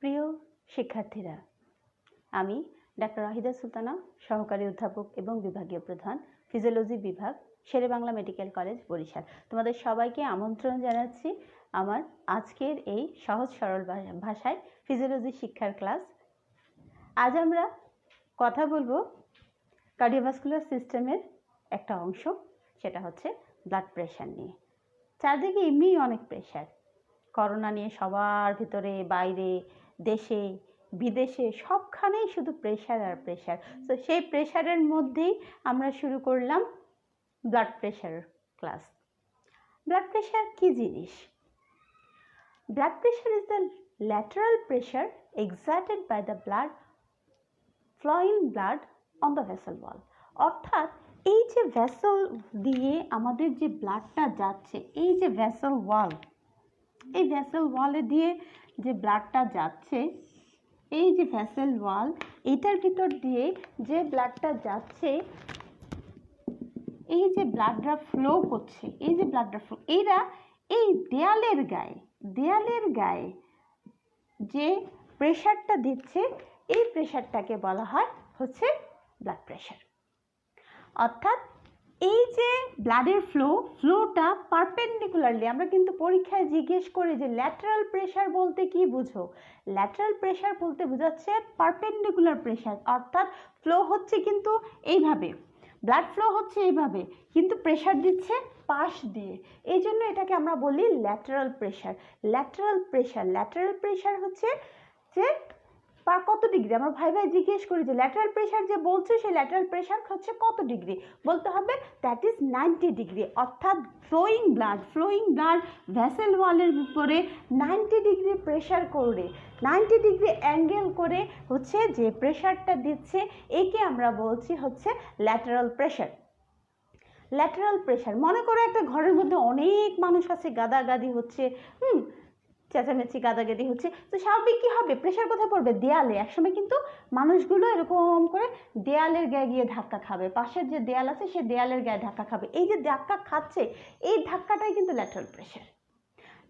প্রিয় শিক্ষার্থীরা, আমি ডাক্তার ওয়াহিদা সুলতানা, সহকারী অধ্যাপক এবং বিভাগীয় প্রধান, ফিজিওলজি বিভাগ, শেরেবাংলা মেডিকেল কলেজ, বরিশাল। তোমাদের সবাইকে আমন্ত্রণ জানাচ্ছি আমার আজকের এই সহজ সরল ভাষায় ফিজিওলজি শিক্ষার ক্লাস। আজ আমরা কথা বলবো কার্ডিওভাস্কুলার সিস্টেমের একটা অংশ, সেটা হচ্ছে ব্লাড প্রেশার নিয়ে। চারদিকে এমনিই অনেক প্রেশার, করোনা নিয়ে সবার ভিতরে, বাইরে, দেশে, বিদেশে সবখানেই শুধু প্রেশার আর প্রেশার। তো সেই প্রেশারের মধ্যেই আমরা শুরু করলাম blood pressure class. Blood pressure কি জিনিস? Blood pressure is the lateral pressure exerted by the blood flowing blood on the vessel wall। অর্থাৎ এই যে ভেসেল দিয়ে আমাদের যে ব্লাডটা যাচ্ছে, এই যে ভেসেল ওয়াল, এই ভেসেল ওয়ালে দিয়ে যে ব্লাডটা যাচ্ছে, এই যে ভেসেল ওয়াল, এটার ভিতর দিয়ে যে ব্লাডটা যাচ্ছে, এই যে ব্লাডটা ফ্লো করছে, এই যে ব্লাডটা ফ্লো, এরা এই দেয়ালের গায়ে যে প্রেশারটা দিচ্ছে, এই প্রেশারটাকে বলা হয় হচ্ছে ব্লাড প্রেশার। অর্থাৎ এই যে ব্লাডের ফ্লোটা পারপেন্ডিকুলারলি, আমরা কিন্তু পরীক্ষায় জিজ্ঞেস করি যে ল্যাটারাল প্রেশার বলতে কি বুঝো? ল্যাটারাল প্রেশার বলতে বোঝাচ্ছে পারপেন্ডিকুলার প্রেশার, অর্থাৎ ফ্লো হচ্ছে কিন্তু এইভাবে, ব্লাড ফ্লো হচ্ছে এইভাবে, কিন্তু প্রেশার দিচ্ছে পাশ দিয়ে, এই জন্য এটাকে আমরা বলি ল্যাটারাল প্রেশার। ল্যাটারাল প্রেশার হচ্ছে যে কত ডিগ্রি, আমরা ভাই জিজ্ঞেস করি যে ল্যাটারাল প্রেশার যে বলছে, সেই ল্যাটারাল প্রেশার হচ্ছে কত ডিগ্রি, বলতে হবে দ্যাট ইজ 90 ডিগ্রি। অর্থাৎ ফ্লোয়িং ব্লাড ভেসেল ওয়ালের উপরে 90 ডিগ্রি প্রেশার করে, 90 ডিগ্রি অ্যাঙ্গেল করে হচ্ছে যে প্রেশারটা দিচ্ছে, একে আমরা বলছি হচ্ছে ল্যাটারাল প্রেশার। ল্যাটারাল প্রেশার, মনে করো একটা ঘরের মধ্যে অনেক মানুষ আছে, গাদাগাদি হচ্ছে, চেঁচামেচি গাদাগাদি হচ্ছে, তো স্বাভাবিক কী হবে? প্রেশার কোথায় পড়বে? দেয়ালে। একসময় কিন্তু মানুষগুলো এরকম করে দেয়ালের গায়ে গিয়ে ধাক্কা খাবে, পাশের যে দেয়াল আছে সে দেয়ালের গায়ে ধাক্কা খাবে, এই যে ধাক্কা খাচ্ছে, এই ধাক্কাটাই কিন্তু ল্যাটারাল প্রেশার।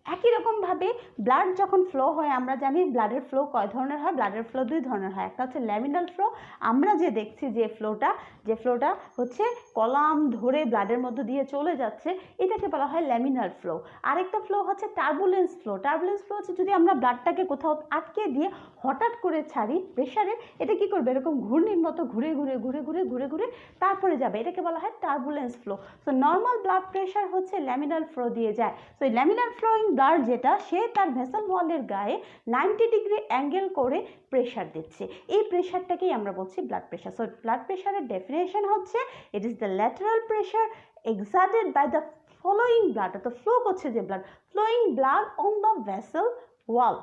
একই রকমভাবে ব্লাড যখন ফ্লো হয়, আমরা জানি ব্লাডের ফ্লো কয় ধরনের হয়? ব্লাডের ফ্লো দুই ধরনের হয়। একটা হচ্ছে ল্যামিনাল ফ্লো, আমরা যে দেখছি যে ফ্লোটা হচ্ছে কলাম ধরে ব্লাডের মধ্যে দিয়ে চলে যাচ্ছে, এটাকে বলা হয় ল্যামিনাল ফ্লো। আরেকটা ফ্লো হচ্ছে টার্বুলেন্স ফ্লো হচ্ছে যদি আমরা ব্লাডটাকে কোথাও আটকে দিয়ে হঠাৎ করে ছাড়ি প্রেশারে, এটা কি করবে? এরকম ঘূর্ণির মতো ঘুরে ঘুরে তারপরে যাবে, এটাকে বলা হয় turbulence flow. So normal blood pressure হচ্ছে ল্যামিনাল ফ্লো দিয়ে যায়। সো ল্যামিনাল ফ্লোয়িং ব্লাড যেটা, সে তার ভেসেল ওয়ালের গায়ে 90 ডিগ্রি অ্যাঙ্গেল করে প্রেশার দিচ্ছে, এই প্রেশারটাকেই আমরা বলছি ব্লাড প্রেশার। সো ব্লাড প্রেশারের ডেফিনেশন হচ্ছে it is the lateral pressure exerted by the flowing blood, অর্থাৎ ফ্লো করছে যে blood, flowing blood on the vessel wall,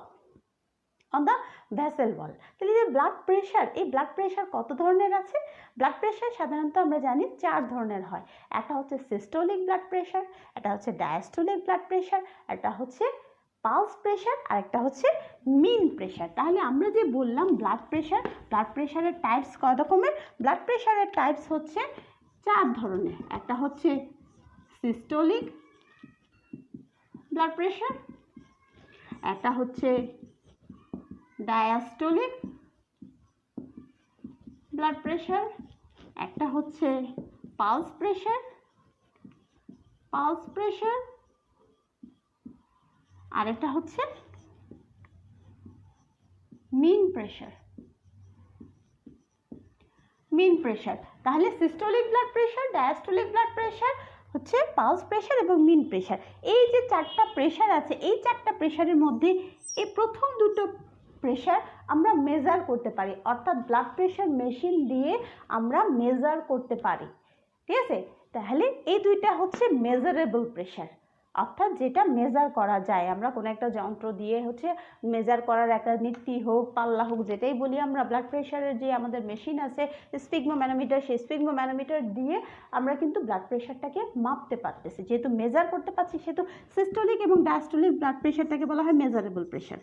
on the vessel wall। তাহলে যে ব্লাড প্রেশার, এই ব্লাড প্রেশার কত ধরনের আছে? ব্লাড প্রেশার সাধারণত আমরা জানি 4 ধরনের হয়। একটা হচ্ছে সিস্টোলিক ব্লাড প্রেশার, একটা হচ্ছে ডায়াস্টোলিক ব্লাড প্রেশার, একটা হচ্ছে পালস প্রেশার, আর একটা হচ্ছে মিন প্রেশার। তাহলে আমরা যে বললাম ব্লাড প্রেশারের টাইপস কয় রকমের? ব্লাড প্রেশারের টাইপস হচ্ছে 4 ধরনের। একটা হচ্ছে সিস্টোলিক ব্লাড প্রেশার, একটা হচ্ছে ডায়াস্টোলিক ব্লাড প্রেশার, একটা হচ্ছে পালস প্রেশার, আর একটা হচ্ছে মিন প্রেশার। তাহলে systolic blood pressure, diastolic blood pressure, হচ্ছে পালস প্রেশার এবং মিন প্রেশার। এই যে 4টা প্রেশার আছে, এই 4টা প্রেশারের মধ্যে এই প্রথম দুটো প্রেশার আমরা মেজার করতে পারি, অর্থাৎ ব্লাড প্রেশার মেশিন দিয়ে আমরা মেজার করতে পারি, ঠিক আছে? তাহলে এই দুইটা হচ্ছে মেজারেবল প্রেশার, অর্থাৎ যেটা মেজার করা যায়, আমরা কোনো একটা যন্ত্র দিয়ে হচ্ছে মেজার করার, একটা নীতি হোক, পাল্লা হোক, যেটাই বলি আমরা, ব্লাড প্রেশারের যে আমাদের মেশিন আছে স্পিগমোম্যানোমিটার, সেই স্পিগমোম্যানোমিটার দিয়ে আমরা কিন্তু ব্লাড প্রেশারটাকে মাপতে পারতেছি। যেহেতু মেজার করতে পারছি, সেহেতু সিস্টোলিক এবং ডায়াস্টোলিক ব্লাড প্রেশারটাকে বলা হয় মেজারেবল প্রেশার।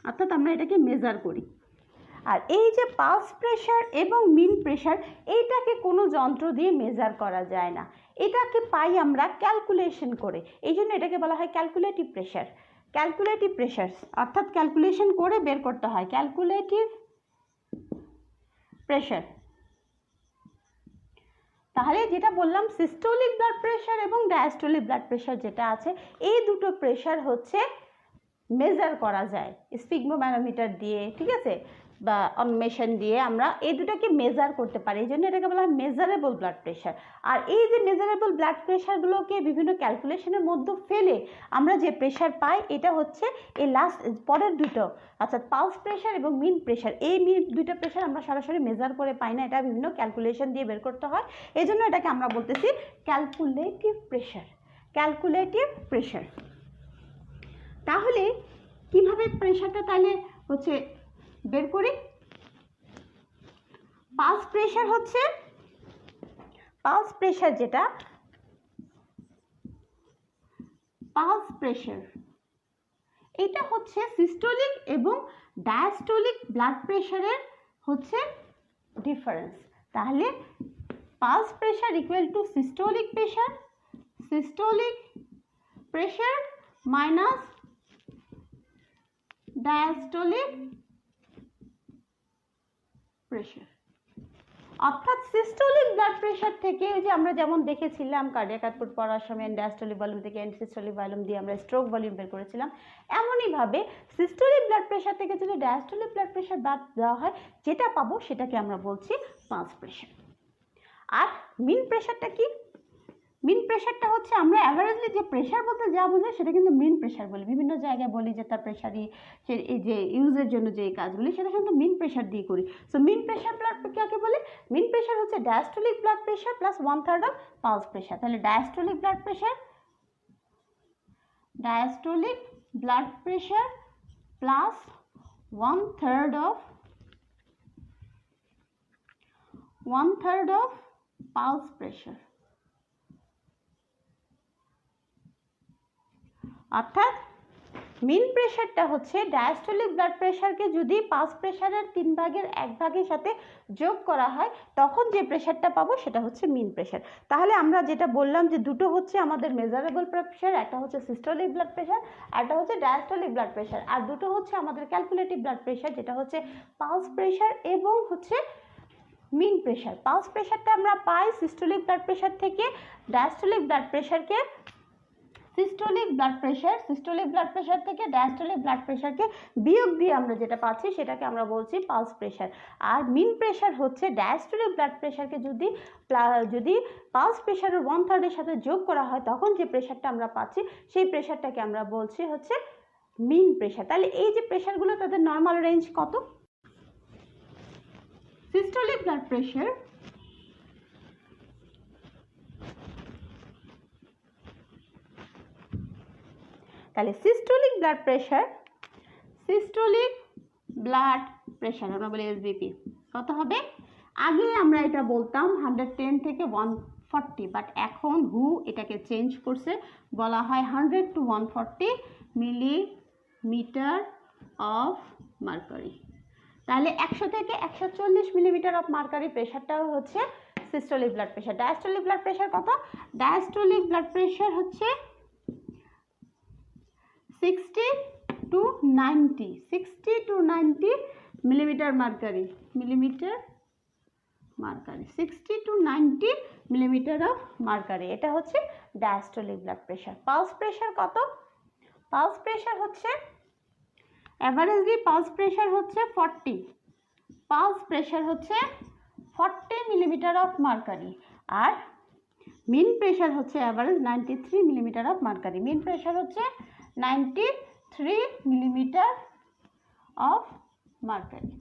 অর্থাৎ আমরা এটাকে মেজার করি। আর এই যে পালস প্রেশার এবং মিন প্রেশার, এইটাকে কোনো যন্ত্র দিয়ে মেজার করা যায় না, এটাকে পাই আমরা ক্যালকুলেশন করে, এই জন্য এটাকে বলা হয় ক্যালকুলেটিভ প্রেশার। ক্যালকুলেটিভ প্রেশার অর্থাৎ ক্যালকুলেশন করে বের করতে হয়, ক্যালকুলেটিভ প্রেশার। তাহলে যেটা বললাম সিস্টোলিক ব্লাড প্রেশার এবং ডায়াস্টোলিক ব্লাড প্রেশার যেটা আছে, এই দুটো প্রেশার হচ্ছে মেজার করা যায় স্ফিগমোম্যানোমিটার দিয়ে, ঠিক আছে, বা মেশিন দিয়ে আমরা এই দুটোকে মেজার করতে পারি, এই জন্য এটাকে বলা হয় মেজারেবল ব্লাড প্রেশার। আর এই যে মেজারেবল ব্লাড প্রেশারগুলোকে বিভিন্ন ক্যালকুলেশনের মধ্যে ফেলে আমরা যে প্রেশার পাই, এটা হচ্ছে এই লাস্ট পরের দুটো, অর্থাৎ পালস প্রেশার এবং মিন প্রেশার। এই দুটো প্রেশার আমরা সরাসরি মেজার করে পাই না, এটা বিভিন্ন ক্যালকুলেশন দিয়ে বের করতে হয়, এই জন্য এটাকে আমরা বলতেছি ক্যালকুলেটিভ প্রেশার। Calculative pressure. তাহলে কিভাবে প্রেশারটা তাহলে হচ্ছে বের করি? পালস প্রেশার হচ্ছে, পালস প্রেশার যেটা, পালস প্রেশার এটা হচ্ছে সিস্টোলিক এবং ডায়াস্টোলিক ব্লাড প্রেশারের হচ্ছে ডিফারেন্স। তাহলে pulse pressure equal to systolic pressure, systolic pressure minus diastolic pressure. অর্থাৎ সিস্টোলিক ব্লাড প্রেশার থেকে যে আমরা যেমন দেখেছিলাম কার্ডিয়াক আউটপুট পড়ার সময় ডায়াস্টোলিক ভলিউম থেকে সিস্টোলিক ভলিউম দিয়ে আমরা স্ট্রোক ভলিউম বের করেছিলাম, এমনইভাবে সিস্টোলিক ব্লাড প্রেশার থেকে যদি ডায়াস্টোলিক ব্লাড প্রেশার বাদ দেওয়া হয়, যেটা পাবো সেটাকে আমরা বলছি পালস প্রেশার। আর মিন প্রেশারটা কি? মিন প্রেশারটা হচ্ছে আমরা অ্যাভারেজলি যে প্রেশার বলতে যা বোঝাই সেটা কিন্তু মিন প্রেশার বলি, বিভিন্ন জায়গায় বলি যে তার প্রেশারই এই যে ইউজের জন্য যে কাজগুলি সেটা কিন্তু মিন প্রেশার দিয়ে করি। সো মিন প্রেশার ব্লাড কাকে বলে? মিন প্রেশার হচ্ছে diastolic blood pressure plus 1/3 of pulse pressure. তাহলে diastolic blood pressure, diastolic blood pressure plus 1/3 of pulse pressure. অর্থাৎ মিন প্রেশারটা হচ্ছে ডায়াস্টোলিক ব্লাড প্রেশারকে যদি পালস প্রেশারের 3 ভাগের 1 ভাগের সাথে যোগ করা হয় তখন যে প্রেশারটা পাবো সেটা হচ্ছে মিন প্রেশার। তাহলে আমরা যেটা বললাম যে দুটো হচ্ছে আমাদের মেজারেবল প্রেশার, একটা হচ্ছে সিস্টোলিক ব্লাড প্রেশার, একটা হচ্ছে ডায়াস্টোলিক ব্লাড প্রেশার, আর দুটো হচ্ছে আমাদের ক্যালকুলেটিভ ব্লাড প্রেশার যেটা হচ্ছে পালস প্রেশার এবং হচ্ছে মিন প্রেশার। পালস প্রেশারটা আমরা পাই সিস্টোলিক ব্লাড প্রেশার থেকে, ডায়াস্টোলিক ব্লাড প্রেশারকে সিস্টোলিক ব্লাড প্রেশার থেকে ডায়াস্টোলিক ব্লাড প্রেশারকে বিয়োগ দিয়ে আমরা যেটা পাচ্ছি সেটাকে আমরা বলছি পালস প্রেশার। আর মিন প্রেশার হচ্ছে ডায়াস্টোলিক ব্লাড প্রেশারকে যদি পালস প্রেশারের 1/3 এর সাথে যোগ করা হয় তখন যে প্রেশারটা আমরা পাচ্ছি সেই প্রেশারটাকে আমরা বলছি হচ্ছে মিন প্রেশার। তাহলে এই যে প্রেশারগুলো তাদের নর্মাল রেঞ্জ কত? সিস্টোলিক ব্লাড প্রেশার তাহলে সিস্টোলিক ব্লাড প্রেশার আমরা বলি এসবিপি কত হবে? আগে আমরা এটা বলতাম 110 থেকে 140, বাট এখন এটাকে চেঞ্জ করছে, বলা হয় 100 to 140 মিলিমিটার অফ মার্কারি। তাহলে 100 থেকে 140 মিলিমিটার অফ মার্কারি প্রেশারটাও হচ্ছে systolic blood pressure. Diastolic blood pressure কত? ডায়াস্টোলিক ব্লাড প্রেশার হচ্ছে 60 to 90 millimetre mercury, 60 to 90 millimetre of mercury, এটা হচ্ছে diastolic blood pressure. Pulse pressure কত? পালস প্রেশার হচ্ছে অ্যাভারেজলি পালস প্রেশার হচ্ছে 40, পালস প্রেশার হচ্ছে 40 মিলিমিটার অফ মার্কারি, আর mean pressure হচ্ছে average 93 millimetre of mercury. Mean pressure হচ্ছে 93 মিলিমিটার অফ মার্কারি।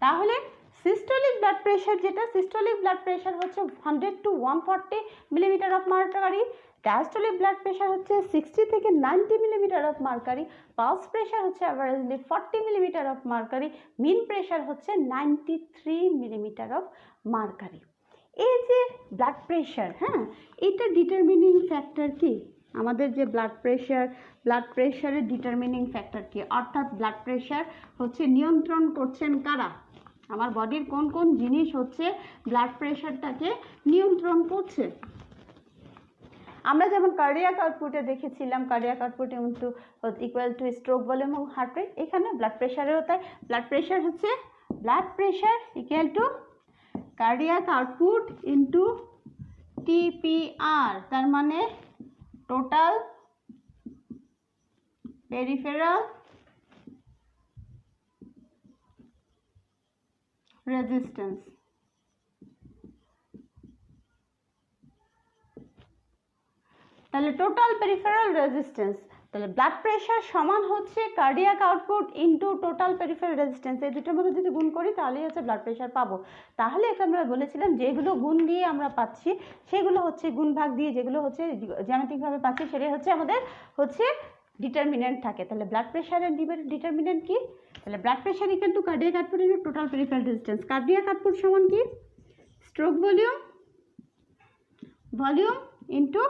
তাহলে সিস্টোলিক ব্লাড প্রেশার যেটা, সিস্টোলিক ব্লাড প্রেশার হচ্ছে 100 to 140 millimetre of mercury, diastolic blood pressure হচ্ছে 60 থেকে 90 millimetre of mercury, pulse pressure হচ্ছে averagely 40 millimetre of mercury, mean pressure হচ্ছে 93 millimetre of mercury. এই যে ব্লাড প্রেশার, হ্যাঁ, এটা ডিটারমিনিং ফ্যাক্টর কি? আমাদের যে ব্লাড প্রেশারের ডিটারমিনিং ফ্যাক্টর কি, অর্থাৎ ব্লাড প্রেশার হচ্ছে নিয়ন্ত্রণ করছেন কারা, আমার বডির কোন কোন জিনিস হচ্ছে ব্লাড প্রেশারটাকে নিয়ন্ত্রণ করছে। আমরা যেমন কার্ডিয়াক আউটপুটে দেখেছিলাম, cardiac output equal to stroke volume এবং হার্ট রেট, এখানে ব্লাড প্রেশারেও তাই, blood pressure equal to cardiac output into TPR, তার মানে টোটাল পেরিফেরাল রেজিস্ট্যান্স। তাহলে টোটাল পেরিফেরাল রেজিস্ট্যান্স, তাহলে ব্লাড প্রেশার সমান হচ্ছে cardiac output into total peripheral resistance, এই দুটোর মধ্যে যদি গুণ করি তাহলেই হচ্ছে ব্লাড প্রেশার পাবো। তাহলে এখানে আমরা বলেছিলাম যেগুলো গুণ দিয়ে আমরা পাচ্ছি সেগুলো হচ্ছে গুণ ভাগ দিয়ে যেগুলো হচ্ছে জ্যামিতিকভাবে পাচ্ছি সেটাই হচ্ছে আমাদের হচ্ছে ডিটারমিনেন্ট থাকে। তাহলে ব্লাড প্রেশারের ডিটারমিনেন্ট কি, তাহলে blood pressure equal to cardiac output into total peripheral resistance. Cardiac output সমান কি, stroke volume into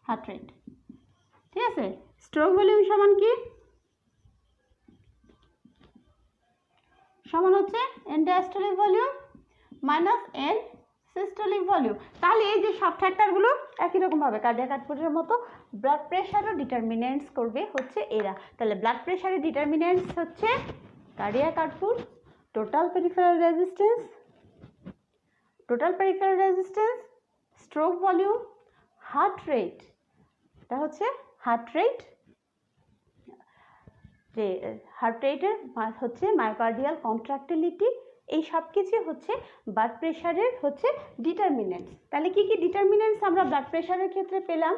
heart rate, ঠিক আছে। স্ট্রোক ভলিউম সমান কি, সমান হচ্ছে N diastolic volume minus N systolic volume. তাহলে এই যে সব ফ্যাক্টরগুলো একই রকম ভাবে কার্ডিয়াক আউটপুটের মতো ব্লাড প্রেশারও ডিটারমিনেন্টস করবে হচ্ছে এরা। তাহলে ব্লাড প্রেশারের ডিটারমিনেন্টস হচ্ছে cardiac output, total peripheral resistance, stroke volume, heart rate, এটা হচ্ছে হার্ট রেট, যে হার্ট রেটের হচ্ছে মায়োকার্ডিয়াল কন্ট্রাক্টিলিটি, এই সব কিছু হচ্ছে ব্লাড প্রেশারের হচ্ছে ডিটারমিনেন্টস। তাহলে কি কি ডিটারমিনেন্টস আমরা ব্লাড প্রেশারের ক্ষেত্রে পেলাম,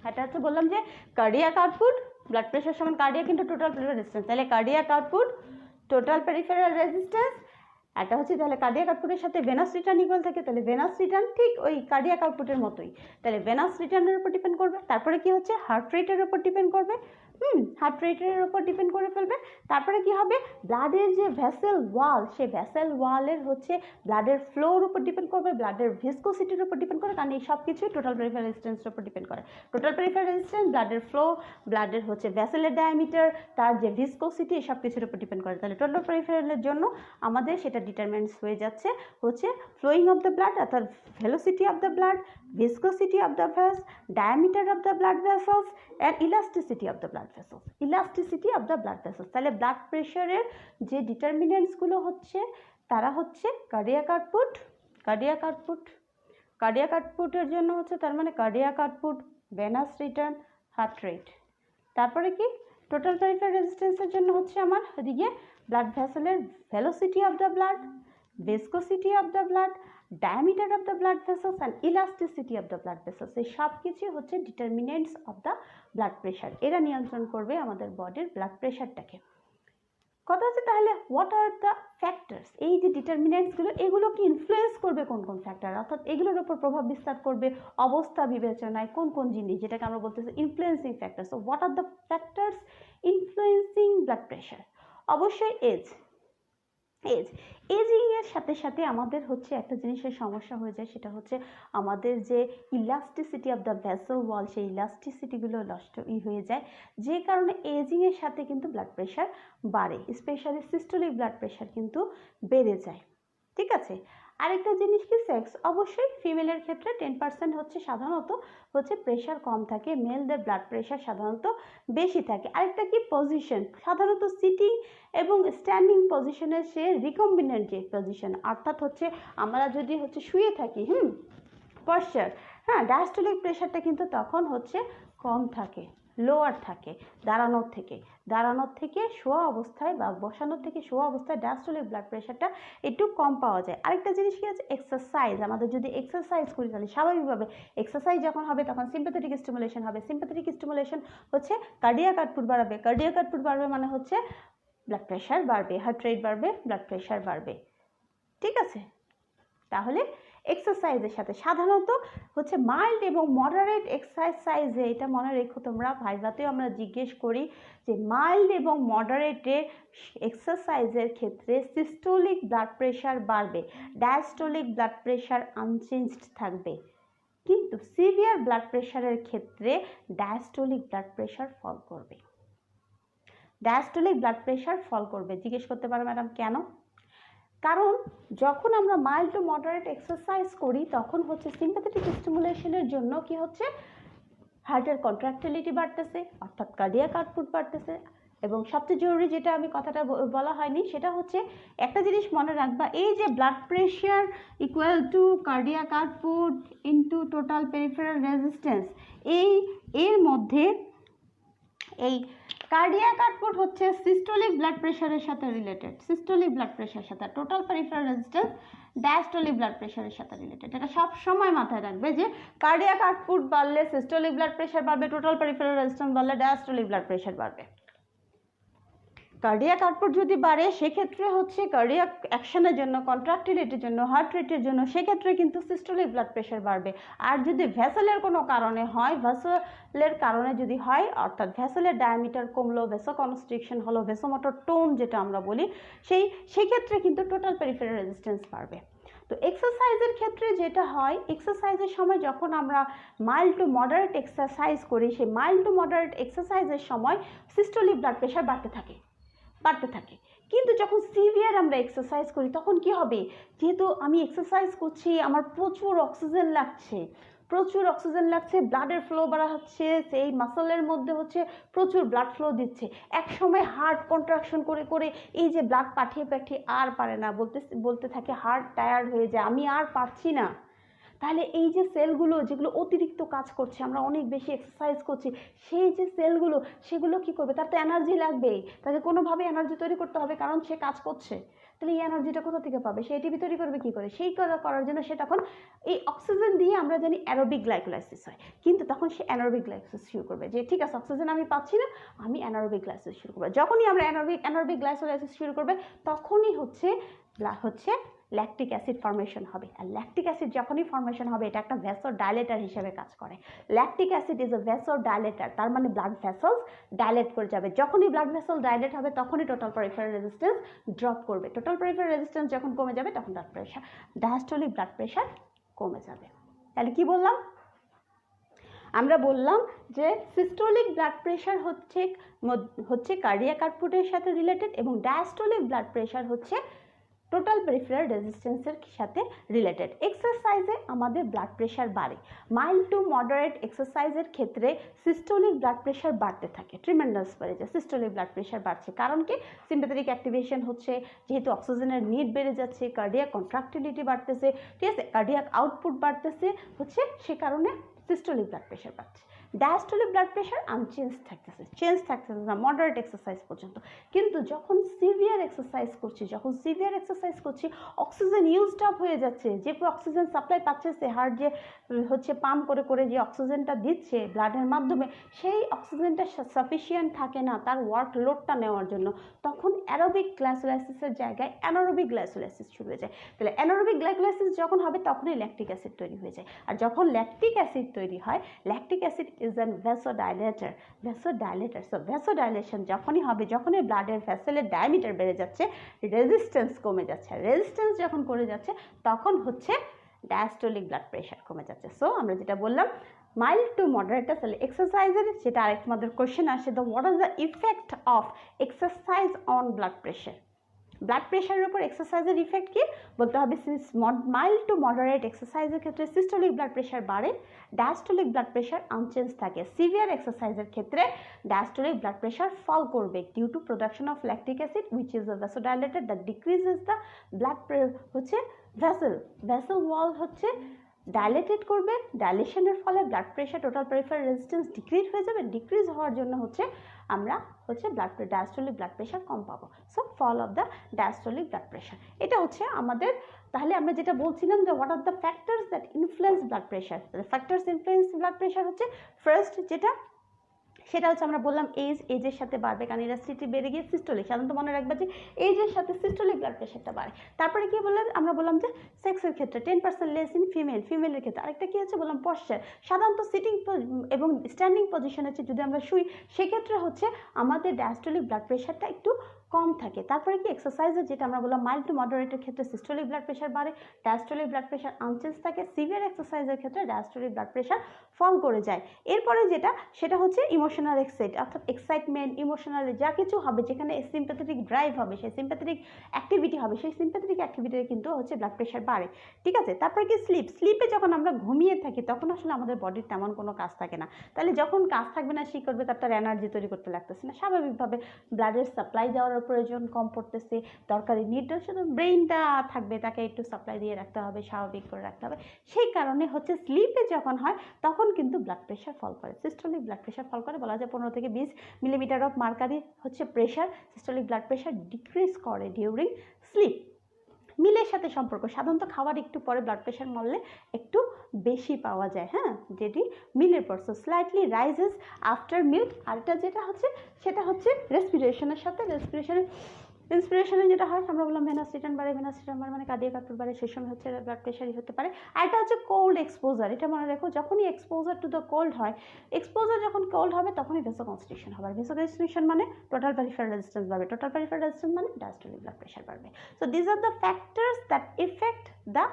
এটা হচ্ছে বললাম যে কার্ডিয়াক আউটপুট ব্লাড প্রেশার সমান cardiac into total peripheral resistance, তাহলে cardiac output total peripheral resistance, এটা হচ্ছে তাহলে কার্ডিয়াক আউটপুটের সাথে ভেনাস রিটার্ন ইকুয়াল থাকে, তাহলে ভেনাস রিটার্ন ঠিক ওই কার্ডিয়াক আউটপুটের মতোই, তাহলে ভেনাস রিটার্নের উপর ডিপেন্ড করবে। তারপরে কি হচ্ছে হার্ট রেটের উপর ডিপেন্ড করবে, হার্ট রেটের উপর ডিপেন্ড করে ফেলবে। তারপরে কি হবে, ব্লাডের যে ভেসেল ওয়াল, সেই ভেসেল ওয়ালের হচ্ছে ব্লাডের ফ্লোর উপর ডিপেন্ড করবে, ব্লাডের ভিসকোসিটির উপর ডিপেন্ড করে, কারণ এই সব কিছুই টোটাল পেরিফেরাল রেজিস্ট্যান্সের উপর ডিপেন্ড করে। টোটাল পেরিফেরাল রেজিস্ট্যান্স, ব্লাডের ফ্লো, ব্লাডের হচ্ছে ভেসেলের ডায়ামিটার, তার যে ভিসকোসিটি, এই সব কিছুর উপর ডিপেন্ড করে। তাহলে টোটাল পেরিফেরালের জন্য আমাদের সেটা ডিটারমিনেন্টস হয়ে যাচ্ছে হচ্ছে ফ্লোয়িং অফ দ্য ব্লাড, অর্থাৎ velocity of the blood, viscosity of the vessels, diameter of the blood vessels and elasticity of the blood vessels, তাহলে ব্লাড প্রেশারের যে ডিটারমিনেন্টসগুলো হচ্ছে তারা হচ্ছে কার্ডিয়াক আউটপুটের জন্য হচ্ছে, তার মানে cardiac output, venous return, heart rate. তারপরে কি টোটাল পেরিফেরাল রেজিস্ট্যান্সের জন্য হচ্ছে আমার এদিকে ব্লাড ভেসেলের velocity of the blood, viscosity of the blood, diameter of the blood vessels and elasticity of the blood vessels, এই সব কিছু হচ্ছে determinants of the blood pressure, এরা নিয়ন্ত্রণ করবে আমাদের বডির ব্লাড প্রেশারটাকে। কথা হচ্ছে তাহলে হোয়াট আর দ্য ফ্যাক্টরস, এই যে ডিটারমিনেন্টসগুলো এগুলো কি ইনফ্লুয়েন্স করবে কোন কোন ফ্যাক্টর, অর্থাৎ এগুলোর উপর প্রভাব বিস্তার করবে অবস্থা বিবেচনায় কোন কোন জিনিস, যেটাকে আমরা বলতেছি influencing factors. So what are the factors influencing blood pressure, অবশ্যই এজিংয়ের সাথে সাথে আমাদের হচ্ছে একটা জিনিসের সমস্যা হয়ে যায়, সেটা হচ্ছে আমাদের যে ইলাস্টিসিটি অফ দ্য ভেসেল ওয়াল, সেই ইলাস্টিসিটিগুলো নষ্ট হয়ে যায়, যে কারণে এজিংয়ের সাথে কিন্তু ব্লাড প্রেশার বাড়ে, স্পেশালি সিস্টোলিক ব্লাড প্রেশার কিন্তু বেড়ে যায়, ঠিক আছে। আরেকটা জিনিস কি সেক্স, অবশ্যই ফিমেলের ক্ষেত্রে 10% হচ্ছে সাধারণত হচ্ছে প্রেশার কম থাকে, মেলদের ব্লাড প্রেশার সাধারণত বেশি থাকে। আরেকটা কি পজিশন, সাধারণত সিটিং এবং স্ট্যান্ডিং পজিশনের সে রিকম্বিনেন্ট যে পজিশন, অর্থাৎ হচ্ছে আমরা যদি হচ্ছে শুয়ে থাকি পশ্চার, হ্যাঁ, ডায়াস্টোলিক প্রেশারটা কিন্তু তখন হচ্ছে কম থাকে, লোয়ার থাকে দাঁড়ানোর থেকে শোয়া অবস্থায় বা বসানোর থেকে শোয়া অবস্থায় ডায়াস্টোলিক ব্লাড প্রেশারটা একটু কম পাওয়া যায়। আরেকটা জিনিস কি আছে, এক্সারসাইজ, আমাদের যদি এক্সারসাইজ করি তাহলে স্বাভাবিকভাবে এক্সারসাইজ যখন হবে তখন সিম্প্যাথেটিক স্টিমুলেশন হবে, সিম্প্যাথেটিক স্টিমুলেশন হচ্ছে কার্ডিয়াক আউটপুট বাড়বে, মানে হচ্ছে ব্লাড প্রেশার বাড়বে, হার্ট রেট বাড়বে, ব্লাড প্রেশার বাড়বে, ঠিক আছে। তাহলে এক্সারসাইজের সাথে সাধারণত হচ্ছে মাইল্ড এবং মডারেট এক্সারসাইজে, এটা মনে রেখো তোমরা, ভাইভাতেও আমরা জিজ্ঞেস করি যে মাইল্ড এবং মডারেটে এক্সারসাইজের ক্ষেত্রে সিস্টোলিক ব্লাড প্রেশার বাড়বে, ডায়াস্টোলিক ব্লাড প্রেশার আনচেঞ্জড থাকবে, কিন্তু সিভিয়ার ব্লাড প্রেশারের ক্ষেত্রে ডায়াস্টোলিক ব্লাড প্রেশার ফল করবে। ডায়াস্টোলিক ব্লাড প্রেশার ফল করবে। জিজ্ঞেস করতে পারো ম্যাডাম কেন? কারণ যখন আমরা মাইল্ড টু মডারেট এক্সারসাইজ করি তখন হচ্ছে সিম্প্যাথেটিক স্টিমুলেশনের জন্য কি হচ্ছে, হার্টের কন্ট্রাক্টিলিটি বাড়তেছে, অর্থাৎ কার্ডিয়াক আউটপুট বাড়তেছে। এবং সবচেয়ে জরুরি যেটা আমি কথাটা বলা হয়নি সেটা হচ্ছে একটা জিনিস মনে রাখবা, এই যে blood pressure equal to cardiac output into total peripheral resistance, এর মধ্যে এই কার্ডিয়াক আউটপুট হচ্ছে সিস্টোলিক ব্লাড প্রেশারের সাথে রিলেটেড, সিস্টোলিক ব্লাড প্রেশারের সাথে, total peripheral resistance diastolic blood প্রেশারের সাথে রিলেটেড। এটা সব সময় মাথায় রাখবে যে কার্ডিয়াক আউটপুট বাড়লে সিস্টোলিক ব্লাড প্রেশার বাড়বে, টোটাল পেরিফেরাল রেজিস্ট্যান্স বাড়লে ডায়াস্টোলিক ব্লাড প্রেশার বাড়বে। কার্ডিয়াক আউটপুট যদি বাড়ে সেক্ষেত্রে হচ্ছে কার্ডিয়াক অ্যাকশনের জন্য, কন্ট্রাক্টিলিটির জন্য, হার্ট রেটের জন্য, সেক্ষেত্রে কিন্তু সিস্টোলিক ব্লাড প্রেশার বাড়বে। আর যদি ভেসেলের কোনো কারণে হয়, ভেসেলের কারণে যদি হয়, অর্থাৎ ভেসেলের ডায়ামিটার কমলো, ভেসো কনস্ট্রিকশন হলো, ভেসোমোটর টোন যেটা আমরা বলি, সেক্ষেত্রে কিন্তু টোটাল পেরিফেরাল রেজিস্ট্যান্স বাড়বে। তো এক্সারসাইজের ক্ষেত্রে যেটা হয়, এক্সারসাইজের সময় যখন আমরা মাইল্ড টু মডারেট এক্সারসাইজ করি, সেই মাইল্ড টু মডারেট এক্সারসাইজের সময় সিস্টোলিক ব্লাড প্রেশার বাড়তে থাকে। কিন্তু যখন সিভিয়ার আমরা এক্সারসাইজ করি তখন কি হবে, যেহেতু আমি এক্সারসাইজ করছি, আমার প্রচুর অক্সিজেন লাগছে, ব্লাডের ফ্লো বাড়া হচ্ছে, সেই মাসলের মধ্যে হচ্ছে প্রচুর ব্লাড ফ্লো দিচ্ছে, এক সময় হার্ট কন্ট্রাকশন করে করে এই যে ব্লাড পাঠিয়ে আর পারে না, বলতে থাকে হার্ট টায়ার্ড হয়ে যায়, আমি আর পারছি না। তাহলে এই যে সেলগুলো যেগুলো অতিরিক্ত কাজ করছে, আমরা অনেক বেশি এক্সারসাইজ করছি, সেই যে সেলগুলো সেগুলো কি করবে, তার তো এনার্জি লাগবেই, তাকে কোনোভাবে এনার্জি তৈরি করতে হবে, কারণ সে কাজ করছে। তাহলে এই এনার্জিটা কোথা থেকে পাবে, সে এটিপি তৈরি করবে কি করে, সেই করার জন্য সে তখন এই অক্সিজেন দিয়ে, আমরা জানি অ্যারোবিক গ্লাইকোলাইসিস হয়, কিন্তু তখন সে অ্যানারোবিক গ্লাইকোলাইসিস শুরু করবে, যে ঠিক আছে অক্সিজেন আমি পাচ্ছি না, আমি অ্যানারোবিক গ্লাইকোলাইসিস শুরু করবো। যখনই আমরা অ্যানারোবিক গ্লাইকোলাইসিস শুরু করবে তখনই হচ্ছে ল্যাকটিক অ্যাসিড ফর্মেশন হবে। আর ল্যাকটিক অ্যাসিড যখনই ফর্মেশন হবে এটা একটা ভ্যাসোডাইলেটর হিসেবে কাজ করে। ল্যাকটিক অ্যাসিড ইজ এ ভ্যাসোডাইলেটর, তার মানে ব্লাড ভেসেলস ডাইলেট করে যাবে। যখনই ব্লাড ভেসেল ডাইলেট হবে তখনই টোটাল পেরিফেরাল রেজিস্ট্যান্স ড্রপ করবে। টোটাল পেরিফেরাল রেজিস্ট্যান্স যখন কমে যাবে তখন blood pressure, diastolic blood pressure কমে যাবে। তাহলে কি বললাম, আমরা বললাম যে সিস্টোলিক ব্লাড প্রেশার হচ্ছে কার্ডিয়াক আউটপুটের সাথে রিলেটেড এবং ডায়াস্টোলিক ব্লাড প্রেশার হচ্ছে টোটাল পেরিফেরাল রেজিস্ট্যান্সের সাথে রিলেটেড। এক্সারসাইজে আমাদের ব্লাড প্রেশার বাড়ে, মাইল্ড টু মডারেট এক্সারসাইজের ক্ষেত্রে সিস্টোলিক ব্লাড প্রেশার বাড়তে থাকে, ট্রিমেন্ডাস বেড়ে যায়, সিস্টোলিক ব্লাড প্রেশার বাড়ছে। কারণ কি, সিম্প্যাথেটিক অ্যাক্টিভেশন হচ্ছে, যেহেতু অক্সিজেনের নিড বেড়ে যাচ্ছে, কার্ডিয়াক কন্ট্রাক্টিলিটি বাড়তেছে, ঠিক আছে, কার্ডিয়াক আউটপুট বাড়তেছে হচ্ছে, সে কারণে সিস্টোলিক ব্লাড প্রেশার বাড়ছে। ডায়াস্টোলিক ব্লাড প্রেশার আনচেঞ্জ থাকতেছে না মডারেট এক্সারসাইজ পর্যন্ত। কিন্তু যখন সিভিয়ার এক্সারসাইজ করছি অক্সিজেন ইউজড আপ হয়ে যাচ্ছে, যে অক্সিজেন সাপ্লাই পাচ্ছে সে হার্ট যে হচ্ছে পাম্প করে করে যে অক্সিজেনটা দিচ্ছে ব্লাডের মাধ্যমে, সেই অক্সিজেনটা সাফিসিয়েন্ট থাকে না তার ওয়ার্ক লোডটা নেওয়ার জন্য, তখন অ্যারোবিক গ্লাইকোলাইসিসের জায়গায় অ্যানারোবিক গ্লাইকোলাইসিস শুরু হয়ে যায়। তাহলে অ্যানারোবিক গ্লাইকোলাইসিস যখন হবে তখনই ল্যাকটিক অ্যাসিড তৈরি হয়ে যায়। আর যখন ল্যাকটিক অ্যাসিড তৈরি হয়, lactic acid is a vasodilator. So vasodilation যখনই হবে, যখনই ব্লাডের ভেসেলের ডায়ামিটার বেড়ে যাচ্ছে, রেজিস্ট্যান্স কমে যাচ্ছে, রেজিস্ট্যান্স যখন কমে যাচ্ছে তখন হচ্ছে ডায়াস্টোলিক ব্লাড প্রেশার কমে যাচ্ছে। সো আমরা যেটা বললাম মাইল্ড টু মডারেট এক্সারসাইজের, যেটা আরেকটা আমাদের কোশ্চেন আসে, the what is the effect of exercise on blood pressure. Blood প্রেশারের উপর এক্সারসাইজের ইফেক্ট কি বলতে হবে, মাইল্ড টু মডারেট এক্সারসাইজের ক্ষেত্রে সিস্টোলিক ব্লাড প্রেশার বাড়ে, ডায়াস্টোলিক ব্লাড প্রেশার আনচেঞ্জ থাকে। সিভিয়ার এক্সারসাইজের ক্ষেত্রে ডায়াস্টোলিক ব্লাড প্রেশার ফল করবে due to production of lactic acid which is a vasodilator that decreases the blood হচ্ছে ভেসেল ওয়াল হচ্ছে dilated করবে, ডাইলেশনের ফলে blood pressure, total peripheral resistance decrease হয়ে যাবে, ডিক্রিজ হওয়ার জন্য হচ্ছে আমরা হচ্ছে ডায়াস্টোলিক ব্লাড প্রেশার কম পাবো। So fall of the diastolic blood pressure, এটা হচ্ছে আমাদের। তাহলে আমরা যেটা বলছিলাম যে what are the factors that influence blood pressure, factors influence blood pressure হচ্ছে ফার্স্ট যেটা, সেটা হচ্ছে আমরা বললাম এজের সাথে বাড়বে, কারণ ইলাস্টিসিটি বেড়ে গিয়ে সিস্টোলিক, সাধারণত মনে রাখবে যে এজের সাথে সিস্টোলিক ব্লাড প্রেশারটা বাড়ে। তারপরে কি বললাম, আমরা বললাম যে সেক্সের ক্ষেত্রে 10% লেস ইন ফিমেলের ক্ষেত্রে। আরেকটা কি হচ্ছে বললাম পশ্চার, সাধারণত সিটিং এবং স্ট্যান্ডিং পজিশন হচ্ছে যদি আমরা শুই, সেক্ষেত্রে হচ্ছে আমাদের ডায়াস্টোলিক ব্লাড প্রেশারটা একটু কম থাকে। তারপরে কি এক্সারসাইজের যেটা আমরা বললাম মাইল্ড টু মডারেটের ক্ষেত্রে সিস্টোলিক ব্লাড প্রেশার বাড়ে, ডায়াস্টোলিক ব্লাড প্রেশার আনচেঞ্জ থাকে, সিভিয়ার এক্সারসাইজের ক্ষেত্রে ডায়াস্টোলিক ব্লাড প্রেশার ফল করে যায়। এরপরে যেটা সেটা হচ্ছে ইমোশনাল অর্থাৎ এক্সাইটমেন্ট, ইমোশনালি যা কিছু হবে, যেখানে সিম্প্যাথেটিক ড্রাইভ হবে, সেই সিম্প্যাথেটিক অ্যাক্টিভিটি হবে, সেই সিম্প্যাথেটিক অ্যাক্টিভিটিতে কিন্তু হচ্ছে ব্লাড প্রেশার বাড়ে। ঠিক আছে, তারপরে কি স্লিপে যখন আমরা ঘুমিয়ে থাকি তখন আসলে আমাদের বডির তেমন কোনো কাজ থাকে না। তাহলে যখন কাজ থাকবে না, সে করবে তার এনার্জি তৈরি করতে লাগতেছে না, স্বাভাবিকভাবে ব্লাডের সাপ্লাই দেওয়ার প্রয়োজন কম পড়তেছে, দরকারি নিউট্রিশন, শুধু ব্রেইনটা থাকবে, তাকে একটু সাপ্লাই দিয়ে রাখতে হবে, স্বাভাবিক করে রাখতে হবে। সেই কারণে হচ্ছে স্লিপে যখন হয় তখন কিন্তু ব্লাড প্রেশার ফল করে, সিস্টোলিক ব্লাড প্রেশার ফল করে। বলা যায় 15 থেকে 20 মিলিমিটার অফ মার্কারি হচ্ছে pressure, systolic blood pressure decrease করে ডিউরিং স্লিপ। মিলের সাথে সম্পর্ক, সাধারণত খাওয়ার একটু পরে ব্লাড প্রেশার মারলে একটু বেশি পাওয়া যায়, হ্যাঁ, যেটি মিলের পর। সো স্লাইটলি রাইজেস আফটার মিল। আরেকটা যেটা হচ্ছে সেটা হচ্ছে রেসপিরেশনের সাথে, ইন্সপিরেশনে যেটা হয় আমরা বললাম ভেনাস রিটার্ন বাড়ে, মানে কার্ডিয়াক আউটপুট বাড়ে, সেই সময় হচ্ছে ব্লাড প্রেশারই হতে পারে। আর এটা হচ্ছে কোল্ড এক্সপোজার, এটা মনে রেখো, যখনই এক্সপোজার টু দ্য কোল্ড হয়, এক্সপোজার যখন কোল্ড হবে তখনই ভেসোকনস্ট্রিকশন হবে। ভেসোকনস্ট্রিকশন মানে টোটাল পেরিফেরাল রেজিস্ট্যান্স বাড়বে, টোটাল পেরিফেরাল রেজিস্ট্যান্স মানে ডায়াস্টোলিক ব্লাড প্রেশার বাড়বে। So this R the factors that effect the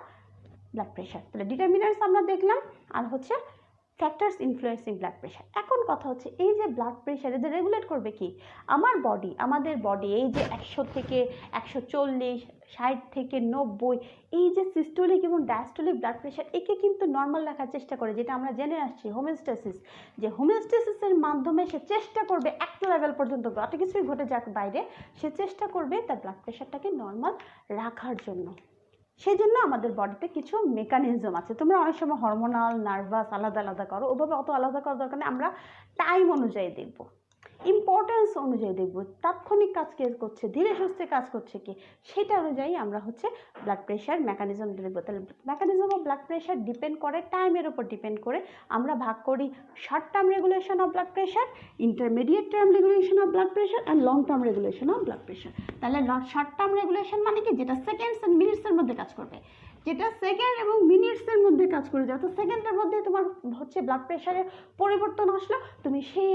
blood pressure. তাহলে ডিটারমিনান্টস আমরা দেখলাম, আর হচ্ছে ফ্যাক্টরস ইনফ্লুয়েন্সিং ব্লাড প্রেশার। এখন কথা হচ্ছে এই যে ব্লাড প্রেশার এদের রেগুলেট করবে কি? আমাদের বডি এই যে 100 থেকে 140, 60 থেকে 90, এই যে সিস্টোলিক এবং ডায়াস্টোলিক ব্লাড প্রেশার, একে কিন্তু নর্মাল রাখার চেষ্টা করে, যেটা আমরা জেনে আসছি হোমিওস্ট্যাসিস, যে হোমিওস্ট্যাসিসের মাধ্যমে সে চেষ্টা করবে একটা লেভেল পর্যন্ত, যত কিছুই ঘটে যাক বাইরে, সে চেষ্টা করবে তার ব্লাড প্রেশারটাকে নর্মাল রাখার জন্য। সেই জন্য আমাদের বডিতে কিছু মেকানিজম আছে। তোমরা অনেক সময় হরমোনাল, নার্ভাস আলাদা আলাদা করো, ওভাবে অত আলাদা করার দরকার নেই। আমরা টাইম অনুযায়ী দেখব, ইম্পর্টেন্স অনুযায়ী দেখব, তাৎক্ষণিক কাজ কে করছে, ধীরে সুস্থে কাজ করছে কি, সেটা অনুযায়ী আমরা হচ্ছে ব্লাড প্রেশার মেকানিজম দেখব। তাহলে mechanism of blood pressure depend করে টাইমের উপর ডিপেন্ড করে। আমরা ভাগ করি short term regulation of blood pressure, intermediate term regulation of blood pressure আর long term regulation of blood pressure. তাহলে শর্ট টার্ম রেগুলেশন মানে কি? যেটা সেকেন্ডস এন্ড মিনিটসের মধ্যে কাজ করবে, যেটা সেকেন্ড এবং মিনিটসের মধ্যে কাজ করে যায়। তো সেকেন্ডের মধ্যে তোমার হচ্ছে ব্লাড প্রেশারের পরিবর্তন আসলো, তুমি সেই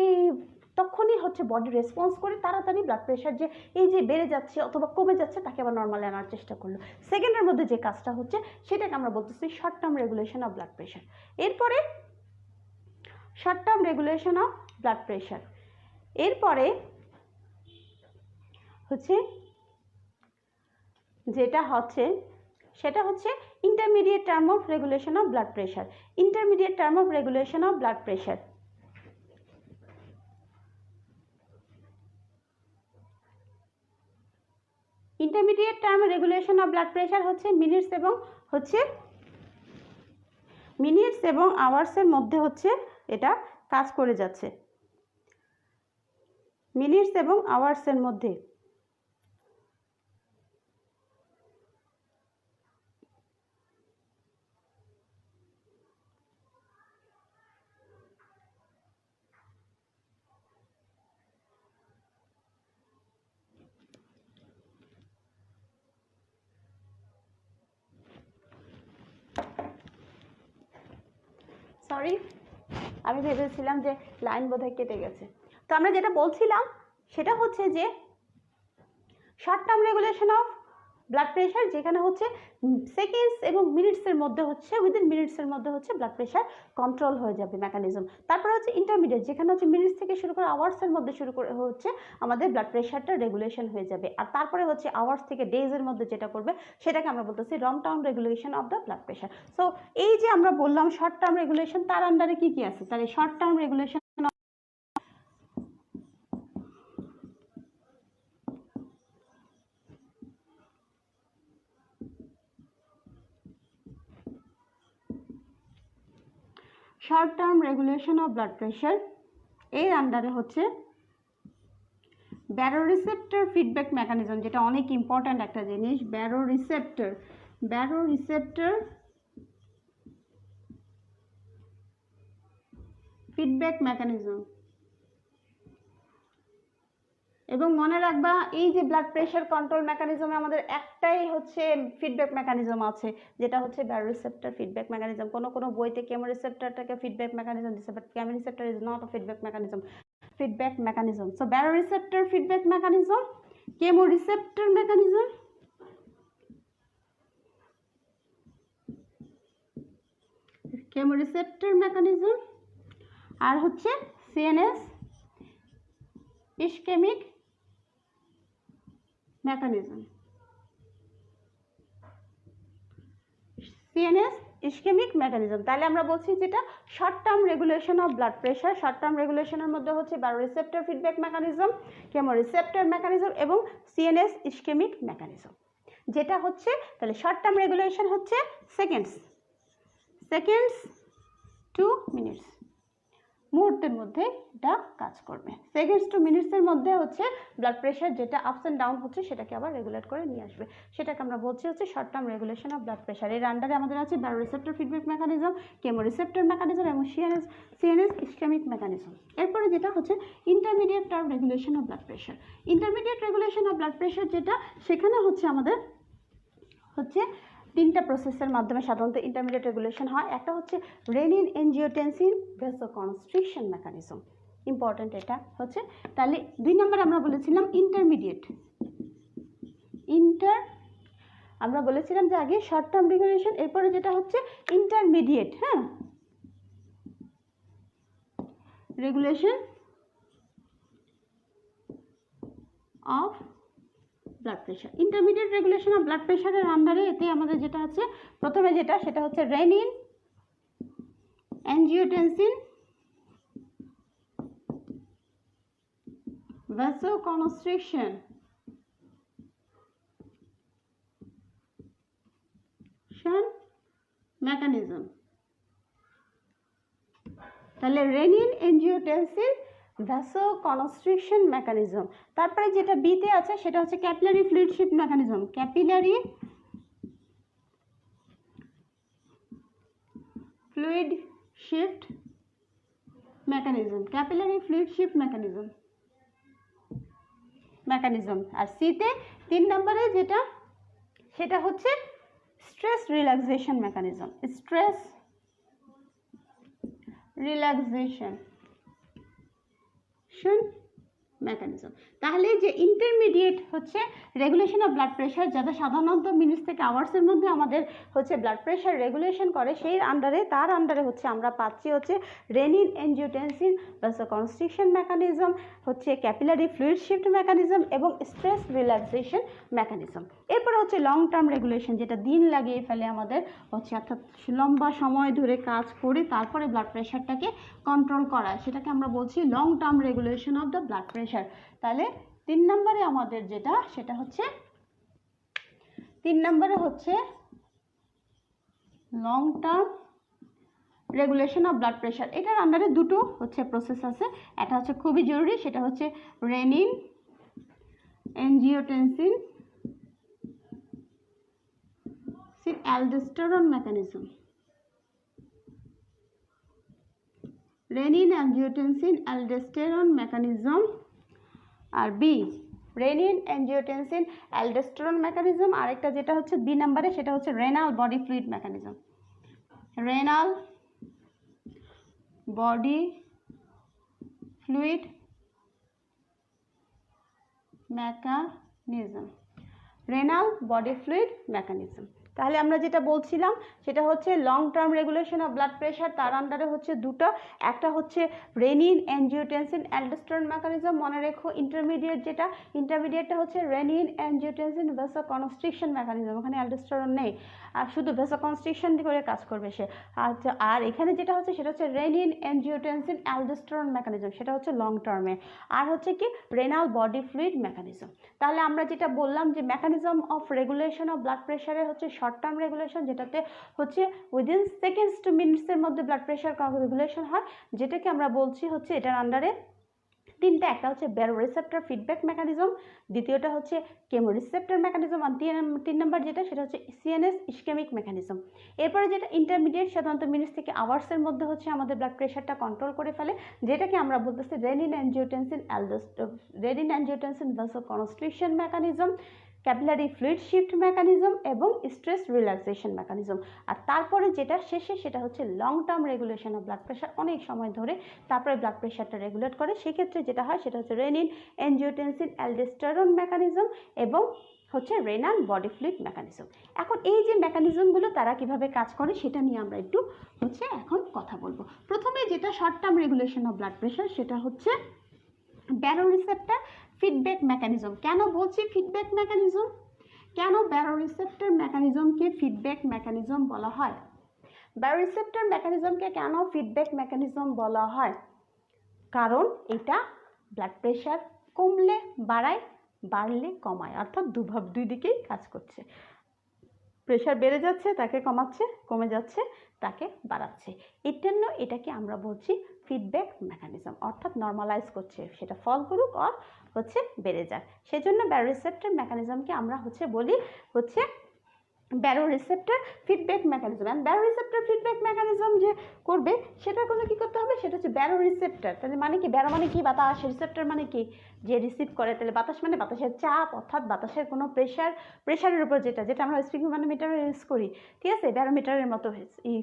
তখনই হচ্ছে বডি রেসপন্স করে তাড়াতাড়ি ব্লাড প্রেশার যে এই যে বেড়ে যাচ্ছে অথবা কমে যাচ্ছে তাকে আবার নর্মাল আনার চেষ্টা করলো। সেকেন্ডের মধ্যে যে কাজটা হচ্ছে সেটাকে আমরা বলতেছি short term regulation of blood pressure. এরপরে short term regulation of blood pressure, এরপরে হচ্ছে যেটা হচ্ছে সেটা হচ্ছে intermediate term of regulation of blood pressure. Intermediate term of regulation of blood pressure, intermediate term regulation of blood pressure হচ্ছে minutes এবং আওয়ার্সের মধ্যে হচ্ছে এটা কাজ করে যাচ্ছে, মিনিটস এবং আওয়ার্সের মধ্যে। সরি, আমি ভেবেছিলাম যে লাইন বোধহয় কেটে গেছে। তো আমরা যেটা বলছিলাম সেটা হচ্ছে যে short term regulation of blood pressure, যেখানে হচ্ছে সেকেন্ডস এবং মিনিটসের মধ্যে হচ্ছে উইদিন মিনিটসের মধ্যে হচ্ছে ব্লাড প্রেশার কন্ট্রোল হয়ে যাবে মেকানিজম। তারপরে হচ্ছে ইন্টারমিডিয়েট, যেখানে হচ্ছে মিনিটস থেকে শুরু করে আওয়ার্সের মধ্যে শুরু করে হচ্ছে আমাদের ব্লাড প্রেশারটা রেগুলেশন হয়ে যাবে। আর তারপরে হচ্ছে আওয়ার্স থেকে ডেজের মধ্যে যেটা করবে সেটাকে আমরা বলতেছি long term regulation of the blood pressure. So এই যে আমরা বললাম শর্ট টার্ম রেগুলেশন, তার আন্ডারে কি কি আছে? তাহলে short term regulation short term regulation of blood pressure এর আন্ডারে হচ্ছে ব্যারোরিসেপ্টর ফিডব্যাক মেকানিজম, যেটা অনেক ইম্পর্ট্যান্ট একটা জিনিস। Baroreceptor feedback mechanism. এবং মনে রাখবা এই যে ব্লাড প্রেশার কন্ট্রোল মেকানিজমে আমাদের একটাই হচ্ছে ফিডব্যাক মেকানিজম আছে, যেটা হচ্ছে ব্যারোরিসেপ্টর ফিডব্যাক মেকানিজম। কোনো বইতে কেমোরিসেপ্টরটাকে ফিডব্যাক মেকানিজম দিচ্ছে, but chemoreceptor is not a feedback mechanism. So baroreceptor feedback mechanism, chemoreceptor mechanism, chemoreceptor mechanism, আর হচ্ছে CNS ischemic mechanism. CNS ischemic mechanism. তাহলে আমরা বলছি যেটা short term regulation of blood pressure, short term রেগুলেশনের মধ্যে হচ্ছে baroreceptor feedback mechanism, chemoreceptor mechanism এবং সিএনএস ইসকেমিক মেকানিজম। যেটা হচ্ছে তাহলে শর্ট টার্ম রেগুলেশন হচ্ছে সেকেন্ডস টু মিনিটস, মুহূর্তের মধ্যে এটা কাজ করবে। সেকেন্ডস টু মিনিটসের মধ্যে হচ্ছে ব্লাড প্রেশার যেটা আপস অ্যান্ড ডাউন হচ্ছে সেটাকে আবার রেগুলেট করে নিয়ে আসবে, সেটাকে আমরা বলছি হচ্ছে short term regulation of blood pressure. এর আন্ডারে আমাদের আছে বায়োরিসেপ্টর ফিডব্যাক মেকানিজম, কেমোরিসেপ্টর মেকানিজম এবং সিএনএস ইসকেমিক মেকানিজম। এরপরে যেটা হচ্ছে intermediate term regulation of blood pressure. Intermediate regulation of blood pressure যেটা, সেখানে হচ্ছে আমাদের হচ্ছে তিনটা প্রসেসের মাধ্যমে সাধারণত ইন্টারমিডিয়েট রেগুলেশন হয়। একটা হচ্ছে renin angiotensin vasoconstriction mechanism, important এটা হচ্ছে। তাহলে 2 নম্বর আমরা বলেছিলাম ইন্টারমিডিয়েট, আমরা বলেছিলাম যে আগে শর্ট টার্ম রেগুলেশন, এরপরে যেটা হচ্ছে ইন্টারমিডিয়েট, হ্যাঁ, regulation of blood pressure. Intermediate regulation of blood প্রেশারের আন্ডারে এতে আমাদের যেটা আছে প্রথমে যেটা, সেটা হচ্ছে রেনিন অ্যাঞ্জিওটেনসিন ভ্যাসোকনস্ট্রিকশন মেকানিজম। তাহলে রেনিন এনজিওটেনসিন ভ্যাসোকনস্ট্রিকশন মেকানিজম। তারপরে যেটা বিতে আছে সেটা হচ্ছে capillary fluid shift mechanism, capillary fluid shift mechanism, capillary fluid shift mechanism. আর সিতে 3 নম্বরে যেটা, সেটা হচ্ছে stress relaxation mechanism, stress relaxation mechanism. তাহলে যে ইন্টারমিডিয়েট হচ্ছে রেগুলেশন অফ ব্লাড প্রেশার, যাতে সাধারণত মিনিটস থেকে আওয়ার্সের মধ্যে আমাদের হচ্ছে ব্লাড প্রেশার রেগুলেশন করে, সেই আন্ডারে তার আন্ডারে হচ্ছে আমরা পাচ্ছি হচ্ছে রেনিন এনজিওটেনসিন ভ্যাসোকনস্ট্রিকশন মেকানিজম, হচ্ছে ক্যাপিলারি ফ্লুইড শিফট মেকানিজম এবং স্ট্রেস রিল্যাক্সেশন মেকানিজম। এরপর হচ্ছে লং টার্ম রেগুলেশন, যেটা দিন লাগিয়ে ফেলে আমাদের হচ্ছে, অর্থাৎ লম্বা সময় ধরে কাজ করে তারপরে ব্লাড প্রেশারটাকে কন্ট্রোল করা, সেটাকে আমরা বলছি long term regulation of the blood pressure. তাহলে 3 নম্বরে আমাদের যেটা, সেটা হচ্ছে 3 নম্বরে হচ্ছে long term regulation of blood pressure. এটার আন্ডারে দুটো হচ্ছে প্রসেস আছে, এটা হচ্ছে খুবই জরুরি, সেটা হচ্ছে renin angiotensin aldosterone mechanism, renin angiotensin aldosterone mechanism. আর B renin angiotensin aldosterone mechanism. আরেকটা যেটা হচ্ছে বি নাম্বারে, সেটা হচ্ছে renal body fluid mechanism, renal body fluid mechanism, renal body fluid mechanism. তাহলে আমরা যেটা বলছিলাম সেটা হচ্ছে long term regulation of blood pressure, তার আন্ডারে হচ্ছে দুটো, একটা হচ্ছে রেনিন অ্যাঞ্জিওটেনসিন অ্যালডোস্টেরন মেকানিজম, মনে রেখো। ইন্টারমিডিয়েট যেটা, ইন্টারমিডিয়েটটা হচ্ছে রেনিন অ্যাঞ্জিওটেনসিন ভ্যাসোকনস্ট্রিকশন মেকানিজম, ওখানে অ্যালডোস্টেরন নেই, আর শুধু ভ্যাসোকনস্ট্রিকশন করে কাজ করবে সে। আর এখানে যেটা হচ্ছে সেটা হচ্ছে রেনিন অ্যাঞ্জিওটেনসিন অ্যালডোস্টেরন মেকানিজম, সেটা হচ্ছে লং টার্মে। আর হচ্ছে কি রেনাল বডি ফ্লুইড মেকানিজম। তাহলে আমরা যেটা বললাম যে mechanism of regulation of blood প্রেশারে হচ্ছে শর্ট টার্ম রেগুলেশন, যেটাতে হচ্ছে উইদিন সেকেন্ডস টু মিনিটসের মধ্যে ব্লাড প্রেশার রেগুলেশন হয়, যেটাকে আমরা বলছি হচ্ছে এটার আন্ডারে তিনটা, একটা হচ্ছে বায়োরিসেপ্টর ফিডব্যাক মেকানিজম, দ্বিতীয়টা হচ্ছে কেমোরিসেপ্টর মেকানিজম, আর 3 নম্বর যেটা, সেটা হচ্ছে সিএনএস ইসকেমিক মেকানিজম। এরপরে যেটা ইন্টারমিডিয়েট, সাধারণত মিনিটস থেকে আওয়ার্সের মধ্যে হচ্ছে আমাদের ব্লাড প্রেশারটা কন্ট্রোল করে ফেলে, যেটাকে আমরা বলতেছি renin angiotensin vasoconstriction mechanism. Capillary fluid shift mechanism এবং স্ট্রেস রিল্যাক্সেশন মেকানিজম। আর তারপরে যেটা শেষে সেটা হচ্ছে long term regulation of blood pressure, অনেক সময় ধরে তারপরে ব্লাড প্রেশারটা রেগুলেট করে। সেক্ষেত্রে যেটা হয় সেটা হচ্ছে রেনিন, এনজিওটেনসিন, অ্যালডোস্টেরন মেকানিজম এবং হচ্ছে রেনাল বডি ফ্লুইড মেকানিজম। এখন এই যে মেকানিজমগুলো তারা কিভাবে কাজ করে সেটা নিয়ে আমরা একটু হচ্ছে এখন কথা বলবো। প্রথমে যেটা short term regulation of blood pressure সেটা হচ্ছে ব্যারোরিসেপ্টর ফিডব্যাক মেকানিজম। কেন বলছি ফিডব্যাক মেকানিজম? কেন ব্যারোরিসেপ্টর মেকানিজমকে ফিডব্যাক মেকানিজম বলা হয়? ব্যারোরিসেপ্টর মেকানিজমকে কেন ফিডব্যাক মেকানিজম বলা হয়? কারণ এটা ব্লাড প্রেশার কমলে বাড়ায়, বাড়লে কমায়, অর্থাৎ দুই দিকেই কাজ করছে। প্রেশার বেড়ে যাচ্ছে তাকে কমাচ্ছে, কমে যাচ্ছে তাকে বাড়াচ্ছে। এর জন্য এটাকে আমরা বলছি ফিডব্যাক মেকানিজম, অর্থাৎ নর্মালাইজ করছে, সেটা ফল করুক আর হচ্ছে বেড়ে যাক। সেজন্য ব্যারোরিসেপ্টর মেকানিজমকে আমরা হচ্ছে বলি হচ্ছে baroreceptor feedback mechanism. And baroreceptor feedback mechanism যে করবে সেটার জন্য কী করতে হবে? সেটা হচ্ছে ব্যারোরিসেপ্টর। তাহলে মানে কি? ব্যারো মানে কি? বাতাস। রিসেপ্টর মানে কি? যে রিসিভ করে। তাহলে বাতাস মানে বাতাসের চাপ, অর্থাৎ বাতাসের কোনো প্রেশারের উপর যেটা আমরা স্পিকিং ম্যানোমিটারে ইউজ করি, ঠিক আছে, ব্যারোমিটারের মতো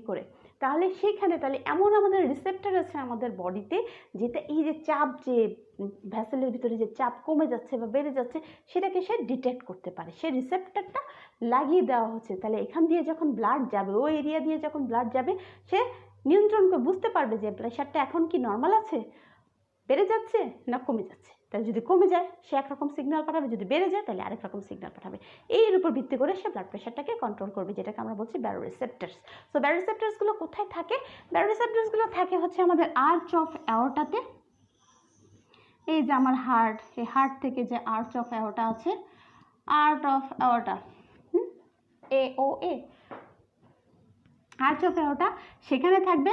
করে। তাহলে সেইখানে তাহলে এমন আমাদের রিসেপ্টর আছে আমাদের বডিতে, যেটা এই যে চাপ, যে ভ্যাসেলের ভিতরে যে চাপ কমে যাচ্ছে বা বেড়ে যাচ্ছে সেটাকে সে ডিটেক্ট করতে পারে। সে রিসেপ্টরটা লাগিয়ে দেওয়া হচ্ছে। তাহলে এখান দিয়ে যখন ব্লাড যাবে, ওই এরিয়া দিয়ে যখন ব্লাড যাবে, সে নিয়ন্ত্রণ করে বুঝতে পারবে যে প্রেশারটা এখন কি নর্মাল আছে, বেড়ে যাচ্ছে না কমে যাচ্ছে। তাহলে যদি কমে যায় সে একরকম সিগন্যাল পাঠাবে, যদি বেড়ে যায় তাহলে আরেক রকম সিগন্যাল পাঠাবে। এর উপর ভিত্তি করে সে ব্লাড প্রেশারটাকে কন্ট্রোল করবে, যেটাকে আমরা বলছি ব্যারোরিসেপ্টরস। সো ব্যারোরিসেপ্টরসগুলো কোথায় থাকে? ব্যারোরিসেপ্টরসগুলো থাকে হচ্ছে আমাদের আর্চ অফ অ্যাওর্টাতে। এই যে আমার হার্ট, এই হার্ট থেকে যে আর্চ অফ অ্যাওর্টা আছে, arch of aorta, AOA, arch of aorta, সেখানে থাকবে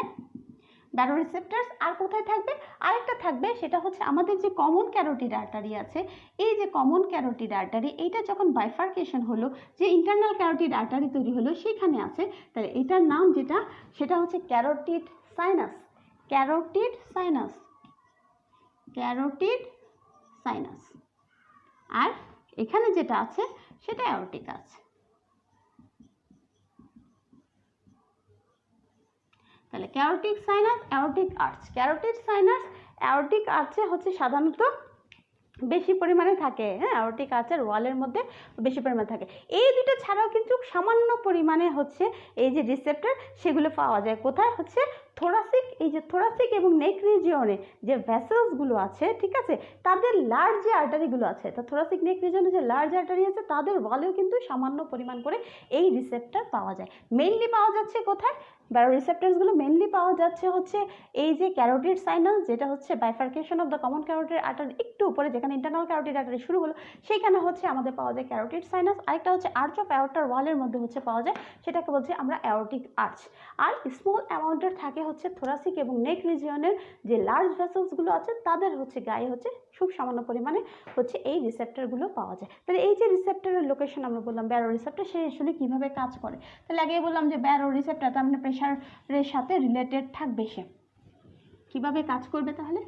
ব্যারোরিসেপ্টরস। আর কোথায় থাকবে? আরেকটা থাকবে, সেটা হচ্ছে আমাদের যে কমন ক্যারোটিড আর্টারি আছে। এই যে কমন ক্যারোটিড আর্টারি, এইটা যখন বাইফার্কেশন হলো, যে ইন্টারনাল ক্যারোটিড আর্টারি তৈরি হলো, সেখানে আছে। তাহলে এটার নাম যেটা, সেটা হচ্ছে carotid sinus. Carotid sinus, carotid sinus. আর এখানে যেটা আছে সেটা অ্যাওর্টিক আছে। তাহলে carotid sinus, aortic arch. Carotid sinus, aortic আর্চে হচ্ছে সাধারণত বেশি পরিমাণে থাকে, হ্যাঁ, অ্যাওর্টিক আর্চের ওয়ালের মধ্যে বেশি পরিমাণে থাকে। এই দুটো ছাড়াও কিন্তু সামান্য পরিমাণে হচ্ছে এই যে রিসেপ্টর, সেগুলো পাওয়া যায় কোথায়? হচ্ছে থোরাসিক, এই যে থোরাসিক এবং নেক রিজিয়নে যে ভেসেলসগুলো আছে, ঠিক আছে, তাদের লার্জ যে আর্টারিগুলো আছে, তা থোরাসিক নেক রিজিয়নে যে লার্জ আর্টারি আছে তাদের ওয়ালেও কিন্তু সামান্য পরিমাণ করে এই রিসেপ্টর পাওয়া যায়। মেইনলি পাওয়া যাচ্ছে কোথায়? ব্যারোরিসেপ্টরসগুলো মেইনলি পাওয়া যাচ্ছে হচ্ছে এই যে ক্যারোটিড সাইনাস, যেটা হচ্ছে bifurcation of the common carotid artery একটু উপরে, যেখানে ইন্টারনাল ক্যারোটিড আর্টারি শুরু হলো, সেইখানে হচ্ছে আমাদের পাওয়া যায় ক্যারোটিড সাইনাস। আরেকটা হচ্ছে আর্চ অফ অ্যাওর্টার ওয়ালের মধ্যে হচ্ছে পাওয়া যায়, সেটাকে বলছি আমরা অ্যাওর্টিক আর্চ। আর স্মল অ্যামাউন্টের থাকে হচ্ছে থোরাসিক এবং নেক রিজিয়নের যে লার্জ ভেসেলসগুলো আছে, তাদের হচ্ছে গায়ে হচ্ছে খুব সামান্য পরিমাণে হচ্ছে এই রিসেপ্টরগুলো পাওয়া যায়। তাহলে এই যে রিসেপ্টরের লোকেশন আমরা বললাম ব্যারোরিসেপ্টর, সে আসলে কীভাবে কাজ করে? তাহলে আগে বললাম যে ব্যারোরিসেপ্টর তার মানে প্রেশারের সাথে রিলেটেড থাকবে। সে কীভাবে কাজ করবে তাহলে?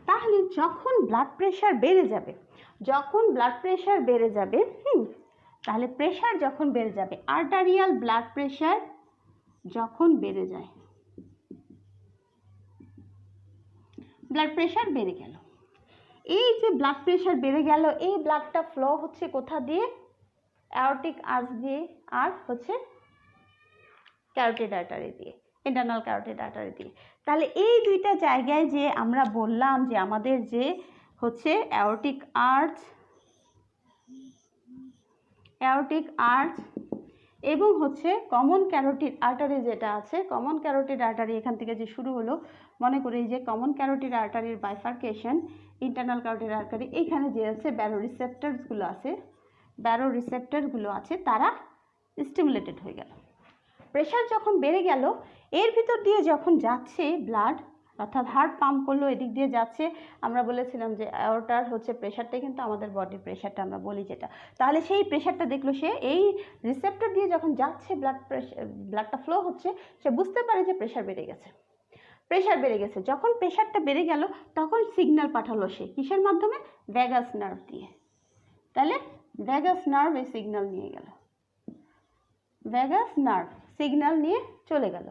তাহলে যখন ব্লাড প্রেশার বেড়ে যাবে, যখন ব্লাড প্রেশার বেড়ে যাবে, তাহলে প্রেশার যখন বেড়ে যাবে, আর্টারিয়াল ব্লাড প্রেশার যখন বেড়ে যায়, ব্লাড প্রেশার বেড়ে গেল, এই যে ব্লাড প্রেশার বেড়ে গেল, এই ব্লাডটা ফ্লো হচ্ছে কোথা দিয়ে? অ্যাওর্টিক আর্চ দিয়ে আর হচ্ছে ক্যারোটিড আর্টারি দিয়ে, ইন্টারনাল ক্যারোটিড আর্টারি দিয়ে। তাহলে এই দুইটা জায়গায় যে আমরা বললাম যে আমাদের যে হচ্ছে অ্যাওর্টিক আর্চ এবং হচ্ছে কমন ক্যারোটিড আর্টারি যেটা আছে, কমন ক্যারোটিড আর্টারি এখান থেকে যে শুরু হলো, মনে করি যে কমন ক্যারোটিড আর্টারির বাইফার্কেশন, ইন্টারনাল ক্যারোটিড আর্টারি, এইখানে যে আছে ব্যারোরিসেপ্টরসগুলো আছে, তারা স্টিমুলেটেড হয়ে গেল। প্রেশার যখন বেড়ে গেল, এর ভিতর দিয়ে যখন যাচ্ছে ব্লাড, অর্থাৎ হার্ট পাম্প করলো, এদিক দিয়ে যাচ্ছে। আমরা বলেছিলাম যে অ্যাওর্টার হচ্ছে প্রেশারটাই কিন্তু আমাদের বডির প্রেশারটা আমরা বলি যেটা। তাহলে সেই প্রেশারটা দেখলো সে, এই রিসেপ্টর দিয়ে যখন যাচ্ছে ব্লাডটা ফ্লো হচ্ছে, সে বুঝতে পারে যে প্রেশার বেড়ে গেছে। প্রেশার বেড়ে গেছে, যখন প্রেশারটা বেড়ে গেল তখন সিগন্যাল পাঠালো সে কিসের মাধ্যমে? ভ্যাগাস নার্ভ দিয়ে। তাহলে ভ্যাগাস নার্ভ এই সিগন্যাল নিয়ে গেল, ভ্যাগাস নার্ভ সিগন্যাল নিয়ে চলে গেল।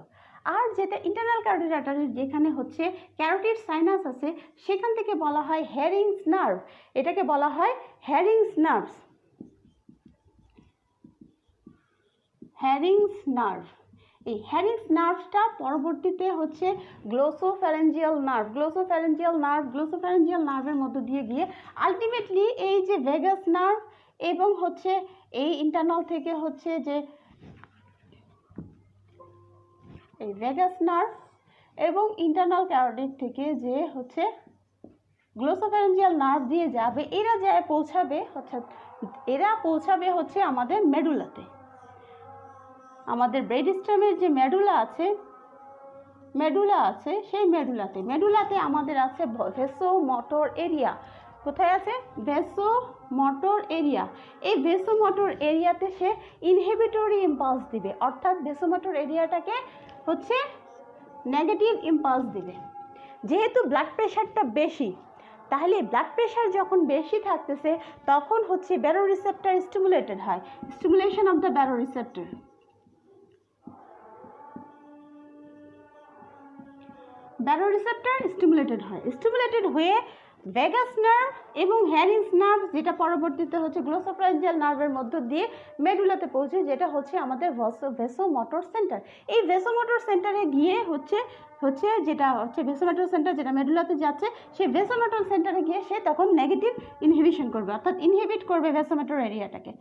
আর যেটা ইন্টারনাল ক্যারোটিড আর্টারি, যেখানে হচ্ছে ক্যারোটিড সাইনাস আছে, সেখান থেকে বলা হয় হ্যারিংস নার্ভ। এটাকে বলা হয় হ্যারিংস নার্ভ, হ্যারিংস নার্ভ। এই হ্যারিংস নার্ভটা পরবর্তীতে হচ্ছে গ্লোসোফ্যারেঞ্জিয়াল নার্ভ, গ্লোসোফ্যারেঞ্জিয়াল নার্ভের মধ্য দিয়ে গিয়ে আলটিমেটলি এই যে ভেগাস নার্ভ এবং হচ্ছে এই ইন্টারনাল থেকে হচ্ছে যে এই ভেগাস নার্ভ এবং ইন্টারনাল ক্যারোটিড থেকে যে হচ্ছে গ্লোসোফ্যারেঞ্জিয়াল নার্ভ দিয়ে যাবে, এরা যায় পৌঁছাবে হচ্ছে আমাদের মেডুলাতে। আমাদের ব্রেড স্টেমের যে মেডুলা আছে সেই মেডুলাতে আমাদের আছে ভেসোমোটর এরিয়া। কোথায় আছে? Vasomotor area. এই ভেসোমোটর এরিয়াতে সে ইনহিবিটরি ইম্পালস দিবে, অর্থাৎ ভেসোমোটর এরিয়াটাকে হচ্ছে নেগেটিভ ইম্পালস দিবে। যেহেতু ব্লাড প্রেশারটা বেশি, তাহলে ব্লাড প্রেশার যখন বেশি থাকতেছে তখন হচ্ছে ব্যারোরিসেপ্টর স্টিমুলেটেড হয়, stimulation of the baroreceptor. Baroreceptor stimulated হয়ে ভেগাস নার্ভ এবং হ্যারিংস নার্ভ, যেটা পরবর্তীতে হচ্ছে গ্লোসোফ্যারেঞ্জিয়াল নার্ভের মধ্য দিয়ে মেডুলাতে পৌঁছে, যেটা হচ্ছে আমাদের ভেসোমোটর সেন্টার। এই ভেসোমোটর সেন্টারে গিয়ে হচ্ছে যেটা হচ্ছে ভেসোমোটর সেন্টার, যেটা মেডুলাতে যাচ্ছে, সেই ভেসোমোটর সেন্টারে গিয়ে সে তখন নেগেটিভ ইনহিবিশন করবে, অর্থাৎ ইনহিবিট করবে ভেসোমোটর এরিয়াটাকে,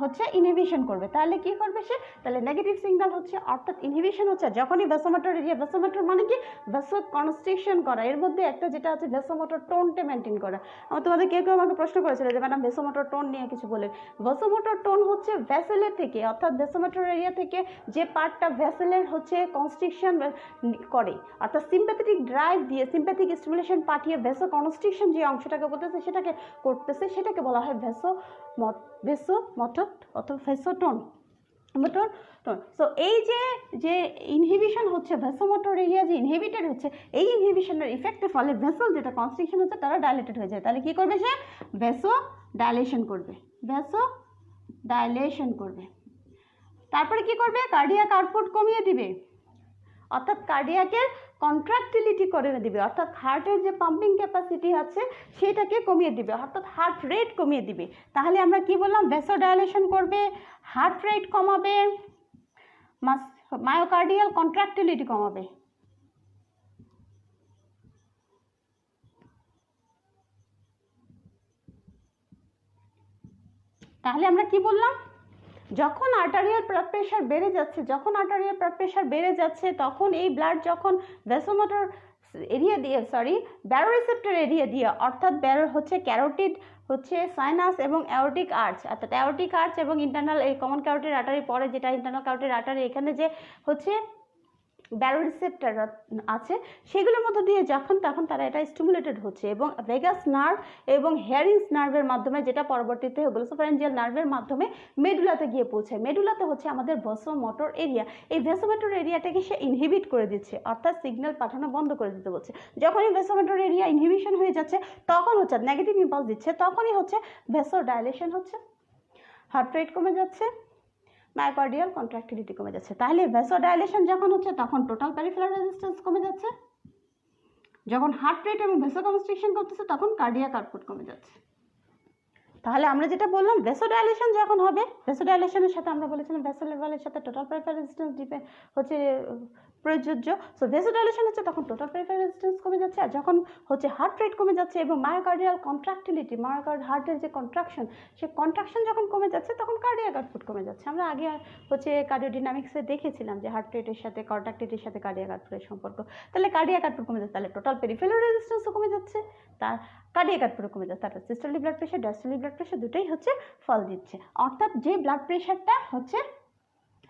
হচ্ছে ইনহিবিশন করবে। তাহলে কি করবে সে? তাহলে নেগেটিভ সিগন্যাল হচ্ছে, অর্থাৎ ইনহিবিশন হচ্ছে যখনই ভেসোমোটর মানে কি? ভেসো কনস্ট্রিকশন করা। এর মধ্যে একটা যেটা আছে ভেসোমোটর টোনটা মেনটেন করা। আমার তোমাদের কেউ আমাকে প্রশ্ন করেছিল যে ম্যাডাম ভেসোমোটর টোন নিয়ে কিছু বলেন। ভেসোমোটর টোন হচ্ছে ভেসেলের থেকে, অর্থাৎ ভেসোমোটর এরিয়া থেকে যে পার্টটা ভেসেলের হচ্ছে কনস্ট্রিকশন করে, অর্থাৎ সিম্প্যাথেটিক ড্রাইভ দিয়ে সিম্প্যাথিক স্টিমুলেশন পাঠিয়ে ভেসো কনস্ট্রিকশন যে অংশটাকে করতেছে সেটাকে বলা হয় ভেসোমোটর অথবা ভেসোটোন। সো এই যে ইনহিবিশন হচ্ছে ভেসোমোটর এরিয়া যে ইনহিবিটেড হচ্ছে, এই ইনহিবিশনের ইফেক্টের ফলে ভেসেল যেটা কনস্ট্রিকশন হচ্ছে তারা ডাইলেটেড হয়ে যায়। তাহলে কি করবে সে? ভেসো ডাইলেশন করবে। তারপরে কি করবে? কার্ডিয়াক আউটপুট কমিয়ে দিবে, অর্থাৎ কার্ডিয়াকের কন্ট্রাক্টিলিটি করে দিবে, অর্থাৎ হার্টের যে পাম্পিং ক্যাপাসিটি আছে সেটাকে কমিয়ে দিবে, অর্থাৎ হার্ট রেট কমিয়ে দিবে। তাহলে আমরা কি বললাম? ভেসোডাইলেশন করবে, হার্ট রেট কমাবে, মায়োকার্ডিয়াল কন্ট্রাক্টিলিটি কমাবে। তাহলে আমরা কি বললাম? যখন আর্টারিয়াল ব্লাড প্রেশার বেড়ে যাচ্ছে তখন এই ব্লাড যখন ভেসোমোটর এরিয়া দিয়ে ব্যারোরিসেপ্টর এরিয়া দিয়ে, অর্থাৎ ক্যারোটিড হচ্ছে সাইনাস এবং অ্যাওর্টিক আর্চ, অর্থাৎ অ্যাওর্টিক আর্চ এবং ইন্টারনাল এই কমন ক্যারোটিড আর্টারি পরে যেটা ইন্টারনাল ক্যারোটিড আর্টারি, এখানে যে হচ্ছে ব্যারোরিসেপ্টর আছে সেগুলোর মধ্য দিয়ে তখন তারা এটা স্টিমুলেটেড হচ্ছে এবং ভেগাস নার্ভ এবং হ্যারিংস নার্ভের মাধ্যমে, যেটা পরবর্তীতে গ্লোসোফ্যারেঞ্জিয়াল নার্ভের মাধ্যমে মেডুলাতে গিয়ে পৌঁছায়। মেডুলাতে হচ্ছে আমাদের ভেসোমোটর এরিয়া। এই ভেসোমোটর এরিয়াটাকে সে ইনহিবিট করে দিচ্ছে, অর্থাৎ সিগন্যাল পাঠানো বন্ধ করে দিতে বলছে। যখনই ভেসোমোটর এরিয়া ইনহিবিশন হয়ে যাচ্ছে তখন হচ্ছে নেগেটিভ ইম্পালস দিচ্ছে, তখনই হচ্ছে ভেসোডাইলেশন হচ্ছে, হার্ট রেট কমে যাচ্ছে, মায়োকার্ডিয়াল কন্ট্রাক্টিলিটি কমে যাচ্ছে। তাহলে ভেসোডাইলেশন যখন হচ্ছে তখন টোটাল পেরিফেরাল রেজিস্ট্যান্স কমে যাচ্ছে, যখন হার্ট রেট এবং ভেসো কনস্ট্রিকশন করতেছে তখন কার্ডিয়াক আউটপুট কমে যাচ্ছে। তাহলে আমরা যেটা বললাম, ভেসোডাইলেশন যখন হবে, ভেসোডাইলেশনের সাথে আমরা বলেছিলাম ভেসো লেভেলের সাথে টোটাল পেরিফেরাল রেজিস্ট্যান্স হচ্ছে প্রযোজ্য। সো ভেসোডাইলেশন হচ্ছে তখন টোটাল পেরিফেরাল রেজিস্ট্যান্স কমে যাচ্ছে, আর যখন হচ্ছে হার্ট রেট কমে যাচ্ছে এবং মায়োকার্ডিয়াল কন্ট্রাক্টিলিটি, হার্টের যে কন্ট্রাকশন, সেই কন্ট্রাকশন যখন কমে যাচ্ছে তখন কার্ডিয়াক আউটপুট কমে যাচ্ছে। আমরা আগে হচ্ছে কার্ডিওডিনামিক্সে দেখেছিলাম যে হার্ট রেটের সাথে কন্ট্রাক্টিলিটির সাথে কার্ডিয়াক আউটপুটের সম্পর্ক। তাহলে কার্ডিয়াক আউটপুট কমে যাচ্ছে, তাহলে টোটাল পেরিফেরাল রেজিস্ট্যান্সও কমে যাচ্ছে, তার কার্ডিয়াক আউটপুট কমে যাচ্ছে, তারপর systolic blood pressure, diastolic blood pressure দুটোই হচ্ছে ফল দিচ্ছে। অর্থাৎ যে ব্লাড প্রেশারটা হচ্ছে,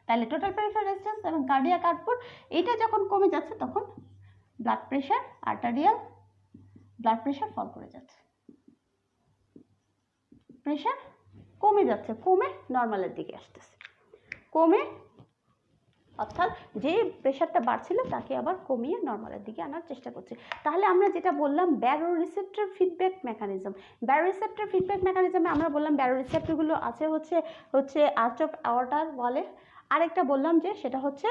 তাহলে টোটাল পেরিফেরাল রেজিস্ট্যান্স এবং কার্ডিয়াক আউটপুট এটা যখন কমে যাচ্ছে তখন blood pressure, arterial blood pressure fall করে যাচ্ছে, প্রেশার কমে যাচ্ছে, কমে নর্মালের দিকে আসতেছে, কমে অর্থাৎ যে প্রেশারটা বাড়ছিল তাকে আবার কমিয়ে নর্মালের দিকে আনার চেষ্টা করছে। তাহলে আমরা যেটা বললাম baroreceptor feedback mechanism, baroreceptor feedback মেকানিজমে আমরা বললাম ব্যারোরিসেপ্টরগুলো আছে হচ্ছে আর্চ অফ অ্যাওর্টার বলে। আরেকটা বললাম যে সেটা হচ্ছে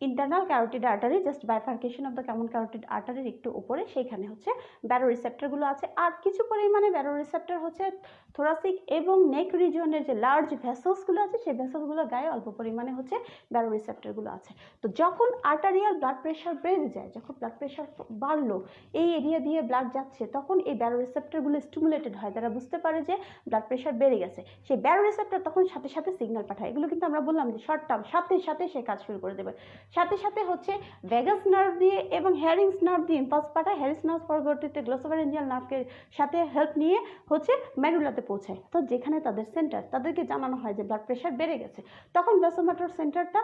internal carotid artery, just bifurcation of the common carotid আর্টারির একটু উপরে, সেইখানে হচ্ছে ব্যারোরিসেপ্টরগুলো আছে। আর কিছু পরিমাণে ব্যারোরিসেপ্টর হচ্ছে থোরাসিক এবং নেক রিজিয়নের যে লার্জ ভেসেলসগুলো আছে সেই ভেসেলসগুলো গায়ে অল্প পরিমাণে হচ্ছে ব্যারোরিসেপ্টরগুলো আছে। তো যখন আর্টারিয়াল ব্লাড প্রেশার বেড়ে যায়, যখন ব্লাড প্রেশার বাড়লো, এই এরিয়া দিয়ে ব্লাড যাচ্ছে, তখন এই ব্যারোরিসেপ্টরগুলো স্টিমুলেটেড হয়, তারা বুঝতে পারে যে ব্লাড প্রেশার বেড়ে গেছে। সেই ব্যারোরিসেপ্টর তখন সাথে সাথে সিগন্যাল পাঠায়। এগুলো কিন্তু আমরা বললাম যে শর্ট টার্ম, সাথে সাথে সে কাজ শুরু করে দেবে। সাথে সাথে হচ্ছে ভ্যাগাস নার্ভ দিয়ে এবং হ্যারিংস নার্ভ দিয়ে ইম্পালস পাঠায়। হ্যারিংস নার্ভ পরবর্তীতে গ্লোসোফ্যারিঞ্জিয়াল নার্ভকে সাথে হেল্প নিয়ে হচ্ছে মেডুলাতে পৌঁছায়। তো যেখানে তাদের সেন্টার, তাদেরকে জানানো হয় যে ব্লাড প্রেশার বেড়ে গেছে, তখন ভ্যাসোমোটর সেন্টারটা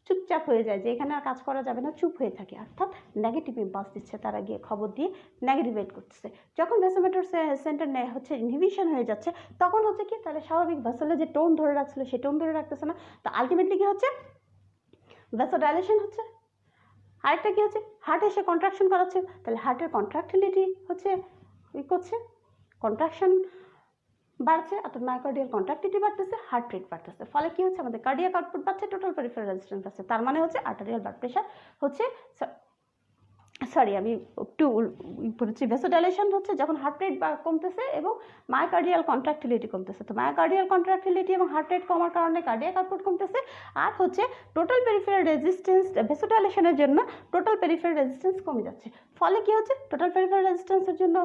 চুপচাপ হয়ে যায়, যে এখানে আর কাজ করা যাবে না, চুপ হয়ে থাকে, অর্থাৎ নেগেটিভ ইম্পালস দিচ্ছে, তারা গিয়ে খবর দিয়ে নেগেটিভেট করতেছে। যখন ভ্যাসোমোটর সেন্টার হচ্ছে ইনহিবিশন হয়ে যাচ্ছে, তখন হচ্ছে কি, তাহলে স্বাভাবিক ভ্যাসেলে যে টোন ধরে রাখছিল সেই টোন ধরে রাখতেছে না। তো আলটিমেটলি কি হচ্ছে, ভ্যাসোডাইলেশন হচ্ছে। আরেকটা কি হচ্ছে, হার্ট এসে কন্ট্রাকশন করাচ্ছে, তাহলে হার্টের কন্ট্রাক্টিলিটি হচ্ছে করছে, কন্ট্রাকশন বাড়ছে, অর্থাৎ মায়োকার্ডিয়াল কন্ট্রাক্টিলিটি বাড়তেছে, হার্ট রেট বাড়তেছে। ফলে কি হচ্ছে, আমাদের কার্ডিয়াক আউটপুট বাড়ছে, টোটাল পেরিফেরাল রেজিস্ট্যান্স বাড়ছে। তার মানে হচ্ছে আর্টারিয়াল ব্লাড প্রেশার হচ্ছে, আমি একটু বলেছি, ভ্যাসোডাইলেশন হচ্ছে যখন হার্ট রেট কমতেছে এবং মায়োকার্ডিয়াল কন্ট্রাক্টিলিটি কমতেছে। তো মায়োকার্ডিয়াল কন্ট্রাক্টিলিটি এবং হার্ট রেট কমার কারণে কার্ডিয়াক আউটপুট কমতেছে। আর হচ্ছে টোটাল পেরিফেরাল রেজিস্ট্যান্স, ভ্যাসোডাইলেশনের জন্য টোটাল পেরিফেরাল রেজিস্ট্যান্স কমে যাচ্ছে। ফলে কি হচ্ছে, টোটাল পেরিফেরাল রেজিস্ট্যান্সের জন্য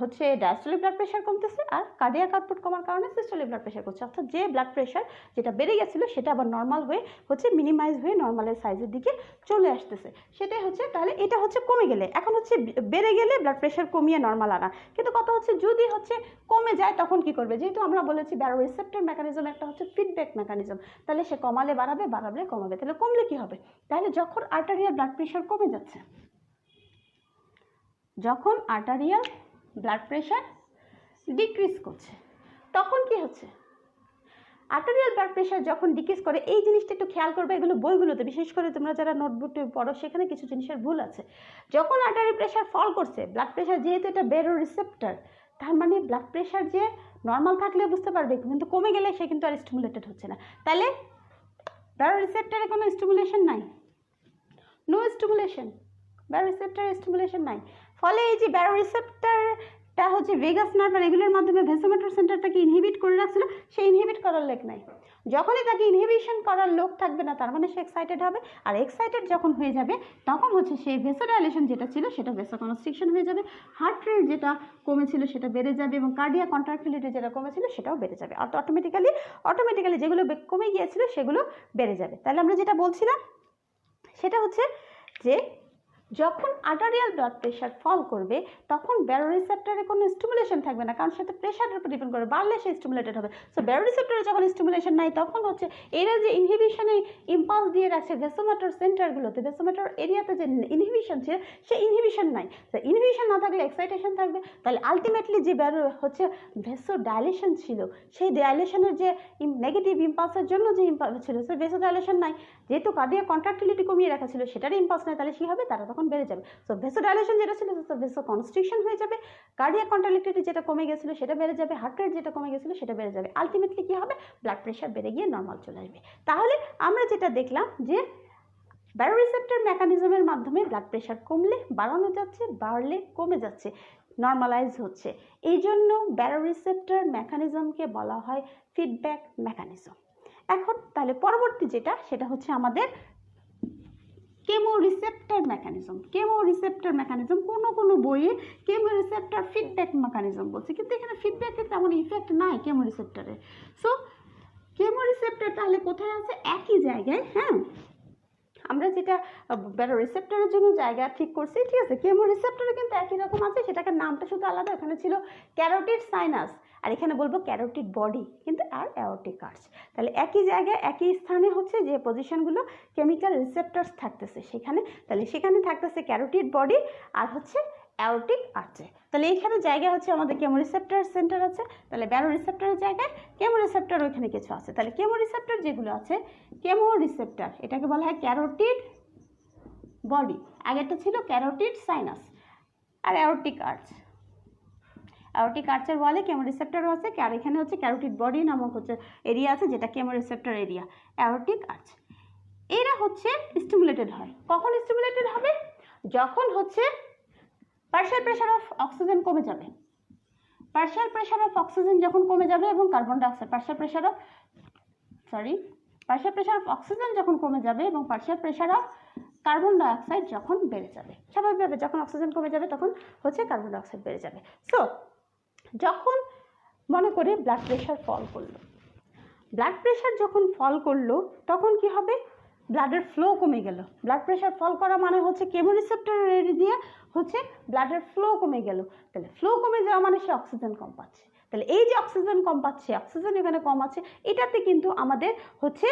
হচ্ছে ডায়াস্টোলিক ব্লাড প্রেশার কমতেছে, আর কার্ডিয়াক আউটপুট কমার কারণে সিস্টোলিক ব্লাড প্রেশার করছে। অর্থাৎ যে ব্লাড প্রেশার যেটা বেড়ে গেছিলো সেটা আবার নর্মাল হয়ে হচ্ছে মিনিমাইজ হয়ে নর্মালের সাইজের দিকে চলে আসতেছে। সেটাই হচ্ছে, তাহলে এটা হচ্ছে কমে গেলে, এখন হচ্ছে বেড়ে গেলে ব্লাড প্রেশার কমিয়ে নর্মাল আনা। কিন্তু কথা হচ্ছে যদি হচ্ছে কমে যায় তখন কি করবে, যেহেতু আমরা বলেছি ব্যারোরিসেপ্টর মেকানিজম একটা হচ্ছে ফিডব্যাক মেকানিজম, তাহলে সে কমালে বাড়াবে, বাড়ালে কমাবে। তাহলে কমলে কি হবে, তাহলে যখন আর্টারিয়াল ব্লাড প্রেশার কমে যাচ্ছে, যখন আর্টারিয়াল ব্লাড প্রেশার ডিক্রিজ করছে, তখন কি হচ্ছে, আর্টারিয়াল ব্লাড প্রেশার যখন ডিক্রিজ করে, এই জিনিসটা একটু খেয়াল করবে, এগুলো বইগুলোতে বিশেষ করে তোমরা যারা নোটবুকে পড়ো সেখানে কিছু জিনিসের ভুল আছে। যখন আর্টারিয়াল প্রেশার ফল করছে, ব্লাড প্রেশার যেহেতু এটা ব্যারোরিসেপ্টর, তার মানে ব্লাড প্রেশার যে নর্মাল থাকলে বুঝতে পারবে, কিন্তু কমে গেলে সে কিন্তু আর স্টিমুলেটেড হচ্ছে না। তাহলে ব্যারোরিসেপ্টরে কোনো স্টিমুলেশন নাই, নো স্টিমুলেশন, ব্যারোরিসেপ্টরে স্টিমুলেশন নাই। ফলে এই যে ব্যারোরিসেপ্টরটা হচ্ছে ভেগাস নার্ভ আর এগুলোর মাধ্যমে ভ্যাসোমোটর সেন্টারটাকে ইনহিবিট করে রাখছিল, সে ইনহিবিট করার লোক নাই। যখনই তাকে ইনহিবিশন করার লোক থাকবে না, তার মানে সে এক্সাইটেড হবে, আর এক্সাইটেড যখন হয়ে যাবে তখন হচ্ছে সেই ভেসোডাইলেশন যেটা ছিল সেটা ভেসোকনস্ট্রিকশন হয়ে যাবে, হার্ট রেট যেটা কমেছিল সেটা বেড়ে যাবে, এবং কার্ডিয়াক কন্ট্রাক্টিলিটি যেটা কমেছিল সেটাও বেড়ে যাবে। অর্থাৎ অটোমেটিক্যালি যেগুলো কমে গিয়েছিল সেগুলো বেড়ে যাবে। তাহলে আমরা যেটা বলছিলাম সেটা হচ্ছে যে যখন আর্টারিয়াল ব্লাড প্রেশার ফল করবে তখন ব্যারোরিসেপ্টরে কোনো স্টিমুলেশন থাকবে না, কারণ সেটা প্রেশারের উপর ডিপেন্ড করে, বাড়লে সে স্টিমুলেটেড হবে। সো ব্যারোরিসেপ্টরে যখন স্টিমুলেশন নাই তখন হচ্ছে এরা যে ইনহিবিশনে ইম্পালস দিয়ে রাখছে ভ্যাসোমোটর সেন্টারগুলোতে, ভ্যাসোমোটর এরিয়াতে যে ইনহিবিশন ছিল সেই ইনহিবিশন নাই। তো ইনহিবিশন না থাকলে এক্সাইটেশন থাকবে, তাহলে আলটিমেটলি যে হচ্ছে ভ্যাসোডাইলেশন ছিল, সেই ডাইলেশনের যে নেগেটিভ ইম্পালসের জন্য যে ইম্পালস ছিল, সেই ভ্যাসোডাইলেশন নাই, যেহেতু কার্ডিয়াক কন্ট্রাক্টিলিটি কমিয়ে রাখা ছিল সেটারই ইম্পালস নাই, তাহলে কী হবে, তারা তখন বেড়ে যাবে। সো ভেসোডাইলেশন যেটা ছিল ভেসোকনস্ট্রিকশন হয়ে যাবে, কার্ডিয়াক কন্ট্রাক্টিলিটি যেটা কমে গেছিলো সেটা বেড়ে যাবে, হার্ট রেট যেটা কমে গেছিলো সেটা বেড়ে যাবে। আলটিমেটলি কী হবে, ব্লাড প্রেশার বেড়ে গিয়ে নর্মাল চলে আসবে। তাহলে আমরা যেটা দেখলাম যে ব্যারোরিসেপ্টর মেকানিজমের মাধ্যমে ব্লাড প্রেশার কমলে বাড়ানো যাচ্ছে, বাড়লে কমে যাচ্ছে, নর্মালাইজ হচ্ছে। এই জন্য ব্যারোরিসেপ্টর মেকানিজমকে বলা হয় ফিডব্যাক মেকানিজম। এখন তাহলে পরবর্তী যেটা সেটা হচ্ছে আমাদের কেমোরিসেপ্টর মেকানিজম। কেমোরিসেপ্টর মেকানিজম কোনো বইয়ে কেমোরিসেপ্টর ফিডব্যাক মেকানিজম বলছে, কিন্তু এখানে ফিডব্যাকের তেমন ইফেক্ট নাই কেমোরিসেপ্টরে। সো কেমোরিসেপ্টর তাহলে কোথায় আছে, একই জায়গায়। হ্যাঁ, আমরা যেটা ব্যারোরিসেপ্টরের জন্য জায়গা ঠিক করছি, ঠিক আছে, কেমোরিসেপ্টরে কিন্তু একই রকম আছে, সেটাকে নামটা শুধু আলাদা। এখানে ছিল ক্যারোটিড সাইনাস, আর এখানে বলবো ক্যারোটিড বডি, কিন্তু আর অ্যাওর্টিক আর্চ। তাহলে একই জায়গায় একই স্থানে হচ্ছে যে পজিশনগুলো কেমিক্যাল রিসেপ্টরস থাকতেছে সেখানে, তাহলে সেখানে থাকতেছে ক্যারোটিড বডি আর হচ্ছে অ্যাওরটিক আর্চে। তাহলে এইখানে জায়গা হচ্ছে আমাদের কেমোরিসেপ্টর সেন্টার আছে, তাহলে ব্যারোরিসেপ্টরের জায়গায় কেমোরিসেপ্টর ওইখানে কিছু আছে। তাহলে কেমোরিসেপ্টর যেগুলো আছে, কেমোরিসেপ্টর এটাকে বলা হয় ক্যারোটিড বডি, আগেরটা ছিল ক্যারোটিড সাইনাস আর অ্যাওরটিক আর্চ। অ্যাওরটিক আর্চের বলে কেমোরিসেপ্টরও আছে, আর এখানে হচ্ছে ক্যারোটিড বডি নামক হচ্ছে এরিয়া আছে যেটা কেমোরিসেপ্টর এরিয়া, অ্যাওরটিক আর্চ। এরা হচ্ছে স্টিমুলেটেড হয়। কখন স্টিমুলেটেড হবে? যখন হচ্ছে পার্শিয়াল প্রেশার অফ অক্সিজেন কমে যাবে। পার্শিয়াল প্রেশার অফ অক্সিজেন যখন কমে যাবে এবং carbon dioxide partial pressure of oxygen যখন কমে যাবে এবং partial pressure of carbon dioxide যখন বেড়ে যাবে। স্বাভাবিকভাবে যখন অক্সিজেন কমে যাবে তখন হচ্ছে কার্বন ডাইঅক্সাইড বেড়ে যাবে। সো যখন মনে করে ব্লাড প্রেশার ফল করলো, ব্লাড প্রেশার যখন ফল করলো তখন কি হবে? ব্লাডের ফ্লো কমে গেল। ব্লাড প্রেশার ফল করা মানে হচ্ছে কেমোরিসেপ্টরের এরিয়া হচ্ছে ব্লাডের ফ্লো কমে গেল। তাহলে ফ্লো কমে যাওয়া মানে সে অক্সিজেন কম পাচ্ছে। তাহলে এই যে অক্সিজেন কম পাচ্ছে, অক্সিজেন এখানে কম আছে, এটাতে কিন্তু আমাদের হচ্ছে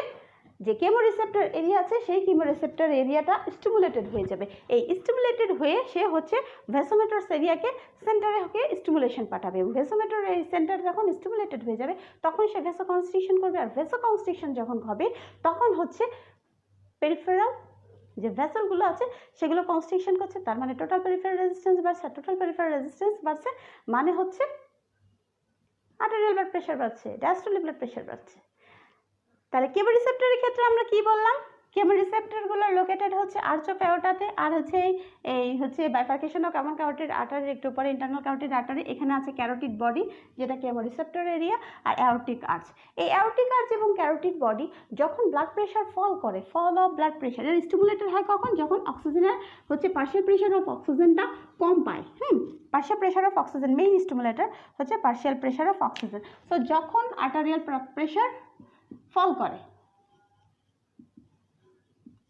যে কেমোরিসেপ্টর এরিয়া আছে সেই কেমোরিসেপ্টর এরিয়াটা স্টিমুলেটেড হয়ে যাবে। এই স্টিমুলেটেড হয়ে সে হচ্ছে ভেসোমেটরস এরিয়াকে সেন্টারে হয়ে স্টিমুলেশন পাঠাবে এবং ভেসোমেটর এই সেন্টার যখন স্টিমুলেটেড হয়ে যাবে তখন সে ভেসো কনস্ট্রিকশন করবে। আর ভেসো কনস্ট্রিকশন যখন হবে তখন হচ্ছে পেরিফেরাল যে ভেসেলগুলো আছে সেগুলো কনস্ট্রিকশন করছে, তার মানে টোটাল পেরিফেরাল রেজিস্ট্যান্স বাড়ছে। টোটাল পেরিফেরাল রেজিস্ট্যান্স বাড়ছে মানে হচ্ছে আর্টেরিয়াল ব্লাড প্রেশার বাড়ছে, ডায়াস্টোলিক ব্লাড প্রেশার বাড়ছে। তাহলে কেমোরিসেপ্টরের ক্ষেত্রে আমরা কি বললাম? কেমোরিসেপ্টরগুলো লোকেটেড হচ্ছে আর্চ অফ অ্যাওর্টাতে, আর হচ্ছে এই হচ্ছে bifurcation of common carotid artery, একটু পরে ইন্টারনাল ক্যারোটিড আর্টারি, এখানে আছে ক্যারোটিড বডি যেটা কেমোরিসেপ্টর এরিয়া, আর অ্যাওর্টিক আর্চ। এই অ্যাওর্টিক আর্চ এবং ক্যারোটিড বডি যখন ব্লাড প্রেশার ফল করে, ফল অফ ব্লাড প্রেশার এর স্টিমুলেটেড হয় কখন? যখন অক্সিজেনের হচ্ছে পার্শিয়াল প্রেশার অফ অক্সিজেনটা কম পায়। Partial pressure of oxygen main stimulator হচ্ছে partial pressure of oxygen. So যখন আর্টারিয়াল প্রেশার ফল করে,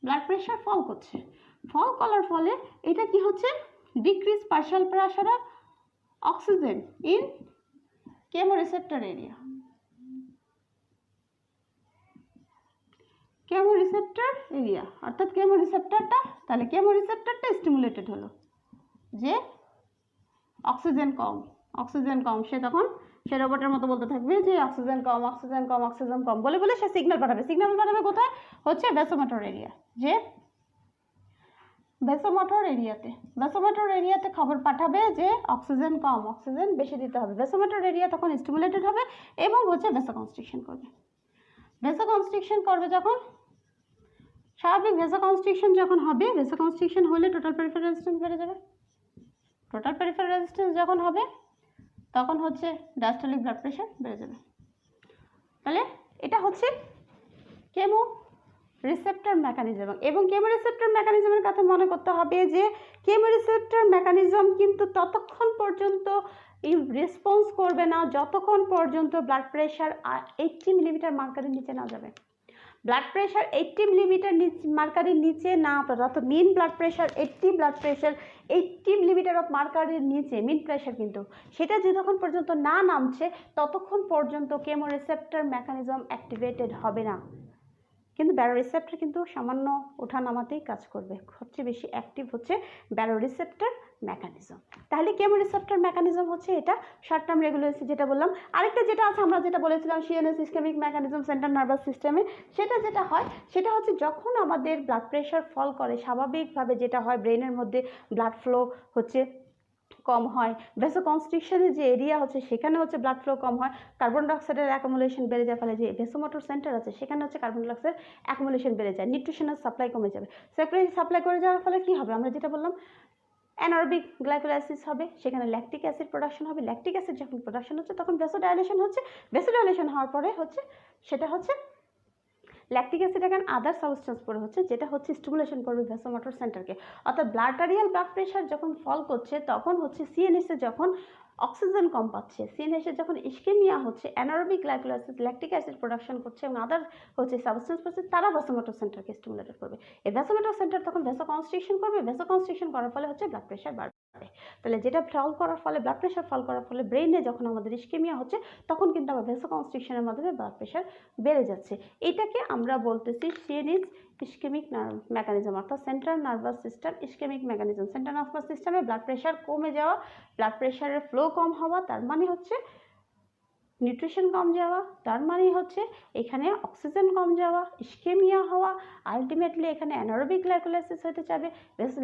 ব্লাড প্রেশার ফল করছে, ফল করার ফলে এটা কি হচ্ছে? Decrease partial pressure of oxygen in chemoreceptor area. Chemoreceptor area অর্থাৎ কেমোরিসেপ্টরটা, তাহলে কেমোরিসেপ্টরটা স্টিমুলেটেড হলো যে অক্সিজেন কম, অক্সিজেন কম। সে তখন সে রোবটের মতো বলতে থাকবে যে অক্সিজেন কম, অক্সিজেন কম, অক্সিজেন কম বলে বলে সে সিগন্যাল পাঠাবে। সিগন্যাল পাঠাবে কোথায়? হচ্ছে ভেসোমোটর এরিয়া, যে ভেসোমোটর এরিয়াতে খবর পাঠাবে যে অক্সিজেন কম, অক্সিজেন বেশি দিতে হবে। ভেসোমোটর এরিয়া তখন স্টিমুলেটেড হবে এবং হচ্ছে ভেসোকনস্ট্রিকশন করবে। ভেসোকনস্ট্রিকশন করবে যখন, স্বাভাবিক ভেসোকনস্ট্রিকশন যখন হবে, ভেসোকনস্ট্রিকশন হলে টোটাল পেরিফেরাল রেজিস্ট্যান্স বেড়ে যাবে। টোটাল পেরিফেরাল রেজিস্ট্যান্স যখন হবে তখন হচ্ছে ডায়াস্টোলিক ব্লাড প্রেশার বেড়ে যাবে। তাহলে এটা হচ্ছে কেমো রিসেপ্টর মেকানিজম। এবং কেমোরিসেপ্টর মেকানিজমের কথা মনে করতে হবে যে কেমোরিসেপ্টর মেকানিজম কিন্তু ততক্ষণ পর্যন্ত রেসপন্স করবে না যতক্ষণ পর্যন্ত ব্লাড প্রেশার 80 মিলিমিটার মার্কারের নিচে না যাবে। ব্লাড প্রেশার 80 মিলিমিটার মার্কারের নিচে না, অর্থাৎ মিন ব্লাড প্রেশার 80 মিলিমিটার অফ মার্কারের নিচে মিন প্রেশার, কিন্তু সেটা যতক্ষণ পর্যন্ত না নামছে ততক্ষণ পর্যন্ত কেমোরিসেপ্টর মেকানিজম অ্যাক্টিভেটেড হবে না। কিন্তু ব্যারোরিসেপ্টর কিন্তু সামান্য ওঠা নামাতেই কাজ করবে। সবচেয়ে বেশি অ্যাক্টিভ হচ্ছে ব্যারোরিসেপ্টর মেকানিজম। তাহলে কেমোরিসেপ্টর মেকানিজম হচ্ছে এটা শর্ট টার্ম রেগুলেটরি যেটা বললাম। আরেকটা যেটা আছে আমরা যেটা বলেছিলাম CNS ischemic mechanism central nervous সিস্টেমে, সেটা যেটা হয় সেটা হচ্ছে যখন আমাদের ব্লাড প্রেশার ফল করে স্বাভাবিকভাবে যেটা হয় ব্রেনের মধ্যে ব্লাড ফ্লো হচ্ছে কম হয়, ভেসোকনস্ট্রিকশনের যে এরিয়া হচ্ছে সেখানে হচ্ছে ব্লাড ফ্লো কম হয়, কার্বন ডাইঅক্সাইডের অ্যাকুমুলেশন বেড়ে যায়, ফলে যে ভেসোমোটর সেন্টার আছে সেখানে হচ্ছে কার্বন ডাইঅক্সাইড অ্যাকুমুলেশন বেড়ে যায়, নিউট্রিশনাল সাপ্লাই কমে যাবে। সাপ্লাই করে যাওয়ার ফলে কি হবে? আমরা যেটা বললাম অ্যানারোবিক গ্লাইকোলাইসিস হবে, সেখানে ল্যাকটিক অ্যাসিড প্রোডাকশন হবে। ল্যাকটিক অ্যাসিড যখন প্রোডাকশন হচ্ছে তখন ভেসোডাইলেশন হচ্ছে, ভেসোডাইলেশন হওয়ার পরে হচ্ছে সেটা হচ্ছে ল্যাকটিক অ্যাসিড এখানে আদার সাবস্টেন্স পরে হচ্ছে যেটা হচ্ছে স্টিমুলেশন করবে ভেসোমোটর সেন্টারকে। অর্থাৎ আর্টেরিয়াল ব্লাড প্রেশার যখন ফল করছে তখন হচ্ছে সিএনএসে যখন অক্সিজেন কম পাচ্ছে, সিএনএসে যখন ইস্কেমিয়া হচ্ছে, anaerobic glycolysis lactic acid production করছে এবং আদার হচ্ছে সাবস্টেন্স করছে, তারা ভেসোমোটর সেন্টারকে স্টিমুলেট করবে। এই ভেসোমোটর সেন্টার তখন ভেসোকনস্ট্রিকশন করবে, ভেসোকনস্ট্রিকশন করার ফলে হচ্ছে ব্লাড প্রেশার বাড়বে। তাহলে যেটা ফল করার ফলে ব্লাড প্রেশার ফল করার ফলে ব্রেইনে যখন আমাদের ইস্কেমিয়া হচ্ছে তখন কিন্তু আবার ভেসোকনস্ট্রিকশনের মাধ্যমে ব্লাড প্রেশার বেড়ে যাচ্ছে। এটাকে আমরা বলতেছি সিএনএস ইস্কেমিক মেকানিজম, অর্থাৎ central nervous system ischemic mechanism. Central nervous সিস্টেমে ব্লাড প্রেশার কমে যাওয়া, ব্লাড প্রেশারের ফ্লো কম হওয়া, তার মানে হচ্ছে নিউট্রিশন কম যাওয়া, তার মানে হচ্ছে এখানে অক্সিজেন কম যাওয়া, ইস্কেমিয়া হওয়া, আলটিমেটলি এখানে অ্যানারোবিক গ্লাইকোলাইসিস হতে যাবে,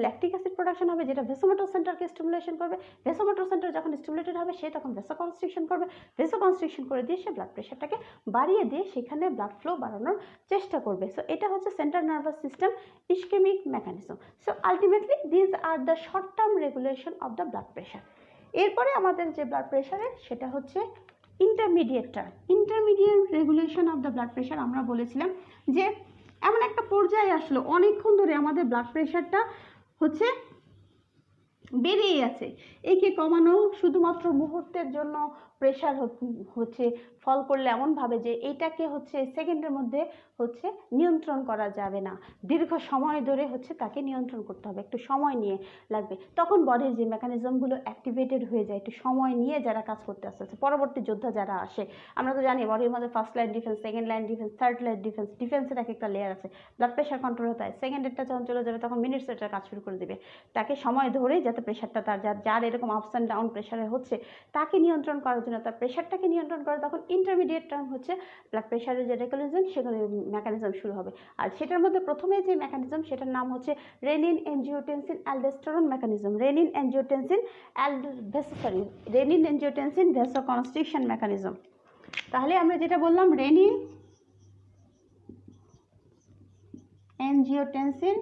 ল্যাকটিক অ্যাসিড প্রোডাকশন হবে যেটা ভেসোমোটর সেন্টারকে স্টিমুলেশন করবে, ভেসোমোটর সেন্টার যখন স্টিমুলেটেড হবে সে তখন ভেসোকনস্ট্রিকশন করবে, ভেসোকনস্ট্রিকশন করে দিয়ে সে ব্লাড প্রেশারটাকে বাড়িয়ে দিয়ে সেখানে ব্লাড ফ্লো বাড়ানোর চেষ্টা করবে। সো এটা হচ্ছে central nervous system ischemic mechanism. So ultimately these are the short term regulation of the blood pressure. এরপরে আমাদের যে ব্লাড প্রেশারের সেটা হচ্ছে intermediate term, intermediate regulation of the blood pressure. আমরা বলেছিলাম যে এমন একটা পর্যায়ে আসলো অনেকক্ষণ ধরে আমাদের ব্লাড প্রেশারটা হচ্ছে বেড়েই আছে, একে কমানো শুধুমাত্র মুহূর্তের জন্য প্রেশার হচ্ছে ফল করলে এমনভাবে যে এটাকে হচ্ছে সেকেন্ডের মধ্যে হচ্ছে নিয়ন্ত্রণ করা যাবে না, দীর্ঘ সময় ধরে হচ্ছে তাকে নিয়ন্ত্রণ করতে হবে, একটু সময় নিয়ে লাগবে। তখন বডির যে মেকানিজমগুলো অ্যাক্টিভেটেড হয়ে যায়, একটু সময় নিয়ে যারা কাজ করতে আসতে আসতে পরবর্তী যোদ্ধা যারা আসে, আমরা তো জানি বডির মধ্যে first line defence, second line defence, third line defence, ডিফেন্সের এক একটা লেয়ার আছে। ব্লাড প্রেশার কন্ট্রোল হতে হয়, সেকেন্ডেরটা যখন চলে যাবে তখন মিনিটসেরটা কাজ শুরু করে দেবে, তাকে সময় ধরে যাতে প্রেশারটা তার যার এরকম আপস অ্যান্ড ডাউন প্রেশারে হচ্ছে তাকে নিয়ন্ত্রণ করার জন্য, তার প্রেশারটাকে নিয়ন্ত্রণ করে, তখন ইন্টারমিডিয়েট টার্ম হচ্ছে ব্লাড প্রেশারের যে রেগুলেশন সেগুলো মেকানিজম শুরু হবে। আর সেটার মধ্যে প্রথমে যে মেকানিজম সেটার নাম হচ্ছে renin angiotensin aldosterone mechanism, renin angiotensin renin angiotensin vasoconstriction mechanism. তাহলে আমরা যেটা বললাম renin angiotensin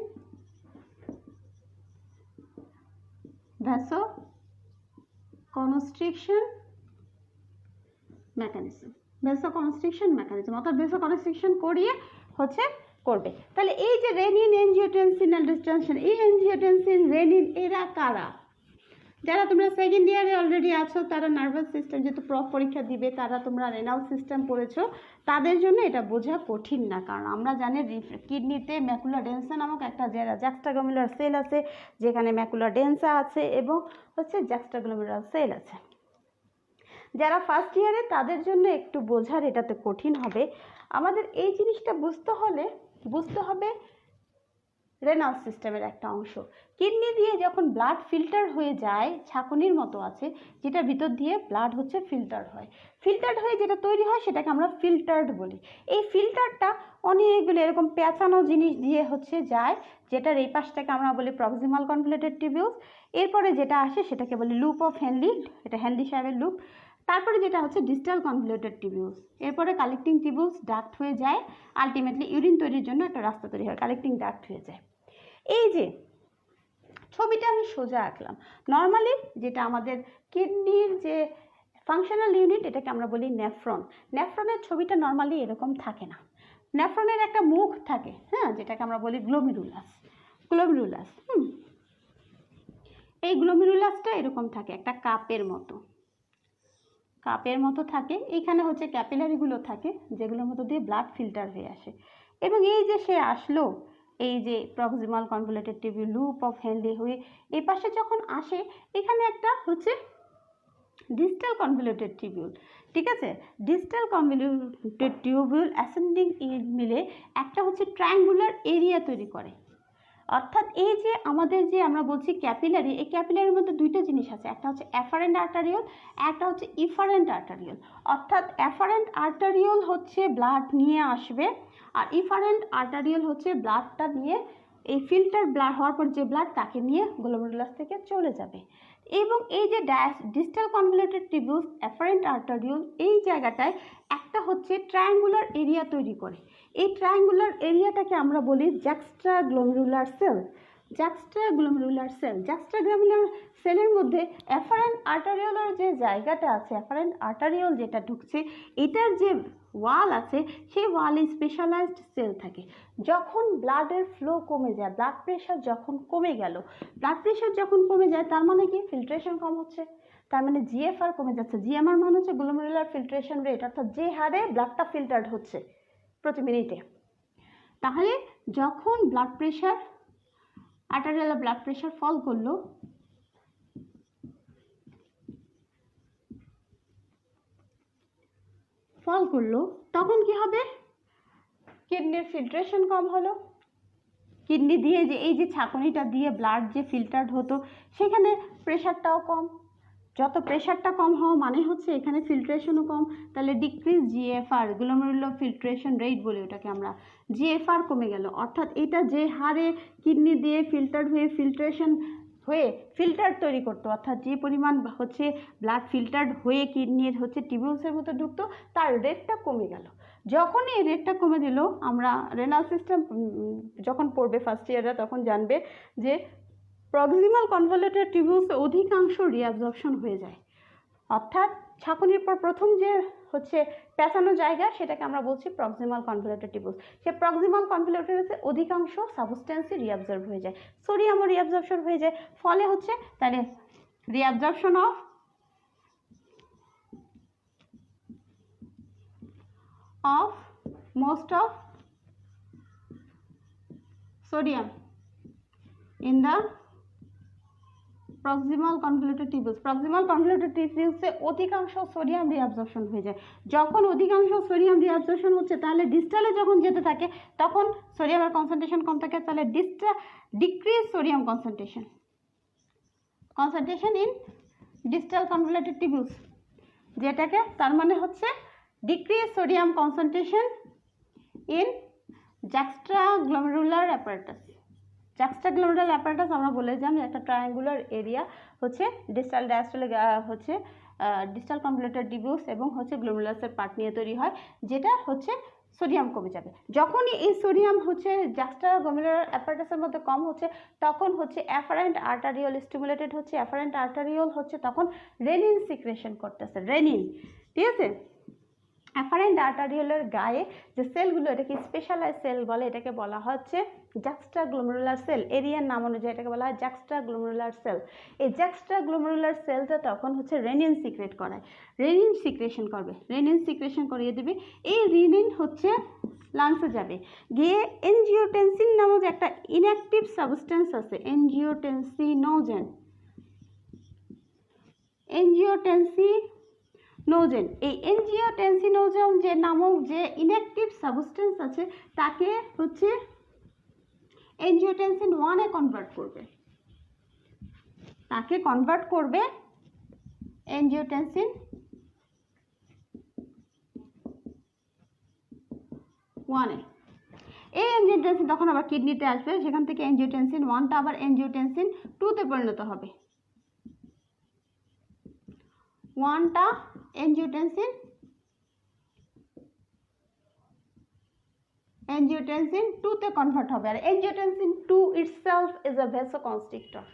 vasoconstriction mechanism, vasoconstriction mechanism অর্থাৎ ভেসোকনস্ট্রিকশন করিয়ে হচ্ছে করবে। তাহলে এই যে রেনিন এনজিওটেনসিন অ্যালডোস্টেরন, এই এনজিওটেনসিন রেনিন এরা কারা? যারা তোমরা সেকেন্ড ইয়ারে অলরেডি আছো তারা নার্ভাস সিস্টেম যেহেতু পরীক্ষা দিবে, তারা তোমরা রেনাল সিস্টেম পড়েছো, তাদের জন্য এটা বোঝা কঠিন না, কারণ আমরা জানি কিডনিতে ম্যাকুলা ডেন্সা নামক একটা জ্যাক্সটাগ্লোমেরুলার সেল আছে, যেখানে ম্যাকুলা ডেন্সা আছে এবং হচ্ছে জ্যাক্সটাগ্লোমেরুলার সেল আছে। যারা ফার্স্ট ইয়ারে তাদের জন্য একটু বোঝার এটাতে কঠিন হবে। আমাদের এই জিনিসটা বুঝতে হবে রেনাল সিস্টেমের একটা অংশ। কিডনি দিয়ে যখন ব্লাড ফিল্টার হয়ে যায়, ছাঁকুনির মতো আছে যেটা ভিতর দিয়ে ব্লাড হচ্ছে ফিল্টার হয়, ফিল্টার্ড হয়ে যেটা তৈরি হয় সেটাকে আমরা ফিল্টার্ড বলি। এই ফিল্টারটা অনেকগুলো এরকম পেঁচানো জিনিস দিয়ে হচ্ছে যায়, যেটার এই পাশটাকে আমরা বলি প্রক্সিমাল কনভলিউটেড টিবিউলস, এরপরে যেটা আসে সেটাকে বলি লুপ অফ হেনলি, এটা হেনলি সাহেবের লুপ, তারপরে যেটা হচ্ছে ডিস্টাল কনভলিউটেড টিবিউলস, এরপরে কালেক্টিং টিবিউলস ডাক্ট হয়ে যায়, আলটিমেটলি ইউরিন তৈরির জন্য একটা রাস্তা তৈরি হয়, কালেক্টিং ডাক্ট হয়ে যায়। এই যে ছবিটা আমি সোজা আঁকলাম, নর্মালি যেটা আমাদের কিডনির যে ফাংশনাল ইউনিট এটাকে আমরা বলি নেফ্রন, নেফ্রনের ছবিটা নর্মালি এরকম থাকে না, নেফ্রনের একটা মুখ থাকে, হ্যাঁ, যেটাকে আমরা বলি গ্লোমেরুলাস, গ্লোমেরুলাস এই গ্লোমেরুলাসটা এরকম থাকে একটা কাপের মতো থাকে, এইখানে হচ্ছে ক্যাপিলারিগুলো থাকে যেগুলোর মধ্যে দিয়ে ব্লাড ফিল্টার হয়ে আসে। এবং এই যে সে আসলো, এই যে proximal convoluted tubule loop of Henle হয়ে এই পাশে যখন আসে, এখানে একটা হচ্ছে ডিস্টাল কনভলিউটেড টিবিউল, ঠিক আছে, ডিস্টাল কনভলিউটেড টিবিউল অ্যাসেন্ডিং মিলে একটা হচ্ছে ট্রায়াঙ্গুলার এরিয়া তৈরি করে। অর্থাৎ এই যে আমাদের যে আমরা বলছি ক্যাপিলারি, এই ক্যাপিলারির মধ্যে দুইটা জিনিস আছে, একটা হচ্ছে অ্যাফারেন্ট আর্টারিওল, একটা হচ্ছে ইফারেন্ট আর্টারিওল। অর্থাৎ অ্যাফারেন্ট আর্টারিওল হচ্ছে ব্লাড নিয়ে আসবে, আর ইফারেন্ট আর্টারিওল হচ্ছে ব্লাডটা নিয়ে এই ফিল্টার ব্লাড হওয়ার পর যে ব্লাড তাকে নিয়ে গ্লোমেরুলাস থেকে চলে যাবে। এবং এই যে ডিস্টাল কনভলিউটেড টিবিউলস অ্যাফারেন্ট আর্টারিওল এই জায়গাটায় একটা হচ্ছে ট্রায়াঙ্গুলার এরিয়া তৈরি করে, এই ট্রায়াঙ্গুলার এরিয়াটাকে আমরা বলি জ্যাক্সটাগ্লোমেরুলার সেল, জ্যাক্সটাগ্লোমেরুলার সেলের মধ্যে অ্যাফারেন্ট আর্টারিওলের যে জায়গাটা আছে, অ্যাফারেন্ট আর্টারিওল যেটা ঢুকছে এটার যে ওয়াল আছে সেই ওয়ালে স্পেশালাইজড সেল থাকে। যখন ব্লাডের ফ্লো কমে যায়, ব্লাড প্রেশার যখন কমে গেল, ব্লাড প্রেশার যখন কমে যায় তার মানে কি ফিল্ট্রেশন কম হচ্ছে, তার মানে জিএফআর কমে যাচ্ছে, জিএমআর মানে হচ্ছে গ্লোমেরুলার ফিল্ট্রেশন রেট, অর্থাৎ যে হারে ব্লাডটা ফিল্টার্ড হচ্ছে প্রতি মিনিটে। তাহলে যখন blood pressure arterial blood pressure fall করলো, ফল করলো তখন কি হবে? কিডনির ফিল্ট্রেশন কম হলো, কিডনি দিয়ে যে এই যে ছাঁকনিটা দিয়ে ব্লাড যে ফিল্টার্ড হতো সেখানে প্রেশারটাও কম। যত প্রেশারটা কম হওয়া মানে হচ্ছে এখানে ফিল্ট্রেশনও কম, তাহলে decrease GFR, glomerular filtration rate বলি ওটাকে আমরা, জিএফআর কমে গেল। অর্থাৎ এটা যে হারে কিডনি দিয়ে ফিল্টার্ড হয়ে ফিল্ট্রেশন হয়ে ফিল্টার তৈরি করতো, অর্থাৎ যে পরিমাণ হচ্ছে ব্লাড ফিল্টার্ড হয়ে কিডনির হচ্ছে টিবিউসের মতো ঢুকতো তার রেটটা কমে গেল। যখনই এই রেটটা কমে দিল, আমরা রেনাল সিস্টেম যখন পড়বে ফার্স্ট ইয়ারে তখন জানবে যে প্রক্সিমাল কনভলিউটেড টিবিউসে অধিকাংশ রিঅ্যাবজর্পশন হয়ে যায়। অর্থাৎ ছাঁকনির পর প্রথম যে হচ্ছে পেঁচানো জায়গা সেটাকে আমরা বলছি প্রক্সিমাল কনভলিউটেড টিবিউস। সে প্রক্সিমাল কনভলিউটেডে অধিকাংশ সাবস্টেন্সই রিঅ্যাবজর্ব হয়ে যায়, সোডিয়ামও রিঅ্যাবজর্পশন হয়ে যায়। ফলে হচ্ছে তাহলে reabsorption of most of sodium in the proximal convoluted tubules. Proximal convoluted টিবিউসে অধিকাংশ সোডিয়াম রিঅ্যাবজর্পশন হয়ে যায়। যখন অধিকাংশ সোডিয়াম রিঅ্যাবজর্পশন হচ্ছে তাহলে ডিস্টালে যখন যেতে থাকে তখন সোডিয়ামের কনসেন্ট্রেশন কম থাকে, তাহলে decrease sodium concentration in distal convoluted tubules, যেটাকে তার মানে হচ্ছে decrease sodium concentration in juxtaglomerular apparatus। juxtaglomerular apparatus আমরা বলেছিলাম যে একটা ট্রায়াঙ্গুলার এরিয়া হচ্ছে ডিস্টাল ডায়াস্টাল হচ্ছে ডিস্টাল কনভলিউটেড টিবিউস এবং হচ্ছে গ্লোমেরুলাসের পার্ট নিয়ে তৈরি হয়, যেটা হচ্ছে সোডিয়াম কমে যাবে। যখনই এই সোডিয়াম হচ্ছে juxtaglomerular apparatusের মধ্যে কম হচ্ছে তখন হচ্ছে অ্যাফারেন্ট আর্টারিওল স্টিমুলেটেড হচ্ছে, অ্যাফারেন্ট আর্টারিওল হচ্ছে তখন রেনিন সিক্রেশন করতেছে, রেনিন, ঠিক আছে। অ্যাফারেন্ট আর্টারিওলের গায়ে যে সেলগুলো, এটাকে স্পেশালাইজ সেল বলে, এটাকে বলা হচ্ছে জাক্সটাগ্লোমেরুলার সেল। এরিয়ার নাম অনুযায়ী এটাকে বলা হয় জাক্সটাগ্লোমেরুলার সেল। এই জাক্সটাগ্লোমেরুলার সেলটা তখন হচ্ছে রেনিন সিক্রেট করায়, রেনিন সিক্রেশন করবে, রেনিন সিক্রেশন করিয়ে দেবে। এই রেনিন হচ্ছে লাংসে যাবে, গিয়ে এনজিওটেনসিন নামক একটা ইনঅ্যাক্টিভ সাবস্টেন্স আছে, এনজিওটেনসিনোজেন, এনজিওটেনসিনোজেন। এই এনজিওটেনসিনোজেন যে নামক যে ইনঅ্যাক্টিভ সাবস্টেন্স আছে তাকে হচ্ছে এনজিওটেনসিন 1 এ কনভার্ট করবে, তাকে কনভার্ট করবে এনজিওটেনসিন 1 এ। এই এনজিওটেনসিন তখন আবার কিডনিতে আসবে, সেখান থেকে এনজিওটেনসিন 1টা আবার এনজিওটেনসিন 2 তে পরিণত হবে, 1টা এনজিওটেনসিন 2 তে কনভার্ট হবে। আর angiotensin 2 itself is a vasoconstrictor.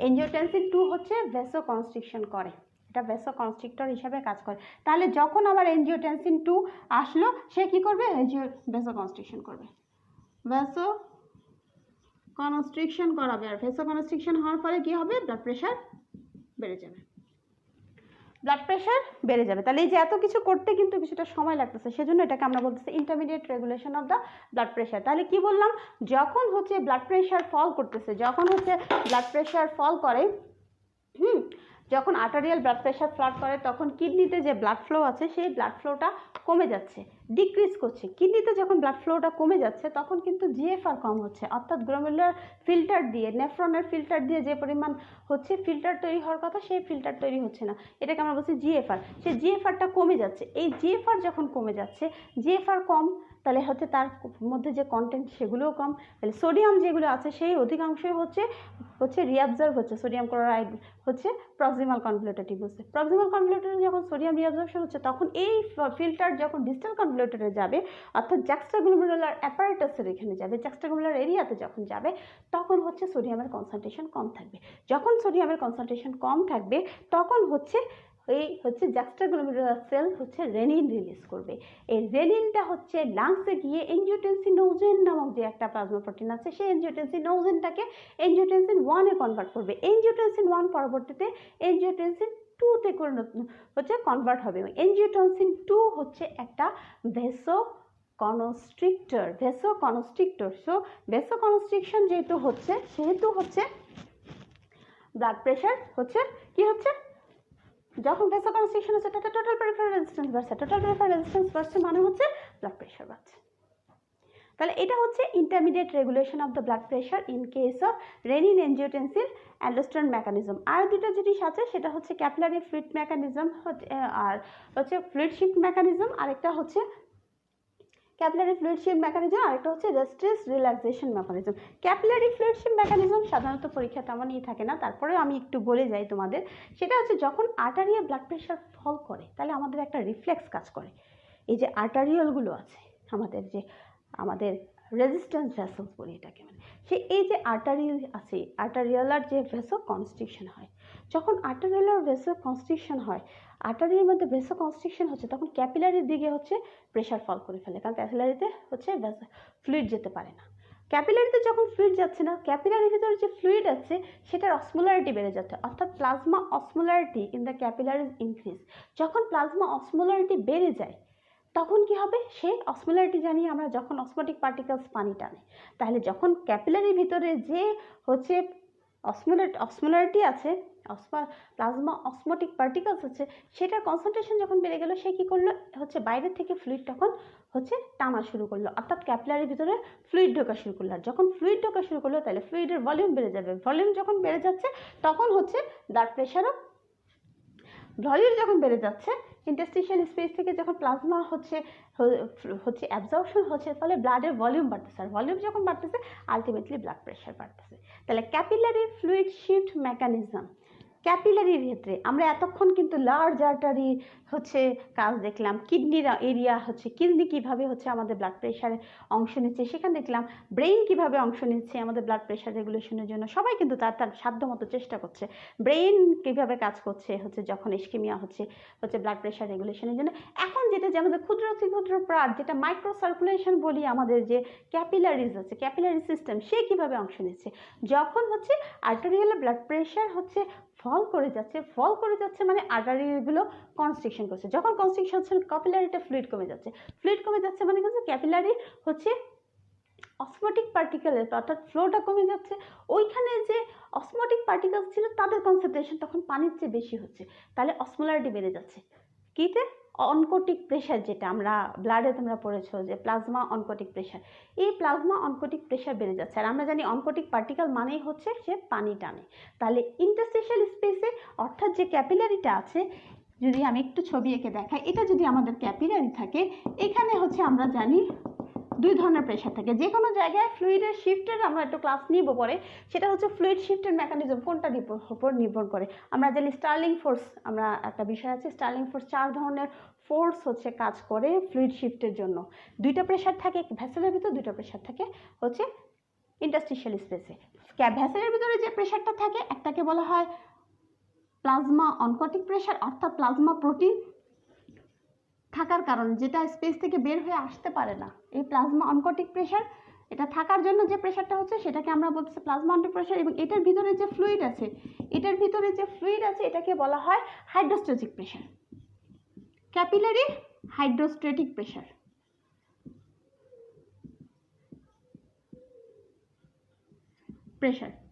Angiotensin 2 হচ্ছে ভ্যাসোকনস্ট্রিকশন করে, এটা ভ্যাসোকনস্ট্রিক্টর হিসাবে কাজ করে। তাহলে যখন আবার এনজিওটেনসিন 2 আসলো সে কি করবে? ভ্যাসোকনস্ট্রিকশন করবে, ভ্যাসোকনস্ট্রিকশন করাবে। আর ভ্যাসোকনস্ট্রিকশন হওয়ার ফলে কি হবে? ব্লাড প্রেশার বেড়ে যাবে, ব্লাড প্রেশার বেড়ে যাবে। তাহলে এই যে এত কিছু করতে কিন্তু কিছুটা সময় লাগতেছে, সেজন্য এটাকে আমরা বলতেছি intermediate regulation of the blood pressure. তাহলে কি বললাম? যখন হচ্ছে ব্লাড প্রেশার ফল করতেছে, যখন হচ্ছে ব্লাড প্রেশার ফল করে, যখন আর্টারিয়াল ব্লাড প্রেশার ফ্লাড করে তখন কিডনিতে যে ব্লাড ফ্লো আছে সেই ব্লাড ফ্লোটা কমে যাচ্ছে, ডিক্রিজ করছে। কিডনিতে যখন ব্লাড ফ্লোটা কমে যাচ্ছে তখন কিন্তু জিএফআর কম হচ্ছে, অর্থাৎ গ্লোমেরুলার ফিল্টার দিয়ে, নেফ্রনের ফিল্টার দিয়ে যে পরিমাণ হচ্ছে ফিল্টার তৈরি হওয়ার কথা সেই ফিল্টার তৈরি হচ্ছে না, এটাকে আমরা বলছি জিএফআর। সেই জিএফআরটা কমে যাচ্ছে। এই জিএফআর যখন কমে যাচ্ছে, জিএফআর কম, তাহলে হচ্ছে তার মধ্যে যে কন্টেন্ট সেগুলোও কম, তাহলে সোডিয়াম যেগুলো আছে সেই অধিকাংশই হচ্ছে রিঅ্যাবজর্ব হচ্ছে, সোডিয়াম ক্লোরাইড হচ্ছে প্রক্সিমাল কনভলিউটেড টিবিউসে। প্রক্সিমাল কনভলিউটেডে যখন সোডিয়াম রিঅ্যাবজর্পশন হচ্ছে তখন এই ফিল্টার যখন ডিস্টাল কনভলিউটেডে যাবে, অর্থাৎ জাক্সটাগ্লোমেরুলার অ্যাপারেটাসের এখানে যাবে, জাক্সটাগ্লোমেরুলার এরিয়াতে যখন যাবে তখন হচ্ছে সোডিয়ামের কনসেন্ট্রেশন কম থাকবে। যখন সোডিয়ামের কনসেন্ট্রেশন কম থাকবে তখন হচ্ছে এই হচ্ছে জাক্সটাগ্লোমেরুলার সেল হচ্ছে রেনিন রিলিজ করবে। এই রেনিনটা হচ্ছে লাংসে গিয়ে এনজিওটেনসিনোজেন নামক যে একটা প্লাজমা প্রোটিন আছে সেই এনজিওটেনসিনোজেনটাকে এনজিওটেনসিন 1 এ কনভার্ট করবে। এনজিওটেনসিন 1 পরবর্তীতে এনজিওটেনসিন 2 তে হচ্ছে কনভার্ট হবে। এনজিওটেনসিন 2 হচ্ছে একটা ভ্যাসোকনস্ট্রিক্টর, সো ভ্যাসোকনস্ট্রিকশন যেহেতু হচ্ছে ব্লাড প্রেশার হচ্ছে কি হচ্ছে? যখন ভেসো কনস্ট্রিকশন হচ্ছে তাতে টোটাল পেরিফেরাল রেজিস্ট্যান্স বাড়ছে, টোটাল পেরিফেরাল রেজিস্ট্যান্স বাড়ছে মানে হচ্ছে ব্লাড প্রেশার বাড়ছে। তাহলে এটা হচ্ছে intermediate regulation of the blood pressure in case of renin angiotensin aldosterone mechanism. আর দুটো জিনিস আছে, সেটা হচ্ছে ক্যাপিলারি ফ্লুইড মেকানিজম আর হচ্ছে ফ্লুইড শিফট মেকানিজম, আরেকটা হচ্ছে ক্যাপিলারি ফ্লুইড শিফট মেকানিজম, আরেকটা হচ্ছে stress relaxation mechanism. Capillary fluid shift mechanism সাধারণত পরীক্ষা তেমনই থাকে না, তারপরে আমি একটু বলে যাই তোমাদের। সেটা হচ্ছে যখন আর্টারিয়াল ব্লাড প্রেশার ফল করে তাহলে আমাদের একটা রিফ্লেক্স কাজ করে। এই যে আর্টারিয়ালগুলো আছে আমাদের রেজিস্ট্যান্স ভেসেলস বলি এটাকে, মানে এই যে আর্টারিয়াল আছে, আর্টারিয়ালার যে ভেসো কনস্ট্রিকশন হয়, যখন আর্টারিয়ালার ভেসো কনস্ট্রিকশন হয়, আর্টারির মধ্যে ভেসো কনস্ট্রিকশন হচ্ছে, তখন ক্যাপিলারির দিকে হচ্ছে প্রেশার ফল করে ফেলে, কারণ ক্যাপিলারিতে হচ্ছে ফ্লুইড যেতে পারে না। ক্যাপিলারিতে যখন ফ্লুইড যাচ্ছে না, ক্যাপিলারির ভিতরে যে ফ্লুইড আছে সেটার অসমোলারিটি বেড়ে যাচ্ছে, অর্থাৎ plasma osmolarity in the capillaries increase. যখন প্লাজমা অসমোলারিটি বেড়ে যায় তখন কি হবে, সেই অসমোলারিটি জানি আমরা, যখন অসমোটিক পার্টিকেলস পানি টানে, তাহলে যখন ক্যাপিলারির ভিতরে যে হচ্ছে অসমোলারিটি আছে, প্লাজমা অসমোটিক পার্টিকেলস আছে, সেটার কনসেন্ট্রেশন যখন বেড়ে গেল, সে কী করলো হচ্ছে বাইরের থেকে ফ্লুইড তখন হচ্ছে টানা শুরু করলো, অর্থাৎ ক্যাপিলারির ভিতরে ফ্লুইড ঢোকা শুরু করলো। আর যখন ফ্লুইড ঢোকা শুরু করলো তাহলে ফ্লুইডের ভলিউম বেড়ে যাবে, ভলিউম যখন বেড়ে যাচ্ছে তখন হচ্ছে ব্লাড প্রেশারও, ভলিউম যখন বেড়ে যাচ্ছে, ইন্টারস্টিশিয়াল স্পেস থেকে যখন প্লাজমা হচ্ছে অ্যাবজর্পশন হচ্ছে, ফলে ব্লাডের ভলিউম বাড়তেছে, আর ভলিউম যখন বাড়তেছে আলটিমেটলি ব্লাড প্রেশার বাড়তেছে। তাহলে ক্যাপিলারি ফ্লুইড শিফট মেকানিজম, ক্যাপিলারির ক্ষেত্রে আমরা এতক্ষণ কিন্তু লার্জ আর্টারি হচ্ছে কাজ দেখলাম, কিডনির এরিয়া হচ্ছে কিডনি কীভাবে হচ্ছে আমাদের ব্লাড প্রেশারে অংশ নিচ্ছে, সেখানে দেখলাম ব্রেইন কীভাবে অংশ নিচ্ছে আমাদের ব্লাড প্রেশার রেগুলেশনের জন্য। সবাই কিন্তু তার সাধ্য মতো চেষ্টা করছে, ব্রেইন কীভাবে কাজ করছে হচ্ছে যখন ইস্কেমিয়া হচ্ছে ব্লাড প্রেশার রেগুলেশনের জন্য। এখন যেটা যে আমাদের ক্ষুদ্র ক্ষুদ্র প্রাট, যেটা মাইক্রো সার্কুলেশন বলি, আমাদের যে ক্যাপিলারিজ আছে, ক্যাপিলারি সিস্টেম, সে কীভাবে অংশ নিচ্ছে যখন হচ্ছে আর্টারিয়াল ব্লাড প্রেশার হচ্ছে ফল করে যাচ্ছে মানে আর্টারিগুলো কনস্ট্রিকশন করছে, যখন কনস্ট্রিকশন হচ্ছে ক্যাপিলারিতে ফ্লুইড কমে যাচ্ছে মানে হচ্ছে ক্যাপিলারি হচ্ছে অসমোটিক পার্টিকেলের, অর্থাৎ ফ্লোটা কমে যাচ্ছে, ওইখানে যে অসমোটিক পার্টিকেলস ছিল তাদের কনসেন্ট্রেশন তখন পানির চেয়ে বেশি হচ্ছে, তাহলে অসমোলারিটি বেড়ে যাচ্ছে। কিতে অনকোটিক প্রেশার, যেটা আমরা ব্লাডে তোমরা পড়েছো যে প্লাজমা অনকোটিক প্রেশার, এই প্লাজমা অনকোটিক প্রেশার বেড়ে যাচ্ছে। আর আমরা জানি অনকোটিক পার্টিকেল মানেই হচ্ছে সে পানি টানে। তাহলে ইন্টারস্টিশিয়াল স্পেসে, অর্থাৎ যে ক্যাপিলারিটা আছে, যদি আমি একটু ছবি এঁকে দেখাই, এটা যদি আমাদের ক্যাপিলারি থাকে, এখানে হচ্ছে আমরা জানি দুই ধরনের প্রেশার থাকে। যে কোনো জায়গায় ফ্লুইডের শিফটের আমরা একটু ক্লাস নিব পরে, সেটা হচ্ছে ফ্লুইড শিফটের মেকানিজম কোনটার উপর নির্ভর করে। আমরা জানি স্টার্লিং ফোর্স, আমরা একটা বিষয় আছে স্টার্লিং ফোর্স, 4 ধরনের ফোর্স হচ্ছে কাজ করে ফ্লুইড শিফটের জন্য। 2টা প্রেশার থাকে ভেসেলের ভিতর, 2টা প্রেশার থাকে হচ্ছে ইন্টারস্টিশিয়াল স্পেসে। ভেসেলের ভিতরে যে প্রেশারটা থাকে, একটাকে বলা হয় প্লাজমা অনকোটিক প্রেশার, অর্থাৎ প্লাজমা প্রোটিন থাকার কারণে যেটা স্পেস থেকে বের হয়ে আসতে পারে না, এই প্লাজমা অনকোটিক প্রেশার, এটা থাকার জন্য যে প্রেশারটা হচ্ছে সেটাকে আমরা বলছি প্লাজমা অনকোটিক প্রেশার। এবং এটার ভিতরে যে ফ্লুইড আছে, এটাকে বলা হয় hydrostatic pressure, capillary hydrostatic pressure.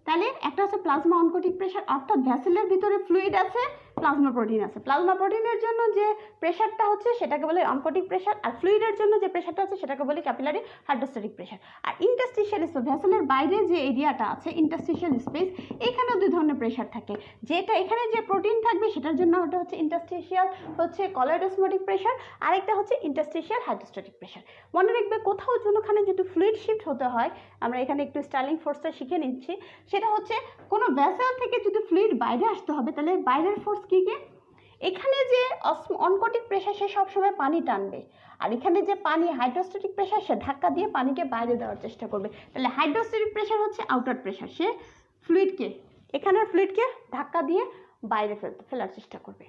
তাহলে একটা হচ্ছে প্লাজমা অনকোটিক প্রেশার, অর্থাৎ ভেসেলের ভিতরে ফ্লুইড আছে, প্লাজমা প্রোটিন আছে, প্লাজমা প্রোটিনের জন্য যে প্রেশারটা হচ্ছে সেটাকে বলে অনকোটিক প্রেশার, আর ফ্লুইডের জন্য যে প্রেশারটা আছে সেটাকে বলে ক্যাপিলারি হাইড্রোস্ট্যাটিক প্রেশার। আর ইন্টারস্টিশিয়াল স্পেস, ভেসেলের বাইরে যে এরিয়াটা আছে ইন্টারস্টিশিয়াল স্পেস, এখানে 2 ধরনের প্রেশার থাকে। যেটা এখানে যে প্রোটিন থাকবে সেটার জন্য ওটা হচ্ছে ইন্টারস্টিশিয়াল হচ্ছে কলয়েডোসমোটিক প্রেশার, আরেকটা হচ্ছে ইন্টারস্টিশিয়াল হাইড্রোস্ট্যাটিক প্রেশার। মনে রাখবে কোথাও কোনোখানে যদি ফ্লুইড শিফট হতে হয়, আমরা এখানে একটু স্টার্লিং ফোর্সটা শিখে নিচ্ছি, সেটা হচ্ছে কোনো ভেসেল থেকে যদি ফ্লুইড বাইরে আসতে হবে তাহলে বাইরের ফোর্স কী, এখানে যে অনকোটিক প্রেশার সে সবসময় পানি টানবে, আর এখানে যে পানি হাইড্রোস্ট্যাটিক প্রেশার সে ধাক্কা দিয়ে পানিকে বাইরে দেওয়ার চেষ্টা করবে। তাহলে হাইড্রোস্ট্যাটিক প্রেশার হচ্ছে আউটার প্রেশার, সে এখানের ফ্লুইডকে ধাক্কা দিয়ে বাইরে ফেলার চেষ্টা করবে।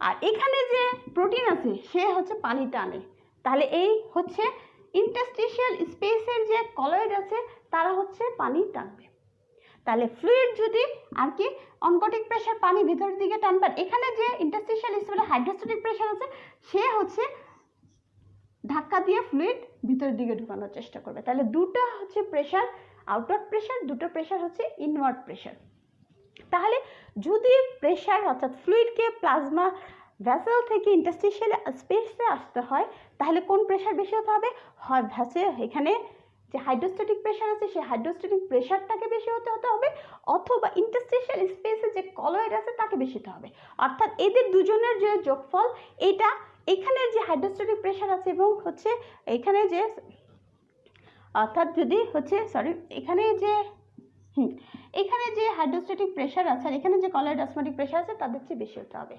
আর এখানে যে প্রোটিন আছে সে হচ্ছে পানি টানে। তাহলে এই হচ্ছে ইন্টারস্টিশিয়াল স্পেসের যে কলয়েড আছে তারা হচ্ছে পানি টানবে। তাহলে ফ্লুইড যদি আর কি অনকোটিক প্রেশার পানি ভিতরের দিকে টানবে, এখানে যে ইন্টারস্টিশিয়াল স্পেসে হাইড্রোস্ট্যাটিক প্রেশার আছে সে হচ্ছে ধাক্কা দিয়ে ফ্লুইড ভিতরের দিকে ঢুকানোর চেষ্টা করবে। তাহলে 2টা হচ্ছে প্রেশার আউটওয়ার্ড প্রেশার, 2টো প্রেশার হচ্ছে ইনওয়ার্ড প্রেশার। তাহলে যদি প্রেশার অর্থাৎ ফ্লুইডকে প্লাজমা ভেসেল থেকে ইন্টারস্টিশিয়াল স্পেসে আসতে হয় তাহলে কোন প্রেশার বেশি হতে হবে? হয় ভেসেল এখানে যে হাইড্রোস্ট্যাটিক প্রেশার আছে সেই হাইড্রোস্ট্যাটিক প্রেশারটাকে বেশি হতে হবে, অথবা ইন্টারস্টিশিয়াল স্পেসে যে কলয়েড আছে তাকে বেশি হতে হবে। অর্থাৎ এদের দুজনের যে যোগফল এটা এখানে যে হাইড্রোস্ট্যাটিক প্রেশার আছে এবং হচ্ছে এখানে যে অর্থাৎ যদি হচ্ছে এখানে যে হাইড্রোস্ট্যাটিক প্রেশার আছে আর এখানে যে কলয়েড অসমোটিক প্রেশার আছে তাদের চেয়ে বেশি হতে হবে।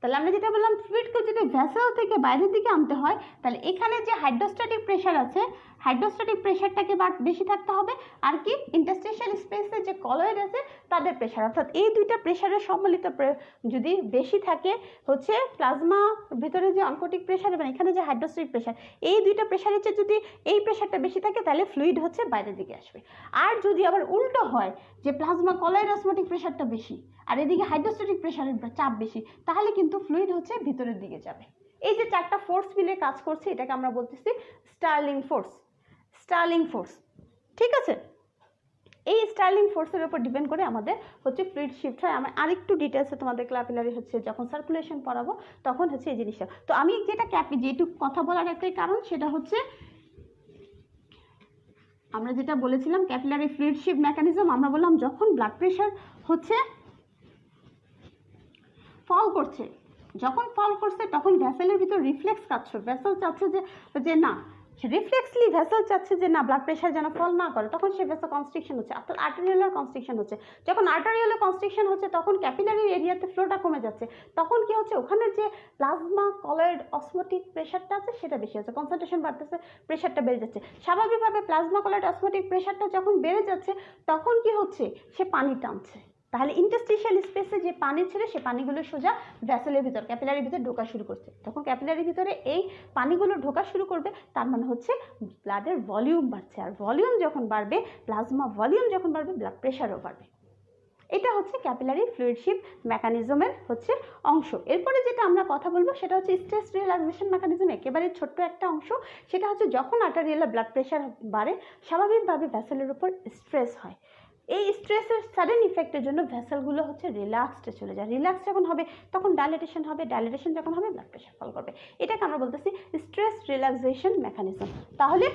তাহলে আমরা যেটা বললাম ফ্লুইডকে যদি ভেসেল থেকে বাইরের দিকে আনতে হয় তাহলে এখানে যে হাইড্রোস্ট্যাটিক প্রেশার আছে হাইড্রোস্ট্যাটিক প্রেশারটাকে বেশি থাকতে হবে, আর কি ইন্টারস্টিশিয়াল স্পেসে যে কলয়েড আছে তাদের প্রেশার, অর্থাৎ এই দুইটা প্রেশারের সম্মিলিত যদি বেশি থাকে হচ্ছে প্লাজমা ভিতরে যে অনকোটিক প্রেশার এবং এখানে যে হাইড্রোস্ট্যাটিক প্রেশার এই দুইটা প্রেশারের চেয়ে যদি এই প্রেশারটা বেশি থাকে তাহলে ফ্লুইড হচ্ছে বাইরের দিকে আসবে। আর যদি আবার উল্টো হয় যে প্লাজমা কলয়েড অসমোটিক প্রেশারটা বেশি আর এদিকে হাইড্রোস্ট্যাটিক প্রেশারের চাপ বেশি তাহলে কিন্তু ফ্লুইড হচ্ছে ভিতরের দিকে যাবে। এই যে চারটা ফোর্স মিলে কাজ করছে এটাকে আমরা বলতেছি স্টার্লিং ফোর্স। ঠিক আছে, এই স্টার্লিং ফোর্সের উপর ডিপেন্ড করে আমাদের হচ্ছে ফ্লুইড শিফট হয়। আমি আরেকটু ডিটেলসে তোমাদের ক্যাপিলারি হচ্ছে যখন সার্কুলেশন পড়াবো তখন হচ্ছে এই জিনিসটা। তো আমি যেটা যেটুকু কথা বলার একটাই কারণ সেটা হচ্ছে আমরা যেটা বলেছিলাম ক্যাপিলারি ফ্লুইড শিফট মেকানিজম, আমরা বললাম যখন ব্লাড প্রেশার হচ্ছে ফল করছে তখন ভেসেলের ভিতর রিফ্লেক্স কাজ করবে। ভেসেল চাচ্ছে যে না রিফ্লেক্সলি ভেসেল চাচ্ছে যে না ব্লাড প্রেশার যেন ফল না করে, তখন সে ভেসেল কনস্ট্রিকশন হচ্ছে অর্থাৎ আর্টেরিওলার কনস্ট্রিকশন হচ্ছে। যখন আর্টেরিওলার কনস্ট্রিকশন হচ্ছে তখন ক্যাপিলারি এরিয়াতে ফ্লোটা কমে যাচ্ছে, তখন কি হচ্ছে ওখানে যে প্লাজমা কলয়েড অসমোটিক প্রেশারটা আছে সেটা বেশি হচ্ছে, কনসেন্ট্রেশন বাড়তেছে, প্রেশারটা বেড়ে যাচ্ছে। স্বাভাবিকভাবে প্লাজমা কলয়েড অসমোটিক প্রেশারটা যখন বেড়ে যাচ্ছে তখন কি হচ্ছে সে পানি টানছে, তাহলে ইন্টারস্টিশিয়াল স্পেসে যে পানি ছিল সে পানিগুলো সোজা ভেসেলের ভিতর ক্যাপিলারির ভিতর ঢোকা শুরু করছে। তখন ক্যাপিলারির ভিতরে এই পানিগুলো ঢোকা শুরু করবে তার মানে হচ্ছে ব্লাডের ভলিউম বাড়ছে, আর ভলিউম যখন বাড়বে প্লাজমা ভলিউম যখন বাড়বে ব্লাড প্রেশারও বাড়বে। এটা হচ্ছে ক্যাপিলারি ফ্লুইড শিফট মেকানিজমের হচ্ছে অংশ। এরপরে যেটা আমরা কথা বলবো সেটা হচ্ছে স্ট্রেস রিল্যাক্সেশন মেকানিজম, একেবারে ছোট্ট একটা অংশ। সেটা হচ্ছে যখন আর্টেরিয়াল ব্লাড প্রেশার বাড়ে স্বাভাবিকভাবে ভেসেলের উপর স্ট্রেস হয়, এই স্ট্রেসের সাডেন ইফেক্টের জন্য ভেসেলগুলো হচ্ছে রিল্যাক্সডে চলে যায়। রিল্যাক্স যখন হবে তখন ডাইলেটেশন হবে, ডাইলেটেশন যখন হবে ব্লাড প্রেশার ফল করবে। এটাকে আমরা বলতেছি স্ট্রেস রিল্যাক্সেশন মেকানিজম। তাহলে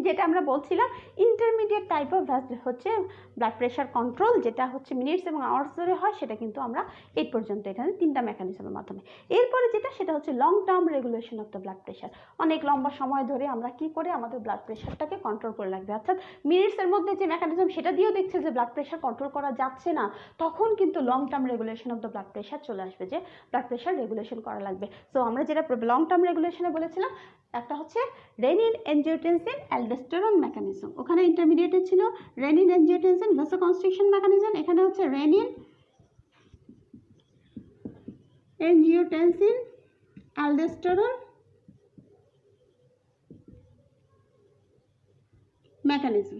যেটা আমরা বলছিলাম ইন্টারমিডিয়েট টাইপ অফ হচ্ছে ব্লাড প্রেশার কন্ট্রোল, যেটা হচ্ছে মিনিটস এবং আওয়ার্স ধরে হয়, সেটা কিন্তু আমরা এই পর্যন্ত এখানে তিনটা মেকানিজমের মাধ্যমে। এরপরে যেটা সেটা হচ্ছে long term regulation of the blood pressure. অনেক লম্বা সময় ধরে আমরা কি করে আমাদের ব্লাড প্রেশারটাকে কন্ট্রোল করে রাখবে, অর্থাৎ মিনিটসের মধ্যে যে মেকানিজম সেটা দিয়েও দেখছে যে ব্লাড প্রেশার কন্ট্রোল করা যাচ্ছে না, তখন কিন্তু long term regulation of the blood pressure চলে আসবে যে ব্লাড প্রেশার রেগুলেশন করা লাগবে। সো আমরা যেটা লং টার্ম রেগুলেশনে বলেছিলাম একটা হচ্ছে রেনিন এনজিওটেনসিন অ্যালডোস্টেরন মেকানিজম, ওখানে ইন্টারমিডিয়েটে ছিল রেনিন এনজিওটেনসিন ভ্যাসোকনস্ট্রিকশন মেকানিজম, এখানে হচ্ছে renin angiotensin aldosterone mechanism.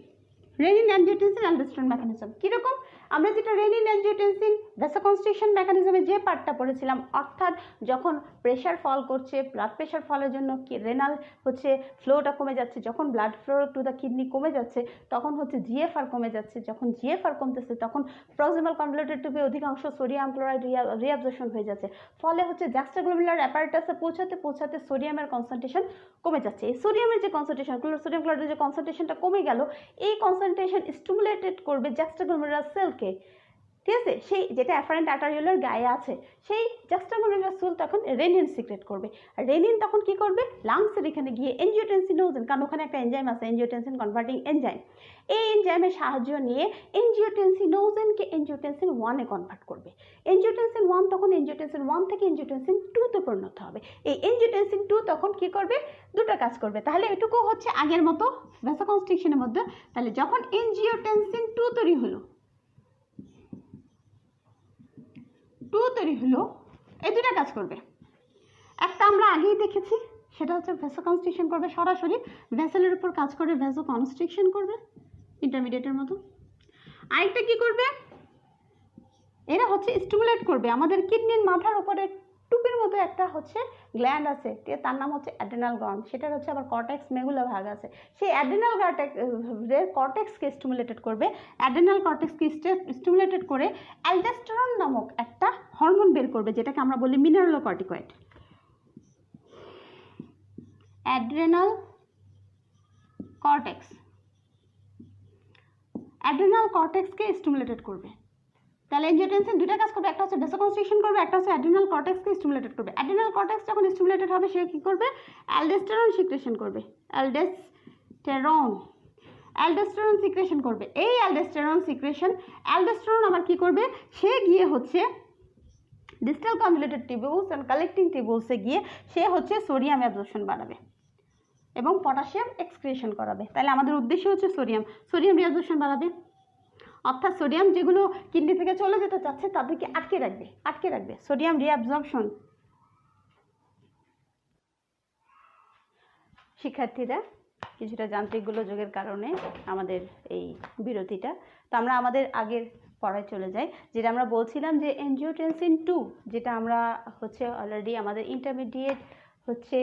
Renin angiotensin aldosterone mechanism কীরকম? আমরা যেটা রেনিন অ্যানজিওটেনসিন ভ্যাসোকনস্ট্রিকশন মেকানিজমে যে পার্টটা পড়েছিলাম, অর্থাৎ যখন প্রেশার ফল করছে ব্লাড প্রেশার ফলের জন্য রেনাল হচ্ছে ফ্লোটা কমে যাচ্ছে, যখন blood flow to the kidney কমে যাচ্ছে তখন হচ্ছে জিএফআর কমে যাচ্ছে, যখন জিএফআর কমতেছে তখন প্রক্সিমাল কনভলিউটেড টিউবে অধিকাংশ সোডিয়াম ক্লোরাইড রিঅ্যাবজর্পশন হয়ে যাচ্ছে, ফলে হচ্ছে জাক্সটাগ্লোমেরুলার অ্যাপারেটাসে পৌঁছাতে সোডিয়ামের কনসেন্ট্রেশন কমে যাচ্ছে। এই সোডিয়ামের যে কনসেন্ট্রেশন সোডিয়াম ক্লোরাইডের যে কনসেন্ট্রেশনটা কমে গেল, এই কনসেন্ট্রেশন স্টিমুলেটেড করবে জাক্সটাগ্লোমেরুলার সেলকে, ঠিক আছে, সেই যেটা অ্যাফারেন্ট আর্টারিওলার গায়ে আছে, সেই জাক্সটাগ্লোমেরুলার সেল তখন রেনিন সিক্রেট করবে। আর রেনিন তখন কি করবে লাংসের এখানে গিয়ে এনজিওটেনসিনোজেন, কারণ ওখানে একটা এনজাইম আছে এনজিওটেনসিন কনভার্টিং এনজাইম, এই এনজাইমের সাহায্য নিয়ে এনজিওটেনসিনোজেনকে এনজিওটেনসিন 1-এ কনভার্ট করবে। এনজিওটেনসিন 1 তখন এনজিওটেনসিন 1 থেকে এনজিওটেনসিন 2-তে পরিণত হবে। এই এনজিওটেনসিন 2 তখন কি করবে দুটো কাজ করবে। তাহলে এটুকু হচ্ছে আগের মতো ভ্যাসোকনস্ট্রিকশনের মধ্যে। তাহলে যখন এনজিওটেনসিন 2 তৈরি হলো এই দুটা কাজ করবে। একটা আমরা আগেই দেখেছি সেটা হচ্ছে ভ্যাসোকনস্ট্রিকশন করবে, সরাসরি ভেসেলের উপর কাজ করে ভ্যাসোকনস্ট্রিকশন করবে ইন্টারমিডিয়েটের মতো। আরেকটা কি করবে, এরা হচ্ছে স্টিমুলেট করবে আমাদের কিডনির মাথার উপরে টুপির মতো একটা হচ্ছে গ্ল্যান্ড আছে, তার নাম হচ্ছে অ্যাড্রেনাল গ্ল্যান্ড, সেটার হচ্ছে আবার কর্টেক্স মেগুলা ভাগ আছে। সেই অ্যাড্রেনাল কর্টেক্সকে স্টিমুলেটেড করবে, অ্যাড্রেনাল কর্টেক্সকে স্টিমুলেটেড করে অ্যালডোস্টেরন নামক একটা হরমোন বের করবে, যেটাকে আমরা বলি মিনারেলোকর্টিকয়েড। অ্যাড্রেনাল কর্টেক্সকে স্টিমুলেটেড করবে। তাহলে এনজিওটেনসিন দুইটা কাজ করবে, একটা হচ্ছে ভেসোকনস্ট্রিকশন করবে, একটা হচ্ছে অ্যাড্রেনাল কর্টেক্সকে স্টিমুলেটেড করবে। অ্যাড্রেনাল কর্টেক্স যখন স্টিমুলেটেড হবে সে কি করবে, অ্যালডোস্টেরন সিক্রেশন করবে, অ্যালডোস্টেরন সিক্রেশন করবে। এই অ্যালডোস্টেরন আবার কি করবে, সে গিয়ে হচ্ছে ডিস্টাল কনভলিউটেড টিবিউলস এন্ড কালেক্টিং টিবিউলসে গিয়ে সে হচ্ছে সোডিয়াম অ্যাবজর্পশন বাড়াবে এবং পটাশিয়াম এক্সক্রিশন করাবে। তাহলে আমাদের উদ্দেশ্য হচ্ছে সোডিয়াম রিঅ্যাবজর্পশন বাড়াবে, অর্থাৎ সোডিয়াম যেগুলো কিডনি থেকে চলে যেতে চাচ্ছে তাদেরকে আটকে রাখবে সোডিয়াম রিঅ্যাবজর্পশন। শিক্ষার্থীরা, কিছুটা যান্ত্রিক গোলযোগের কারণে আমাদের এই বিরতিটা, তো আমরা আমাদের আগের পড়ায় চলে যাই, যেটা আমরা বলছিলাম যে এনজিওটেনসিন 2, যেটা আমরা হচ্ছে অলরেডি আমাদের ইন্টারমিডিয়েট হচ্ছে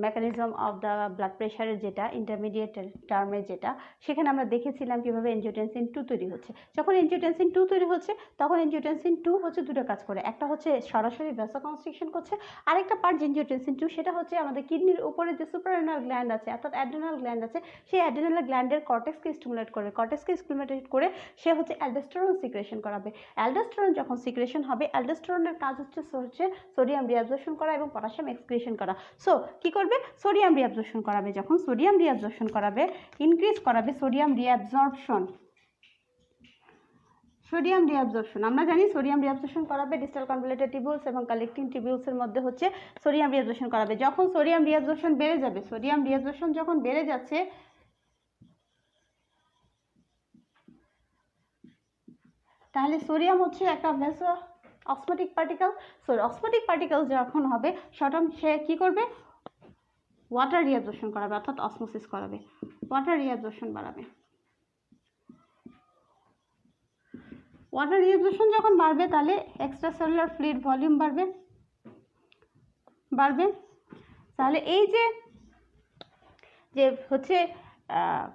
মেকানিজম অফ দ্য ব্লাড প্রেশারের যেটা ইন্টারমিডিয়েট টার্মের যেটা, সেখানে আমরা দেখেছিলাম কীভাবে এনজিওটেনসিন 2 তৈরি হচ্ছে। যখন এনজিওটেনসিন 2 তৈরি হচ্ছে তখন এনজিওটেনসিন 2 হচ্ছে দুটো কাজ করে, একটা হচ্ছে সরাসরি ভ্যাসোকনস্ট্রিকশন করছে, আরেকটা পার্ট এনজিওটেনসিন 2 সেটা হচ্ছে আমাদের কিডনির উপরে যে সুপ্রারেনাল গ্ল্যান্ড আছে অর্থাৎ অ্যাড্রেনাল গ্ল্যান্ড আছে, সেই অ্যাড্রেনাল গ্ল্যান্ডের কর্টেক্সকে স্টিমুলেট করে সে হচ্ছে অ্যালডোস্টেরন সিক্রেশন করাবে। অ্যালডোস্টেরন যখন সিক্রেশন হবে, অ্যালডোস্টেরনের কাজ হচ্ছে সোডিয়াম রিঅ্যাবজর্পশন করা এবং পটাশিয়াম এক্সক্রিশন করা। সো কি করবে, সোডিয়াম রিঅ্যাবজর্পশন করাবে। যখন সোডিয়াম রিঅ্যাবজর্পশন করাবে, ইনক্রিজ করাবে সোডিয়াম রিঅ্যাবজর্পশন। আমরা জানি সোডিয়াম রিঅ্যাবজর্পশন করাবে ডিস্টাল কনভলিউটেড টিবিউলস এবং কালেক্টিং টিবিউলসের মধ্যে হচ্ছে সোডিয়াম রিঅ্যাবজর্পশন করাবে। যখন সোডিয়াম রিঅ্যাবজর্পশন বেড়ে যাবে, যখন বেড়ে যাচ্ছে, তাহলে সোডিয়াম হচ্ছে একটা অসমোটিক পার্টিকেল যখন হবে সে কি করবে, ওয়াটার রিঅ্যাবজর্পশন করাবে অর্থাৎ অসমোসিস করাবে, ওয়াটার রিঅ্যাবজর্পশন বাড়াবে। ওয়াটার রিঅ্যাবজর্পশন যখন বাড়বে তাহলে এক্সট্রা সেলুলার ফ্লুইড ভলিউম বাড়বে। তাহলে এই যে হচ্ছে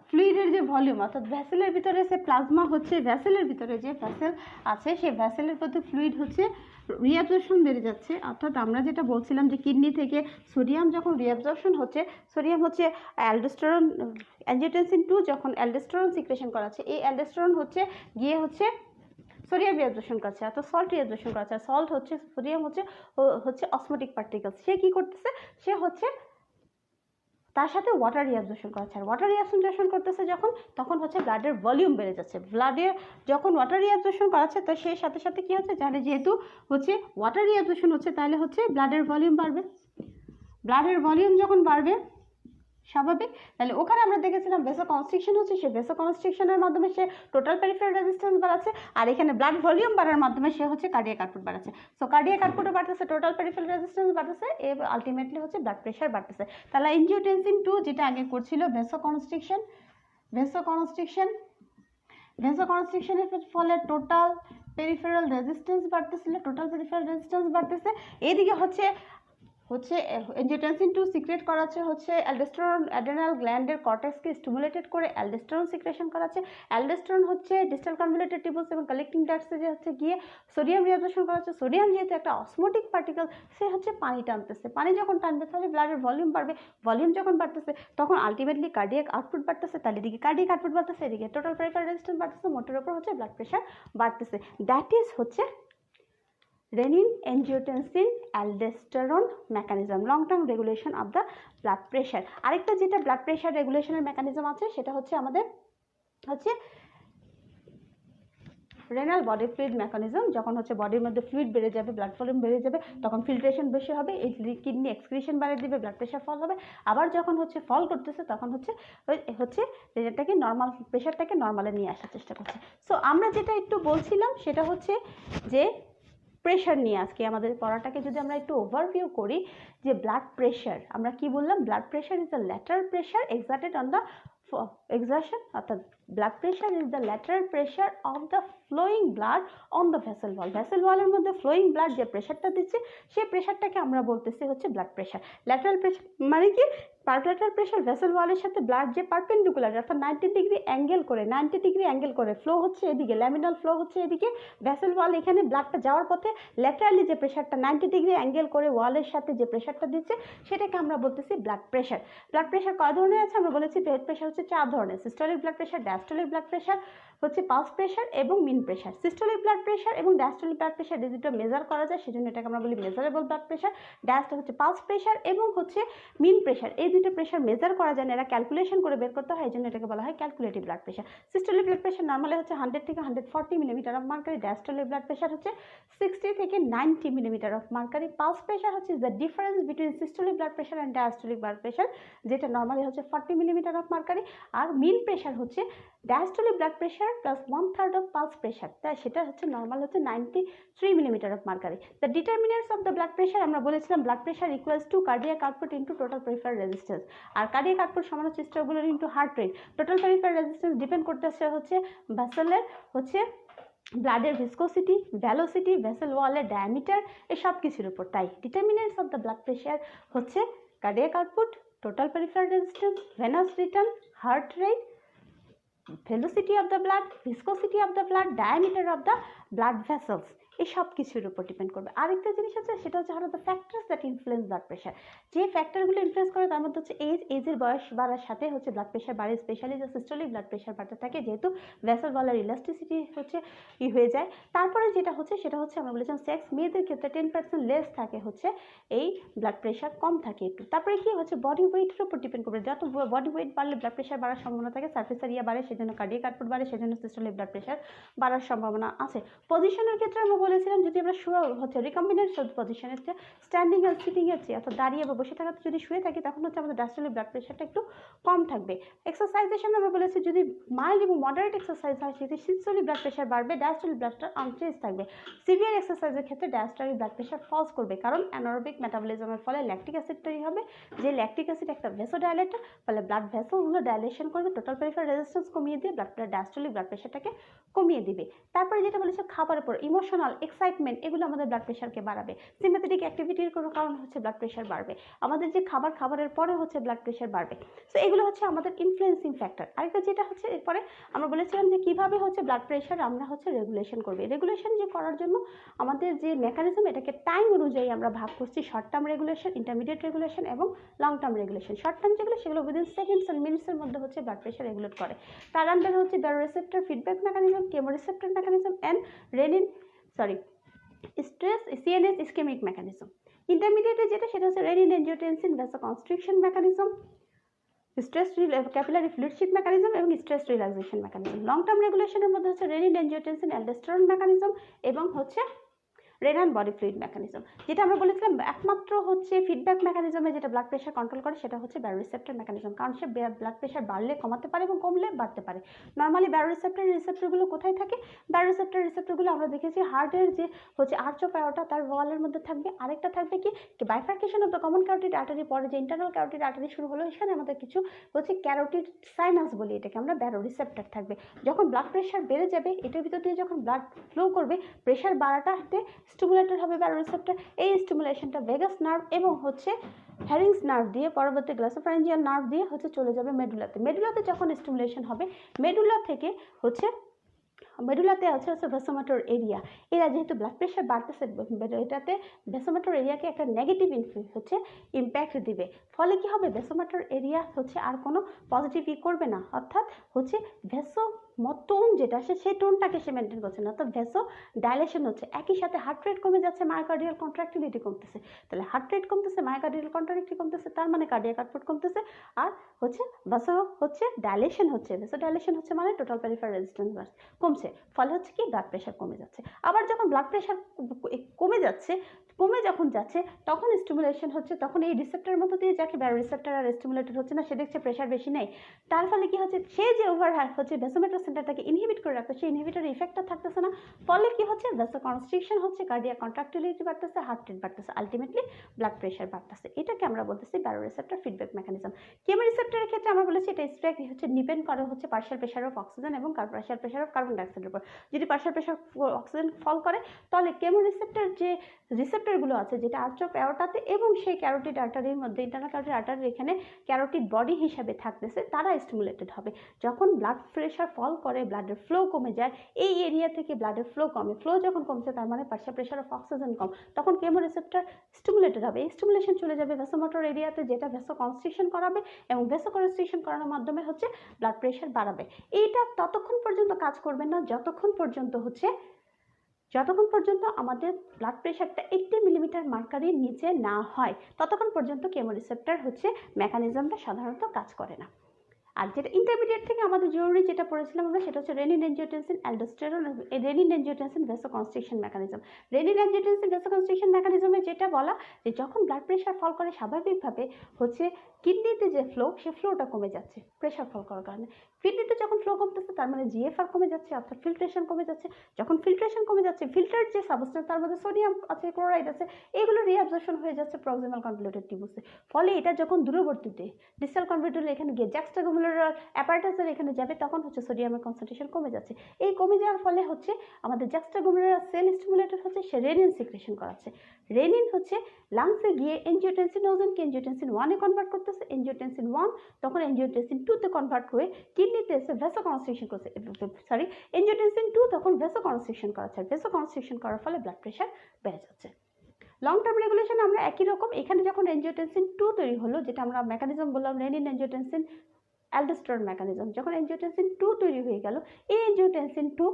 ফ্লুইডের যে ভলিউম অর্থাৎ ভ্যাসেলের ভিতরে সে প্লাজমা হচ্ছে, ভ্যাসেলের ভিতরে যে ভ্যাসেল আছে সেই ভ্যাসেলের প্রতি ফ্লুইড হচ্ছে রিঅ্যাবজর্পশন বেড়ে যাচ্ছে। অর্থাৎ আমরা যেটা বলছিলাম যে কিডনি থেকে সোডিয়াম যখন রিঅ্যাবজর্পশন হচ্ছে, সোডিয়াম হচ্ছে অ্যালডোস্টেরন, এনজিওটেনসিন 2 যখন অ্যালডোস্টেরন সিক্রেশন করাচ্ছে, এই অ্যালডোস্টেরন হচ্ছে গিয়ে হচ্ছে সোডিয়াম রিঅ্যাবজর্পশন করছে অর্থাৎ সল্ট রিঅ্যাবজর্পশন করছে। সল্ট হচ্ছে সোডিয়াম হচ্ছে অসমোটিক পার্টিকেল, সে কি করতেছে, সে হচ্ছে তার সাথে ওয়াটার রিঅ্যাবজর্পশন করাচ্ছে। আর ওয়াটার রিঅ্যাবজর্পশন করতেছে যখন, তখন হচ্ছে ব্লাডের ভলিউম বেড়ে যাচ্ছে। ব্লাডে যখন ওয়াটার রিঅ্যাবজর্পশন করাচ্ছে তো সেই সাথে সাথে কি হচ্ছে, জানে যেহেতু হচ্ছে ওয়াটার রিঅ্যাবজর্পশন হচ্ছে তাহলে হচ্ছে ব্লাডের ভলিউম বাড়বে। ব্লাডের ভলিউম যখন বাড়বে স্বাভাবিক, তাহলে ওখানে আমরা দেখেছিলাম ভেসোকনস্ট্রিকশন হচ্ছে, সে ভেসোকনস্ট্রিকশনের মাধ্যমে সে টোটাল পেরিফেরাল রেজিস্ট্যান্স বাড়াচ্ছে, আর এখানে ব্লাড ভলিউম বাড়ার মাধ্যমে সে হচ্ছে কার্ডিয়াক আউটপুট বাড়াচ্ছে। সো কার্ডিয়াক আউটপুটও বাড়তেছে, টোটাল পেরিফেরাল রেজিস্ট্যান্স বাড়তেছে, এবং আলটিমেটলি হচ্ছে ব্লাড প্রেশার বাড়তেছে। তাহলে এনজিওটেনসিন 2 যেটা আগে করছিল ভেসোকনস্ট্রিকশনের ফলে টোটাল পেরিফেরাল রেজিস্ট্যান্স বাড়তেছে, এদিকে হচ্ছে এনজিওটেনসিন 2 সিক্রেট করাচ্ছে হচ্ছে অ্যালডোস্টেরন, অ্যাড্রেনাল গ্ল্যান্ডের কর্টেক্সকে স্টিমুলেটেড করে অ্যালডোস্টেরন সিক্রেশন করাচ্ছে। অ্যালডোস্টেরন হচ্ছে ডিস্টাল কনভলিউটেড টিবিউলস এবং কালেক্টিং ডাক্টসে যে হচ্ছে গিয়ে সোডিয়াম রিঅ্যাবজর্পশন করাচ্ছে। সোডিয়াম যেহেতু একটা অসমোটিক পার্টিকেল, সে হচ্ছে পানি টানতেছে, পানি যখন টানবে তাহলে ব্লাডের ভলিউম বাড়বে, ভলিউম যখন বাড়তেছে তখন আলটিমেটলি কার্ডিয়াক আউটপুট বাড়তেছে, তাহলে এদিকে কার্ডিয়াক আউটপুট বাড়তেছে, এদিকে টোটাল পেরিফেরাল রেজিস্ট্যান্স বাড়তেছে, মোটের উপর হচ্ছে ব্লাড প্রেশার বাড়তেছে। দ্যাট ইজ হচ্ছে renin angiotensin aldosterone mechanism, long term regulation of the blood pressure। আরেকটা যেটা ব্লাড প্রেশার রেগুলেশনের মেকানিজম আছে সেটা হচ্ছে আমাদের হচ্ছে রেনাল বডি ফ্লুইড মেকানিজম। যখন হচ্ছে বডির মধ্যে ফ্লুইড বেড়ে যাবে, ব্লাড ভলিউম বেড়ে যাবে, তখন ফিল্ট্রেশন বেশি হবে, এই কিডনি এক্সক্রিশন বাড়িয়ে দিবে, ব্লাড প্রেশার ফল হবে। আবার যখন হচ্ছে ফল করতেছে তখন হচ্ছে এটাকে নর্মাল প্রেশারটাকে নর্মালে নিয়ে আসার চেষ্টা করছে। সো আমরা যেটা একটু বলছিলাম সেটা হচ্ছে যে প্রেশার নিয়ে আজকে আমাদের পড়াটাকে যদি আমরা একটু ওভারভিউ করি, যে ব্লাড প্রেশার আমরা কি বললাম, blood pressure is the lateral pressure exerted on the exertion অর্থাৎ blood pressure is the lateral pressure of the flowing blood on the vessel wall. Vessel ওয়ালের মধ্যে ফ্লোয়িং ব্লাড যে প্রেশারটা দিচ্ছে সেই প্রেশারটাকে আমরা বলতেছি হচ্ছে ব্লাড প্রেশার। ল্যাটারাল প্রেশার মানে কি, পারপ্যারাল প্রেশার ভেসেল ওয়ালের সাথে ব্লাড যে পারপেন্ডিকুলার অর্থাৎ 90 ডিগ্রি অ্যাঙ্গেল করে ফ্লো হচ্ছে এদিকে, ল্যামিনাল ফ্লো হচ্ছে এদিকে, ভেসেল ওয়াল এখানে ব্লাডটা যাওয়ার পথে ল্যাটারালি যে প্রেশারটা 90 ডিগ্রি অ্যাঙ্গেল করে ওয়ালের সাথে যে প্রেশারটা দিচ্ছে সেটাকে আমরা বলতেছি ব্লাড প্রেশার। ব্লাড প্রেশার কয় ধরনের আছে আমরা বলেছি, ব্লাড প্রেশার হচ্ছে 4 ধরনের, systolic blood pressure, diastolic blood pressure, হচ্ছে পালস প্রেশার এবং মিন প্রেশার। সিস্টোলিক ব্লাড প্রেশার এবং ডায়াস্টোলিক ব্লাড প্রেশার এই দুটো মেজার করা যায়, সেজন্য এটাকে আমরা বলি মেজারেবল ব্লাড প্রেশার। ডায়াস্টো হচ্ছে পালস প্রেশার এবং হচ্ছে মিন প্রেশার, এই দুটো প্রেশার মেজার করা যায় না, এরা ক্যালকুলেশন করে বের করতে হয়, এই জন্য এটাকে বলা হয় calculative blood pressure. Systolic blood pressure normally হচ্ছে 100 থেকে 140 millimetre of mercury, diastolic blood pressure হচ্ছে 60 থেকে 90 millimetre of mercury. Pulse pressure হচ্ছে the difference between systolic blood pressure and diastolic blood pressure, যেটা নর্মালি হচ্ছে 40 মিলিমিটার অফ মার্কারি। আর mean pressure হচ্ছে diastolic blood pressure plus 1/3 of pulse pressure, তাই সেটা হচ্ছে নর্মাল হচ্ছে 93 millimetre of mercury. The determiners of the blood pressure আমরা বলেছিলাম blood pressure equals to cardiac output into total peripheral resistance, আর cardiac output সমান হচ্ছে স্ট্রোগুলার into heart rate. Total peripheral resistance depend করতেছে হচ্ছে ভেসেলের হচ্ছে ব্লাডের ভিসকোসিটি, ভ্যালোসিটি, ভেসেল ওয়ালের ডায়ামিটার, এই সব কিছুর উপর। তাই determinants of the blood pressure হচ্ছে cardiac output, total peripheral resistance, venous return, heart rate, velocity of the blood, viscosity of the blood, diameter of the blood vessels, এই সব কিছুর উপর ডিপেন্ড করবে। আরেকটা জিনিস আছে সেটা হচ্ছে the factors that influence blood pressure. যে ফ্যাক্টরগুলো ইনফ্লুয়েন্স করে তার মধ্যে হচ্ছে এজের বয়স বাড়ার সাথে হচ্ছে ব্লাড প্রেশার বাড়ে, স্পেশালি যে সিস্টোলিক ব্লাড প্রেশার বাড়তে থাকে যেহেতু ভেসেল ওয়ালের ইলাস্টিসিটি হচ্ছে হয়ে যায়। তারপরে যেটা হচ্ছে সেটা হচ্ছে আমরা বলেছিলাম সেক্স, মেয়েদের ক্ষেত্রে 10% লেস থাকে হচ্ছে এই ব্লাড প্রেশার কম থাকে একটু। তারপরে কি হচ্ছে বডি ওয়েটের উপর ডিপেন্ড করবে, যত বডি ওয়েট বাড়লে ব্লাড প্রেশার বাড়ার সম্ভাবনা থাকে, সার্ফেস এরিয়া বাড়ে সেজন্য কার্ডিয়াক আউটপুট বাড়ে, সেজন্য সিস্টোলিক ব্লাড প্রেশার বাড়ার সম্ভাবনা আছে। পজিশনের ক্ষেত্রে আমরা বলেছিলাম যদি আমরা হচ্ছে রিকম্বিনেন্ট পজিশনের চেয়ে স্ট্যান্ডিং আর সিটিং এর চেয়ে অর্থাৎ দাঁড়িয়ে বা বসে থাকাতে যদি শুয়ে থাকি তখন হচ্ছে আমাদের ডায়াস্টোলিক ব্লাড প্রেশারটা একটু কম থাকবে। এক্সারসাইজের সময় আমরা বলেছি যদি মাইল্ড এবং মডারেট এক্সারসাইজ হয় সেক্ষেত্রে সিস্টোলিক ব্লাড প্রেশার বাড়বে, ডায়াস্টোলিক ব্লাড প্রেশার আনচেঞ্জ থাকবে। সিভিয়ার এক্সারসাইজের ক্ষেত্রে ডায়াস্টোলিক ব্লাড প্রেশার ফলস করবে, কারণ অ্যানারোবিক মেটাবলিজমের ফলে ল্যাকটিক অ্যাসিড তৈরি হবে, যে ল্যাকটিক অ্যাসিড একটা ভেসোডাইলেটর, ফলে ব্লাড ভেসেলগুলো ডাইলেশন করবে, টোটাল পেরিফেরাল রেজিস্ট্যান্স কমিয়ে দিয়ে ডায়াস্টোলিক ব্লাড প্রেশারটাকে কমিয়ে দিবে। তারপরে যেটা বলেছে খাবারের পর ইমোশনাল এক্সাইটমেন্ট, এগুলো আমাদের ব্লাড প্রেশারকে বাড়াবে। সিম্প্যাথেটিক অ্যাক্টিভিটির কোনো কারণ হচ্ছে ব্লাড প্রেশার বাড়বে, আমাদের যে খাবারের পরে হচ্ছে ব্লাড প্রেশার বাড়বে। সো এগুলো হচ্ছে আমাদের ইনফ্লুয়েন্সিং ফ্যাক্টর। আরেকটা যেটা হচ্ছে এরপরে আমরা বলেছিলাম যে কিভাবে হচ্ছে ব্লাড প্রেশার আমরা হচ্ছে রেগুলেশন করবে। রেগুলেশন যে করার জন্য আমাদের যে মেকানিজম এটাকে টাইম অনুযায়ী আমরা ভাগ করছি, short term regulation, intermediate regulation এবং long term regulation. Short term যেগুলো সেগুলো উইদিন সেকেন্ডস অ্যান্ড মিনিটসের মধ্যে হচ্ছে ব্লাড প্রেশার রেগুলেট করে। তার আন্ডারে হচ্ছে baroreceptor feedback mechanism, chemoreceptor mechanism and stress CNS ischemic mechanism. ইন্টারমিডিয়েটে যেটা সেটা হচ্ছে renin angiotensin vasoconstriction mechanism, stress capillary fluid shift mechanism এবং stress relaxation mechanism. Long term রেগুলেশনের মধ্যে হচ্ছে রেনিন এনজিওটেনসিন অ্যালডোস্টেরন মেকানিজম এবং হচ্ছে রেনাল বডি ফ্লুইড মেকানিজম। যেটা আমরা বলেছিলাম একমাত্র হচ্ছে ফিডব্যাক মেকানিজমে যেটা ব্লাড প্রেশার কন্ট্রোল করে সেটা হচ্ছে ব্যারোরিসেপ্টর মেকানিজম, কারণ সে ব্লাড প্রেশার বাড়লে কমাতে পারে এবং কমলে বাড়তে পারে। নর্মালি রিসেপ্টরগুলো কোথায় থাকে? রিসেপ্টরগুলো আমরা দেখেছি হার্টের যে হচ্ছে আর্চ অফ অ্যাওর্টা তার ওয়ালের মধ্যে থাকবে, আরেকটা থাকবে কি bifurcation of the common carotid artery, পরে যে ইন্টারনাল ক্যারোটিড আর্টারি শুরু হলো এখানে আমাদের কিছু হচ্ছে ক্যারোটিড সাইনাস বলি, এটাকে আমরা ব্যারোরিসেপ্টর থাকবে। যখন ব্লাড প্রেশার বেড়ে যাবে এটার ভিতর দিয়ে যখন ব্লাড ফ্লো করবে প্রেশার বাড়াটাতে স্টিমুলেটর হবে ব্যারোরিসেপ্টর। এই স্টিমুলেশনটা ভেগাস নার্ভ এবং হচ্ছে হ্যারিংস নার্ভ দিয়ে পরবর্তী গ্লোসোফারিঞ্জিয়াল নার্ভ দিয়ে হচ্ছে চলে যাবে মেডুলাতে। মেডুলাতে যখন স্টিমুলেশন হবে মেডুলা থেকে হচ্ছে মেডুলাতে আছে ভেসোমোটর এরিয়া, এরা যেহেতু ব্লাড প্রেশার বাড়তেছে এটাতে ভেসোমোটর এরিয়াকে একটা নেগেটিভ হচ্ছে ইম্প্যাক্ট দিবে, ফলে কি হবে ভেসোমোটর এরিয়া হচ্ছে আর কোনো পজিটিভ করবে না, অর্থাৎ হচ্ছে টোন যেটা সেই টোনটাকে সে মেনটেন করছে না, অর্থাৎ ভেসো ডাইলেশন হচ্ছে। একই সাথে হার্ট রেট কমে যাচ্ছে, মায়োকার্ডিয়াল কন্ট্রাক্টিলিটি কমতেছে, তাহলে হার্ট রেট কমতেছে, মায়োকার্ডিয়াল কন্ট্রাক্টিলিটি কমতেছে, তার মানে কার্ডিয়াক আউটপুট কমতেছে, আর হচ্ছে ভেসো হচ্ছে ডাইলেশন হচ্ছে, ভেসো ডাইলেশন হচ্ছে মানে টোটাল পেরিফেরাল রেজিস্ট্যান্স কমছে, ফলে হচ্ছে কি ব্লাড প্রেশার কমে যাচ্ছে। আবার যখন ব্লাড প্রেশার কমে যাচ্ছে কমে যখন যাচ্ছে তখন স্টিমুলেশন হচ্ছে, তখন এই রিসেপ্টরের মতো দিয়ে যাকে রিসেপ্টর আর স্টিমুলেটেড হচ্ছে না, সে দেখছে প্রেশার বেশি নেই, তার ফলে কি হচ্ছে, সে যে ওভার হচ্ছে ভ্যাসোমোটর সেন্টারটাকে ইনহিবিট করে রাখতো, সেই ইনহিবিটরের ইফেক্টটা থাকতেছে না, ফলে কি হচ্ছে, ভ্যাসোকনস্ট্রিকশন হচ্ছে, কার্ডিয়াক কন্ট্রাক্টিলিটি বাড়তেছে, হার্ট রেট বাড়তেছে, আলটিমেটলি ব্লাড প্রেশার বাড়তেছে। এটাকে আমরা বলতেছি ব্যারোরিসেপ্টর ফিডব্যাক মেকানিজম। কেমোরিসেপ্টরের ক্ষেত্রে আমরা বলেছি এটা স্ট্রাইক হচ্ছে ডিপেন্ড করে হচ্ছে পার্শিয়াল প্রেশার অফ অক্সিজেন এবং পার্শিয়াল প্রেশার অফ কার্বন ডাইঅক্সাইডের উপর। যদি পার্শিয়াল প্রেশার অক্সিজেন ফল করে তাহলে কেমোরিসেপ্টর যে রিসেপ্টরগুলো আছে, যেটা আর্চ অফ অ্যাওর্টাতে এবং সেই ক্যারোটিড আর্টারির মধ্যে, ইন্টারনাল ক্যারোটিড আর্টারির এখানে ক্যারোটিড বডি হিসাবে থাকতেছে, তারা স্টিমুলেটেড হবে। যখন ব্লাড প্রেশার ফল করে, ব্লাডের ফ্লো কমে যায়, এই এরিয়া থেকে ব্লাডের ফ্লো কমে, ফ্লো যখন কমছে তার মানে পার্শিয়াল প্রেশার অফ অক্সিজেন কম, তখন কেমোরিসেপ্টর স্টিমুলেটেড হবে। এই স্টিমুলেশন চলে যাবে ভ্যাসোমোটর এরিয়াতে, যেটা ভ্যাসোকনস্ট্রিকশন করাবে এবং ভ্যাসোকনস্ট্রিকশন করানোর মাধ্যমে হচ্ছে ব্লাড প্রেশার বাড়াবে। এইটা ততক্ষণ পর্যন্ত কাজ করবে না যতক্ষণ পর্যন্ত আমাদের ব্লাড প্রেশারটা 80 মিলিমিটার মার্কারির নিচে না হয়, ততক্ষণ পর্যন্ত কেমোরিসেপ্টর হচ্ছে মেকানিজমটা সাধারণত কাজ করে না। আর যেটা ইন্টারমিডিয়েট থেকে আমাদের জরুরি যেটা পড়েছিলাম আমরা, সেটা হচ্ছে renin angiotensin aldosterone, renin angiotensin vasoconstriction mechanism. Renin angiotensin vasoconstriction মেকানিজমে যেটা বলা, যে যখন ব্লাড প্রেশার ফল করে স্বাভাবিকভাবে হচ্ছে কিডনিতে যে ফ্লো, সে ফ্লোটা কমে যাচ্ছে প্রেশার ফল করার কারণে। কিডনিতে যখন ফ্লো কমতেছে তার মানে জিএফআর কমে যাচ্ছে, অর্থাৎ ফিল্ট্রেশন কমে যাচ্ছে। যখন ফিল্ট্রেশন কমে যাচ্ছে, ফিল্টার যে সাবস্টেন্স, তার মধ্যে সোডিয়াম আছে, ক্লোরাইড আছে, এগুলো রিঅ্যাবজর্পশন হয়ে যাচ্ছে প্রক্সিমাল কনভলিউটেড টিউবুসে। ফলে এটা যখন দূরবর্তীতে ডিস্টাল কনভলিউটেড এখানে গিয়ে জ্যাক্সটাগুলার অ্যাপারেটাসের এখানে যাবে, তখন হচ্ছে সোডিয়ামের কনসেন্ট্রেশন কমে যাচ্ছে। এই কমে যাওয়ার ফলে হচ্ছে আমাদের জ্যাক্সটাগুলার সেল স্টিমুলেটেড হচ্ছে, সে রেনিন সিক্রেশন করাচ্ছে। রেনিন হচ্ছে লাংসে গিয়ে এনজিওটেনসিনোজেনকে এনজিওটেনসিন 1-এ কনভার্ট করতেছে, এনজিওটেনসিন 1 তখন এনজিওটেনসিন 2-তে কনভার্ট হয়ে কিডনিতে এসে ভ্যাসোকনস্ট্রিকশন করছে, এনজিওটেনসিন 2 তখন ভ্যাসোকনস্ট্রিকশন করাচ্ছে, ভ্যাসোকনস্ট্রিকশন করার ফলে ব্লাড প্রেশার বেড়ে যাচ্ছে। লং টার্ম রেগুলেশন আমরা একই রকম, এখানে যখন এনজিওটেনসিন 2 তৈরি হলো, যেটা আমরা মেকানিজম বললাম রেনিন এনজিওটেনসিন অ্যালডোস্টেরন মেকানিজম, যখন এনজিওটেনসিন 2 তৈরি হয়ে গেল, এই এনজিওটেনসিন 2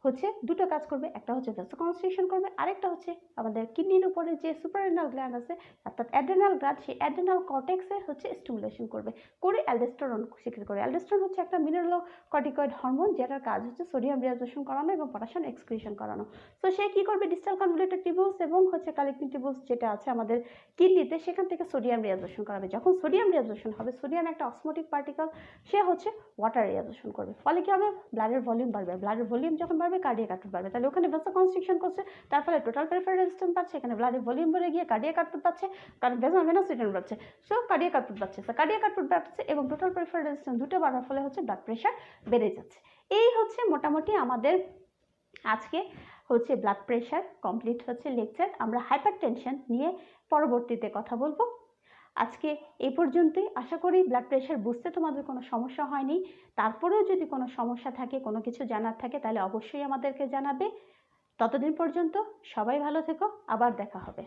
হচ্ছে দুটো কাজ করবে, একটা হচ্ছে ভ্যাসোকনস্ট্রিকশন করবে, আরেকটা হচ্ছে আমাদের কিডনির উপরে যে সুপাররেনাল গ্ল্যান্ড আছে অর্থাৎ অ্যাড্রেনাল গ্ল্যান্ড, সেই অ্যাড্রেনাল কর্টেক্সে হচ্ছে স্টিমুলেশন করবে, করে অ্যালডোস্টেরন সিক্রেট করে। অ্যালডোস্টেরন হচ্ছে একটা মিনারেলোকর্টিকয়েড হরমোন, যেটার কাজ হচ্ছে সোডিয়াম রিঅ্যাবজর্পশন করানো এবং পটাশিয়াম এক্সক্রিশন করানো। তো সে কি করবে, ডিস্টাল কনভলিউটেড টিউবুলস এবং হচ্ছে কালেক্টিং টিউবুলস যেটা আছে আমাদের কিডনিতে, সেখান থেকে সোডিয়াম রিঅ্যাবজর্পশন করাবে। যখন সোডিয়াম রিঅ্যাবজর্পশন হবে, সোডিয়াম একটা অসমোটিক পার্টিকেল, সে হচ্ছে ওয়াটার রিঅ্যাবজর্পশন করবে, ফলে কি হবে, ব্লাডের ভলিউম বাড়বে, ব্লাডের ভলিউম যখন বাড়বে কার্ডিয়াক আউটপুট বাড়বে, তাহলে ওখানে ভ্যাসোকনস্ট্রিকশন করছে, তার ফলে টোটাল পেরিফেরাল রেজিস্ট্যান্স বাড়ছে, এখানে ব্লাডের ভলিউম বেড়ে গিয়ে কার্ডিয়াক আউটপুট বাড়ছে, কারণ ভেনাসিটি বাড়ছে, সো কার্ডিয়াক আউটপুট বাড়ছে, কার্ডিয়াক আউটপুট বাড়ছে এবং টোটাল পেরিফেরাল রেজিস্ট্যান্স দুটো বাড়ার ফলে হচ্ছে ব্লাড প্রেশার বেড়ে যাচ্ছে। এই হচ্ছে মোটামুটি আমাদের আজকে হচ্ছে ব্লাড প্রেশার কমপ্লিট হচ্ছে লেকচার। আমরা হাইপারটেনশন নিয়ে পরবর্তীতে কথা বলবো। আজকে এই পর্যন্তই। আশা করি ব্লাড প্রেশার বুঝতে তোমাদের কোনো সমস্যা হয়নি। তারপরেও যদি কোনো সমস্যা থাকে, কোনো কিছু জানার থাকে, তাহলে অবশ্যই আমাদেরকে জানাবে। ততদিন পর্যন্ত সবাই ভালো থেকো, আবার দেখা হবে।